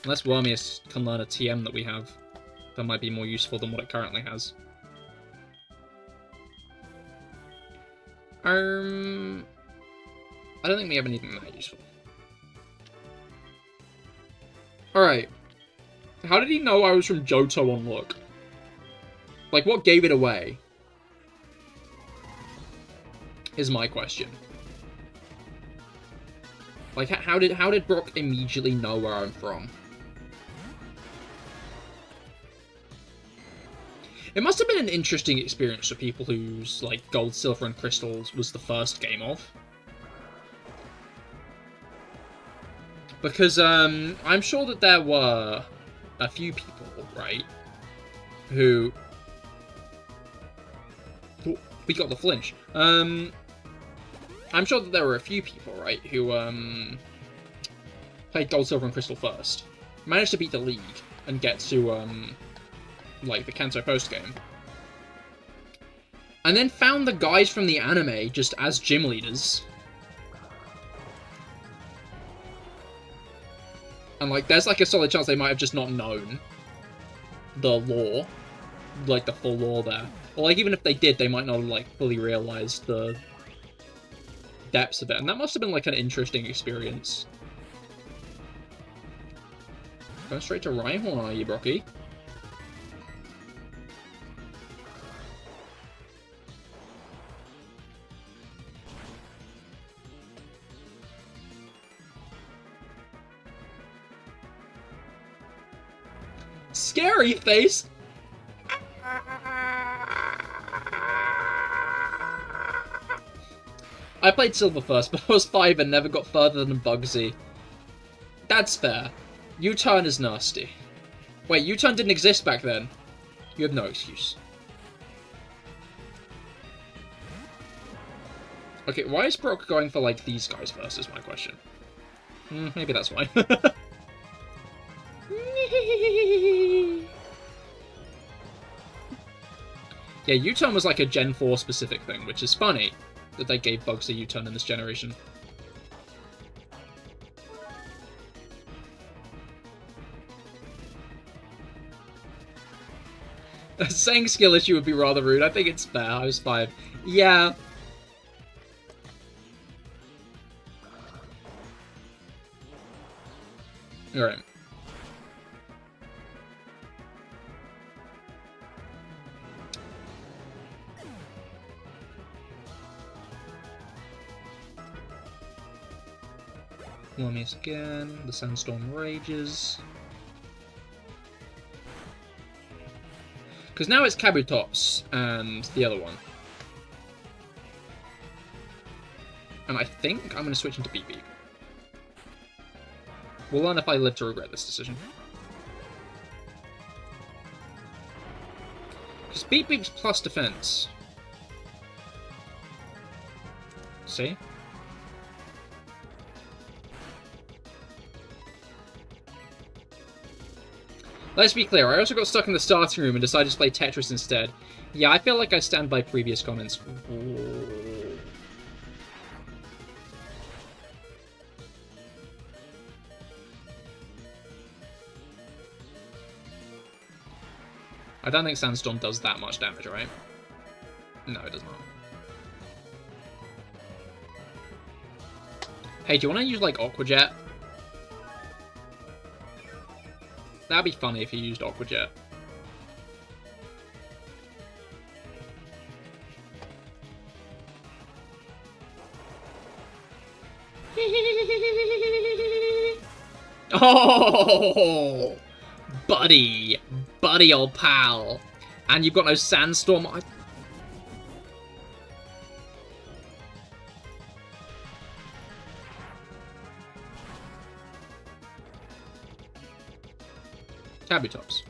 Speaker 1: Unless Wormius can learn a TM that we have. That might be more useful than what it currently has. I don't think we have anything that useful. Alright. How did he know I was from Johto on Look? Like, what gave it away? Is my question. Like, how did Brock immediately know where I'm from? It must have been an interesting experience for people whose, like, Gold, Silver, and Crystals was the first game of. Because, I'm sure that there were a few people, right, who... Oh, we got the flinch. I'm sure that there were a few people, right, who, played Gold, Silver, and Crystal first. Managed to beat the League and get to, like, the Kanto post-game. And then found the guys from the anime just as gym leaders. And, like, there's, like, a solid chance they might have just not known the lore. Like, the full lore there. Or, like, even if they did, they might not have, like, fully realized the depths of it. And that must have been, like, an interesting experience. Going straight to Rhyhorn, are you, Brocky? Scary face! I played Silver first, but I was 5 and never got further than Bugsy. That's fair. U-turn is nasty. Wait, U-turn didn't exist back then. You have no excuse. Okay, why is Brock going for, like, these guys first, is my question. Maybe that's why. Yeah, U-turn was like a Gen 4 specific thing, which is funny that they gave Bugs a U-turn in this generation. Saying skill issue would be rather rude. I think it's fair. I was 5. Yeah. Alright. Wormius again. The sandstorm rages. Because now it's Kabutops and the other one. And I think I'm going to switch into Beep Beep. We'll learn if I live to regret this decision. Because Beep Beep's plus defense. See? Let's be clear, I also got stuck in the starting room and decided to play Tetris instead. Yeah, I feel like I stand by previous comments. Ooh. I don't think Sandstorm does that much damage, right? No, it does not. Hey, do you want to use, like, Aqua Jet? That'd be funny if he used Aqua Jet. Oh! Buddy! Buddy, old pal! And you've got no Sandstorm. Kabutops.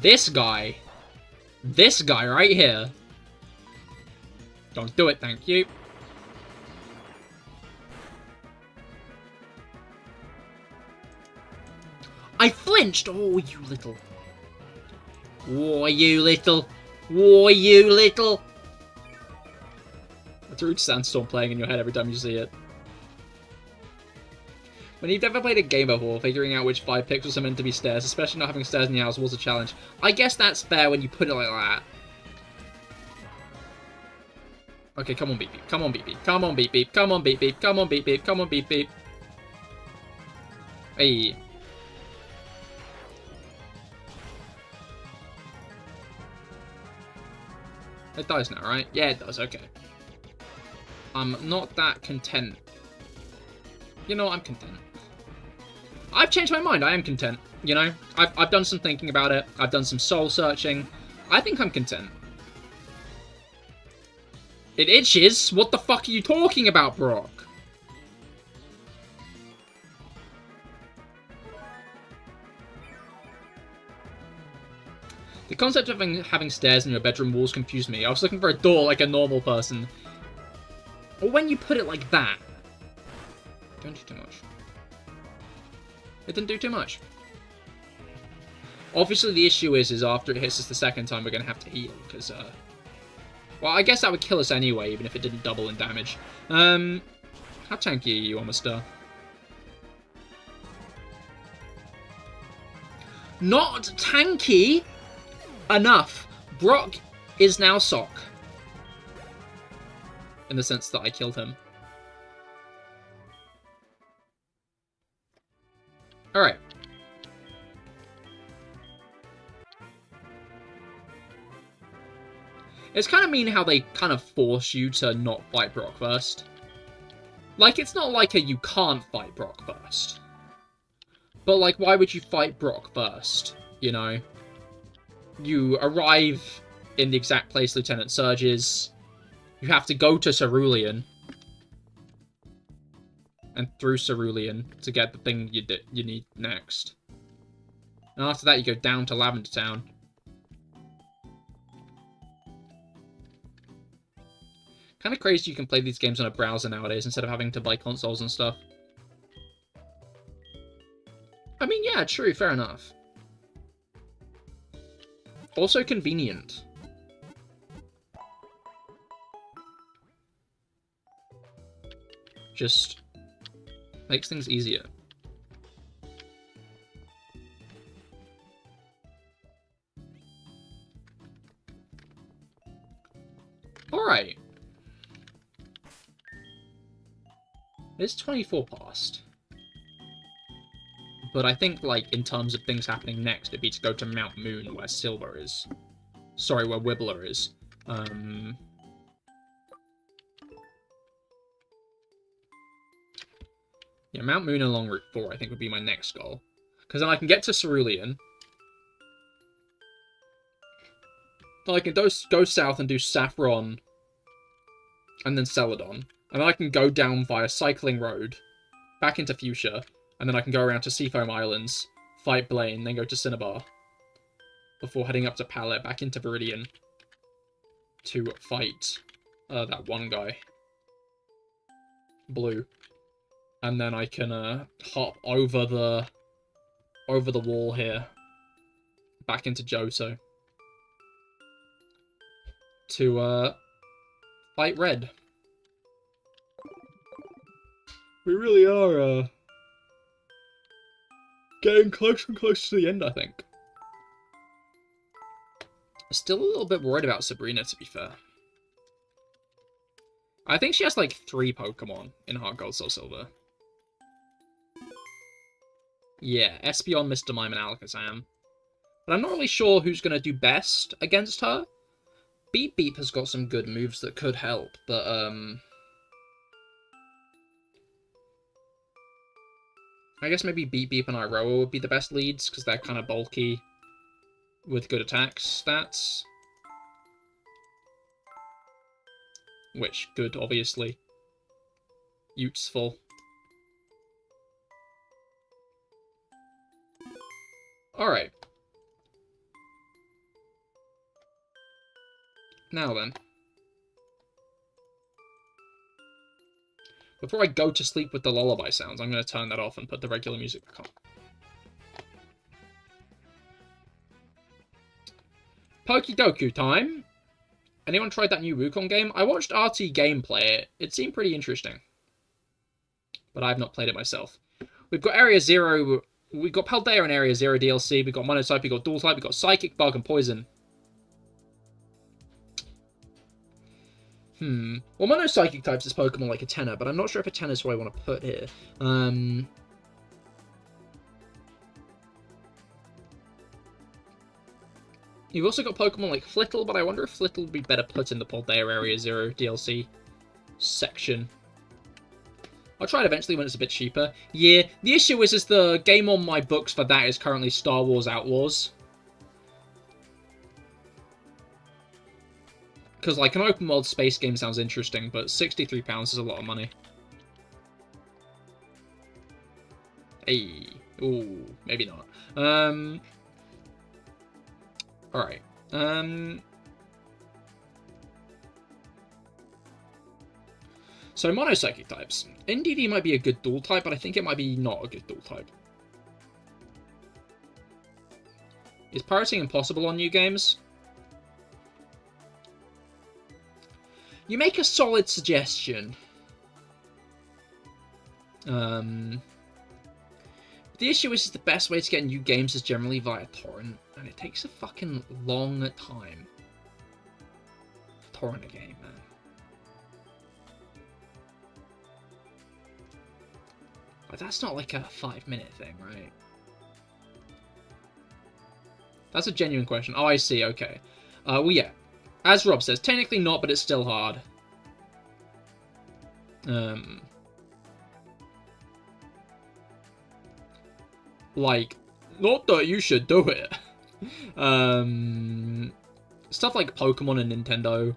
Speaker 1: This guy right here. Don't do it, thank you. I flinched! Oh, you little... Oh, you little... Oh, you little... That's a rude sandstorm playing in your head every time you see it. When you've never played a game before, figuring out which 5 pixels are meant to be stairs, especially not having stairs in your house, was a challenge. I guess that's fair when you put it like that. Okay, come on, beep beep. Come on, beep beep. Come on, beep beep. Come on, beep beep. Come on, beep beep. Come on, beep beep. Hey. It dies now, right? Yeah, it does. Okay. I'm not that content. You know what? I'm content. I've changed my mind. I am content. You know? I've done some thinking about it. I've done some soul searching. I think I'm content. It itches? What the fuck are you talking about, Brock? The concept of having stairs in your bedroom walls confused me. I was looking for a door like a normal person. Or when you put it like that. Don't do too much. It didn't do too much. Obviously the issue is after it hits us the second time we're going to have to heal, because, well, I guess that would kill us anyway, even if it didn't double in damage. How tanky are you, Almoster? Not tanky enough. Brock is now Sock. In the sense that I killed him. Alright. It's kind of mean how they kind of force you to not fight Brock first. Like, it's not like you can't fight Brock first. But, like, why would you fight Brock first? You know? You arrive in the exact place Lieutenant Surge is. You have to go to Cerulean. And through Cerulean to get the thing you need next. And after that, you go down to Lavender Town. Kind of crazy you can play these games on a browser nowadays instead of having to buy consoles and stuff. I mean, yeah, true, fair enough. Also convenient. Just makes things easier. Alright. It's 24 past. But I think, like, in terms of things happening next, it'd be to go to Mount Moon, where Silver is. Sorry, where Wibbler is. Yeah, Mount Moon along Route 4, I think, would be my next goal. Because then I can get to Cerulean. Then I can go south and do Saffron. And then Celadon. And then I can go down via Cycling Road. Back into Fuchsia. And then I can go around to Seafoam Islands. Fight Blaine, then go to Cinnabar. Before heading up to Pallet, back into Viridian. To fight that one guy. Blue. And then I can hop over the wall here, back into Johto, to fight Red. We really are getting closer and closer to the end, I think. Still a little bit worried about Sabrina, to be fair. I think she has like 3 Pokemon in Heartgold Soulsilver. Yeah, Espeon, Mr. Mime, and Alakazam. But I'm not really sure who's going to do best against her. Beep Beep has got some good moves that could help, but, I guess maybe Beep Beep and Iroha would be the best leads, because they're kind of bulky with good attack stats. Which, good, obviously. Useful. Alright. Now then. Before I go to sleep with the lullaby sounds, I'm going to turn that off and put the regular music back on. Pokedoku time. Anyone tried that new Wukong game? I watched RT gameplay it. It seemed pretty interesting. But I've not played it myself. We've got Area Zero. We've got Paldea and Area Zero DLC. We've got Monotype. We've got Dual Type. We've got Psychic, Bug, and Poison. Well, Mono-Psychic types is Pokemon like a tenor, but I'm not sure if a tenor is what I want to put here. You've also got Pokemon like Flittle, but I wonder if Flittle would be better put in the Paldea Area Zero DLC section. I'll try it eventually when it's a bit cheaper. Yeah, the issue is the game on my books for that is currently Star Wars Outlaws. Because, like, an open world space game sounds interesting, but £63 is a lot of money. Hey. Ooh, maybe not. Alright. So, Mono-Psychic types. NDD might be a good dual type, but I think it might be not a good dual type. Is pirating impossible on new games? You make a solid suggestion. The issue is the best way to get new games is generally via torrent, and it takes a fucking long time to torrent a game, man. Like, that's not like a 5-minute thing, right? That's a genuine question. Oh, I see, okay. Well, yeah. As Rob says, technically not, but it's still hard. Like, not that you should do it. Stuff like Pokemon and Nintendo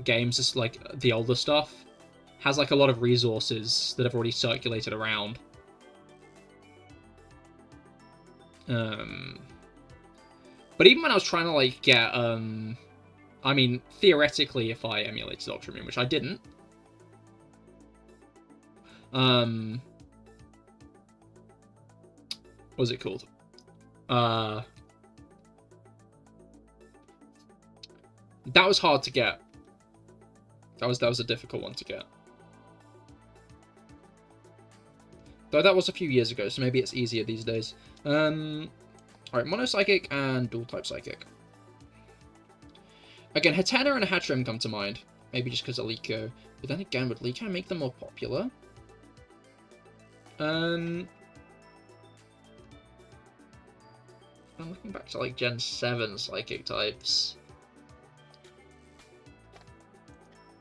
Speaker 1: games, just like the older stuff, has like a lot of resources that have already circulated around. But even when I was trying to like get I mean, theoretically, if I emulated Ultra Moon, which I didn't, what was it called? That was hard to get. That was a difficult one to get. Though that was a few years ago, so maybe it's easier these days. Alright, Mono-Psychic and Dual-Type Psychic. Again, Hatena and Hatchrim come to mind. Maybe just because of Liko. But then again, would Liko make them more popular? I'm looking back to like Gen 7 Psychic types.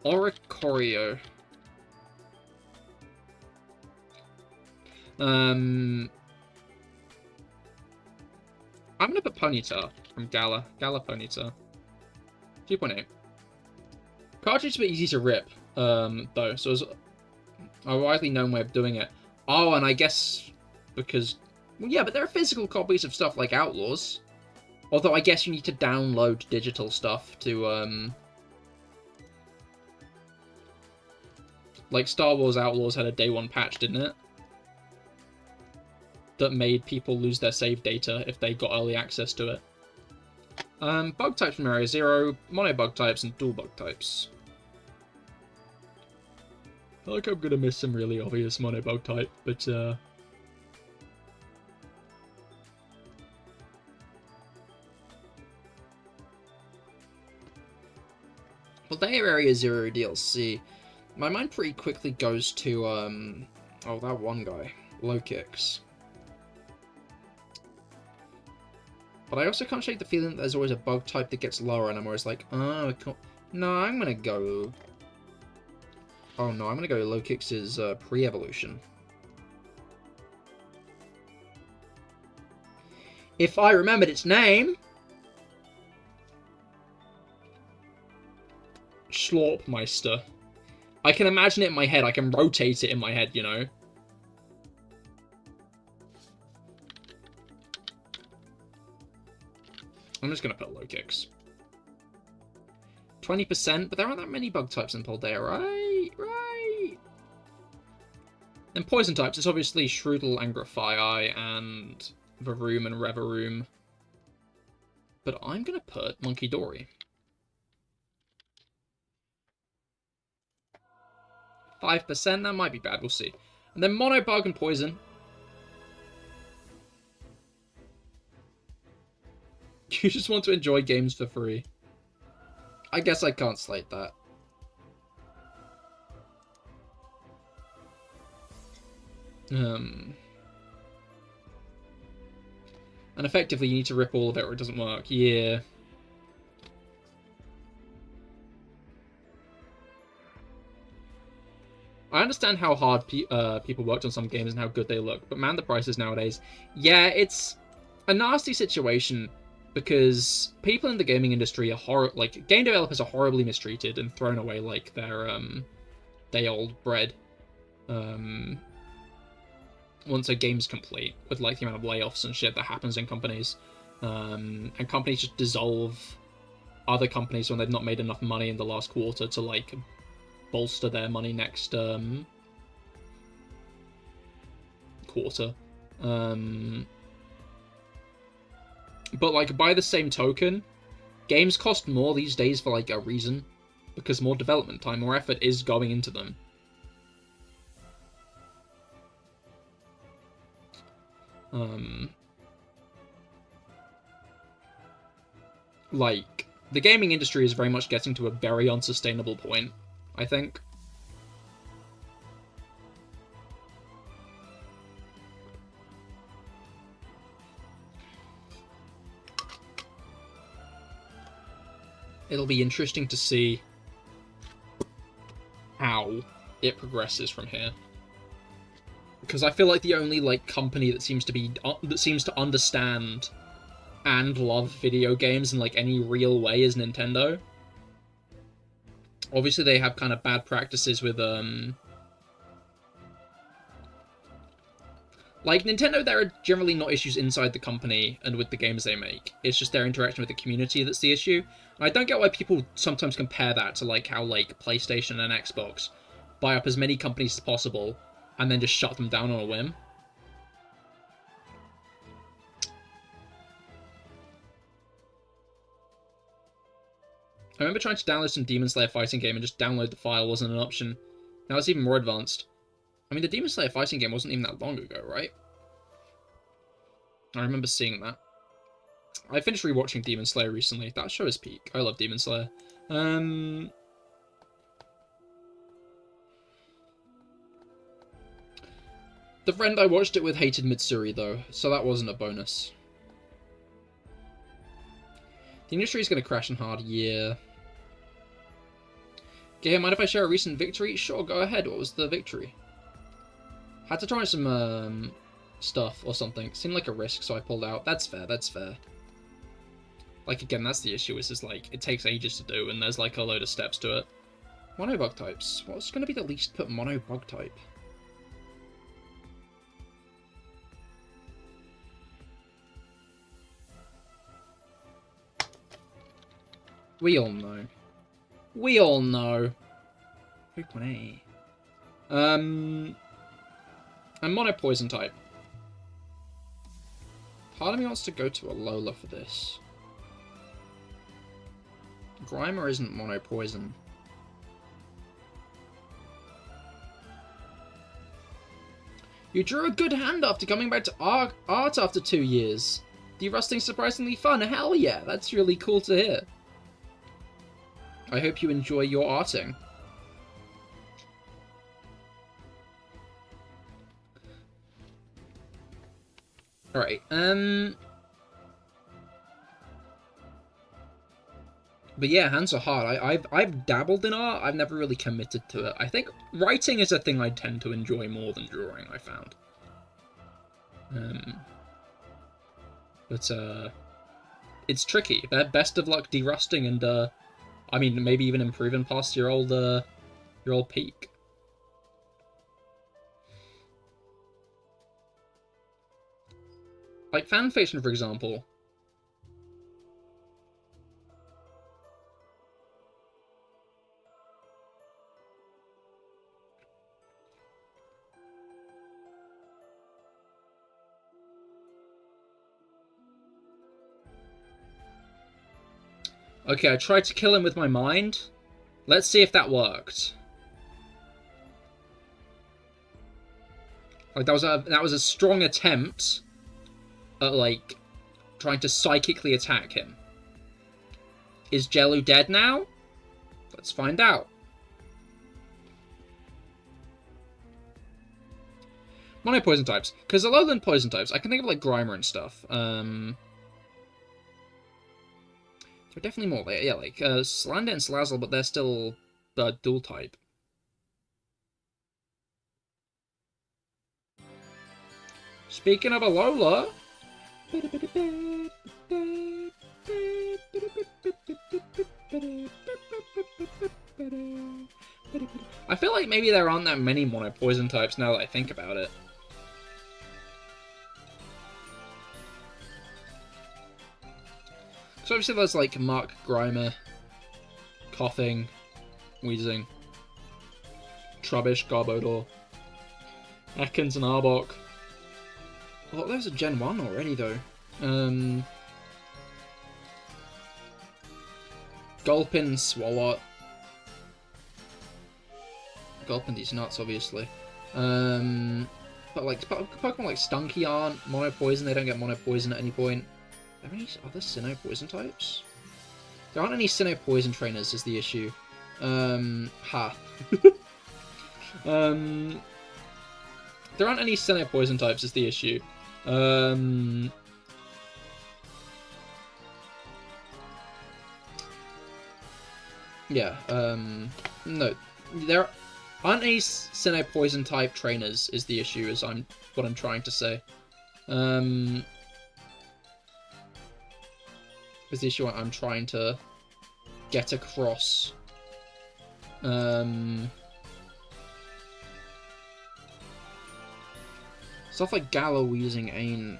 Speaker 1: Oricorio. I'm gonna put Ponyta from Gala. Gala Ponyta. 2.8. Cartridge is a bit easy to rip, though, so it's a widely known way of doing it. Oh, and I guess because... Well, yeah, but there are physical copies of stuff like Outlaws. Although I guess you need to download digital stuff to, like, Star Wars Outlaws had a day one patch, didn't it? That made people lose their save data if they got early access to it. Bug types from Area Zero, mono bug types, and dual bug types. I feel like I'm gonna miss some really obvious mono bug type, but well, they have Area Zero DLC. My mind pretty quickly goes to oh, that one guy, Low Kicks. But I also can't shake the feeling that there's always a bug type that gets lower, and I'm always like, oh, no, I'm gonna go... Oh no, I'm gonna go Low Kicks' pre-evolution. If I remembered its name... Schlorpmeister. I can imagine it in my head, I can rotate it in my head, you know? I'm just going to put Low Kicks. 20%, but there aren't that many bug types in Paldea, right? Right. And poison types, it's obviously Shroodle and Grafaiai and Varoom and Revaroom. But I'm going to put Monkey Dory. 5%, that might be bad, we'll see. And then Mono, Bug, and Poison. You just want to enjoy games for free. I guess I can't slate that. And effectively you need to rip all of it or it doesn't work. Yeah. I understand how hard people worked on some games and how good they look, but man, the prices nowadays. Yeah, it's a nasty situation because people in the gaming industry are game developers are horribly mistreated and thrown away like they're day old bread. Once a game's complete, with like the amount of layoffs and shit that happens in companies, and companies just dissolve other companies when they've not made enough money in the last quarter to like bolster their money next quarter. But like by the same token, games cost more these days for like a reason, because more development time, more effort is going into them. Like, the gaming industry is very much getting to a very unsustainable point, I think. It'll be interesting to see how it progresses from here. Because I feel like the only like company that seems to understand and love video games in like any real way is Nintendo. Obviously they have kind of bad practices with like Nintendo, there are generally not issues inside the company and with the games they make. It's just their interaction with the community that's the issue. And I don't get why people sometimes compare that to like how like PlayStation and Xbox buy up as many companies as possible and then just shut them down on a whim. I remember trying to download some Demon Slayer fighting game and just download the file wasn't an option. Now it's even more advanced. I mean, the Demon Slayer fighting game wasn't even that long ago, right? I remember seeing that. I finished rewatching Demon Slayer recently. That show is peak. I love Demon Slayer. The friend I watched it with hated Mitsuri, though, so that wasn't a bonus. The industry is going to crash and hard, yeah. Okay, mind if I share a recent victory? Sure, go ahead. What was the victory? Had to try some stuff or something. Seemed like a risk, so I pulled out. That's fair, that's fair. Like, again, that's the issue, is like, it takes ages to do, and there's like a load of steps to it. Mono bug types. What's going to be the least put mono bug type? We all know. We all know. 3.8. And mono poison type. Part of me wants to go to a Lola for this. Grimer isn't mono poison. You drew a good hand after coming back to art after 2 years. De-rusting's surprisingly fun. Hell yeah, that's really cool to hear. I hope you enjoy your arting. Alright, but yeah, hands are hard. I've dabbled in art, I've never really committed to it. I think writing is a thing I tend to enjoy more than drawing, I found. But it's tricky. Best of luck de-rusting and I mean, maybe even improving past your old peak. Like fanfiction, for example. Okay, I tried to kill him with my mind. Let's see if that worked. Like, that was a strong attempt at, like, trying to psychically attack him. Is Jello dead now? Let's find out. Mono poison types. Because a lot of them poison types, I can think of, like, Grimer and stuff. There are definitely more. Yeah, like, Smallant and Salazzle, but they're still dual type. Speaking of Alola... I feel like maybe there aren't that many mono poison types now that I think about it. So obviously there's like Mark, Grimer, Coughing, Wheezing, Trubbish, Garbodor, Ekans and Arbok. Oh, there's a Gen 1 already though. Gulpin, Swalot. Gulpin these nuts, obviously. But like Pokemon like Stunky aren't mono poison, they don't get mono poison at any point. Are there any other Sinnoh poison types? There aren't any Sinnoh poison trainers is the issue. There aren't any Sinnoh poison types is the issue. Yeah, no. There aren't any Sinnoh poison type trainers is the issue, is what I'm trying to say. Is the issue I'm trying to get across. Stuff like Gallo-Weezing ain't...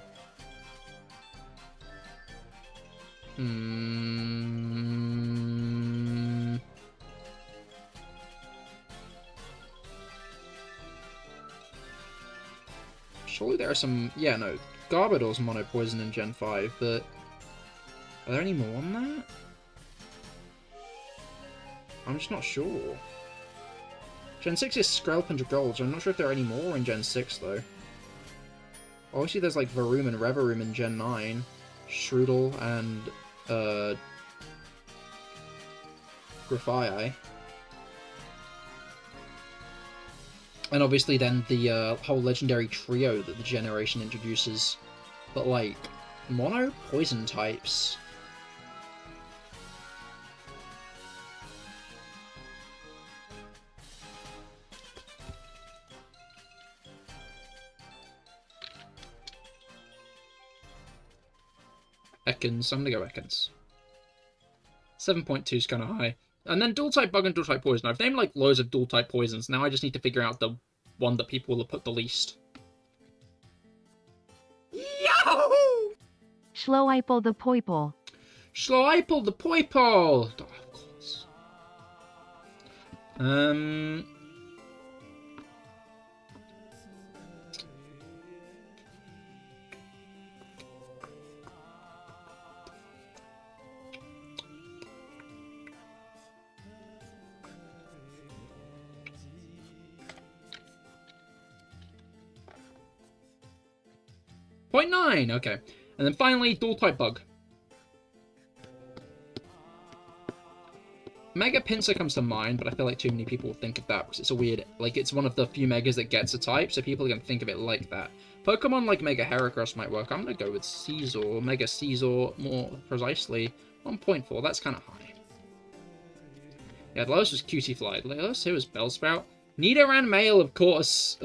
Speaker 1: Surely there are some... Yeah, no. Garbodor's mono poison in Gen 5, but... Are there any more on that? I'm just not sure. Gen 6 is Skrelp and Dragolds. I'm not sure if there are any more in Gen 6, though. Obviously, there's, like, Varoom and Revaroom in Gen 9. Shroodle and, Grafaiai. And obviously then the, whole legendary trio that the generation introduces. But, like, mono poison types... Ekans. I'm gonna go Ekans. 7.2 is kind of high. And then dual-type bug and dual-type poison. I've named, like, loads of dual-type poisons. Now I just need to figure out the one that people will have put the least. Yahoo!
Speaker 3: Schloipel the Poipel.
Speaker 1: Schloipel the Poipel! Oh, of course. 0.9, okay. And then finally, dual-type bug. Mega Pinsir comes to mind, but I feel like too many people will think of that because it's a weird... Like, it's one of the few Megas that gets a type, so people are going to think of it like that. Pokemon like Mega Heracross might work. I'm going to go with Caesar, Mega Caesar, more precisely. 1.4, that's kind of high. Yeah, the lowest was Cutiefly. The lowest here was Bellsprout. Nidoran male, of course,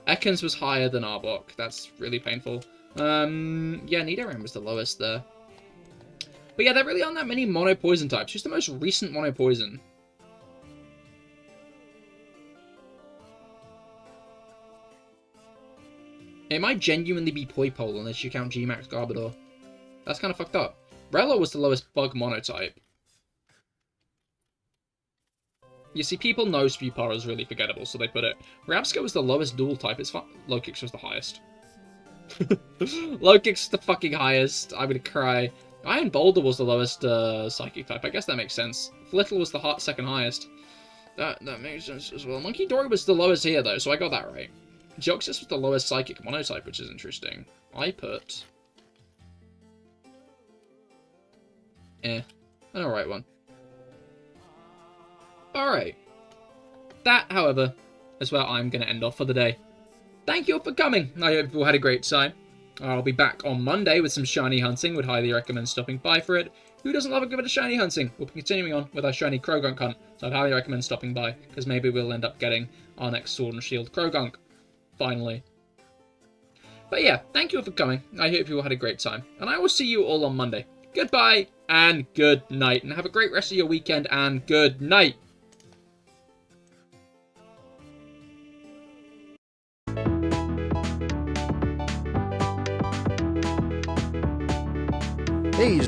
Speaker 1: Ekans was higher than Arbok. That's really painful. Yeah, Nidoran was the lowest there. But yeah, there really aren't that many mono poison types. Who's the most recent mono poison? It might genuinely be Poipole unless you count G-Max Garbodor. That's kind of fucked up. Relo was the lowest bug monotype. You see, people know Spewpara is really forgettable, so they put it. Rabsco was the lowest dual type. It's fun. Lokix was the highest. Lokix the fucking highest. I'm gonna cry. Iron Boulder was the lowest psychic type. I guess that makes sense. Flittle was the second highest. That makes sense as well. Monkey Dory was the lowest here, though, so I got that right. Geoxys was the lowest psychic monotype, which is interesting. I put... an alright one. Alright. That, however, is where I'm going to end off for the day. Thank you all for coming. I hope you all had a great time. I'll be back on Monday with some shiny hunting. Would highly recommend stopping by for it. Who doesn't love a good bit of shiny hunting? We'll be continuing on with our shiny Krogunk hunt, so I'd highly recommend stopping by, because maybe we'll end up getting our next Sword and Shield Krogunk. Finally. But yeah, thank you all for coming. I hope you all had a great time. And I will see you all on Monday. Goodbye, and good night. And have a great rest of your weekend, and good night.
Speaker 4: Hey,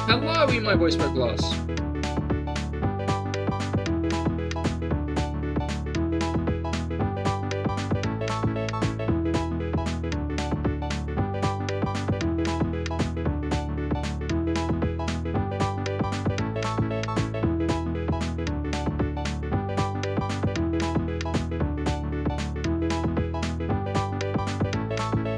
Speaker 1: Hello, my voice broke glass.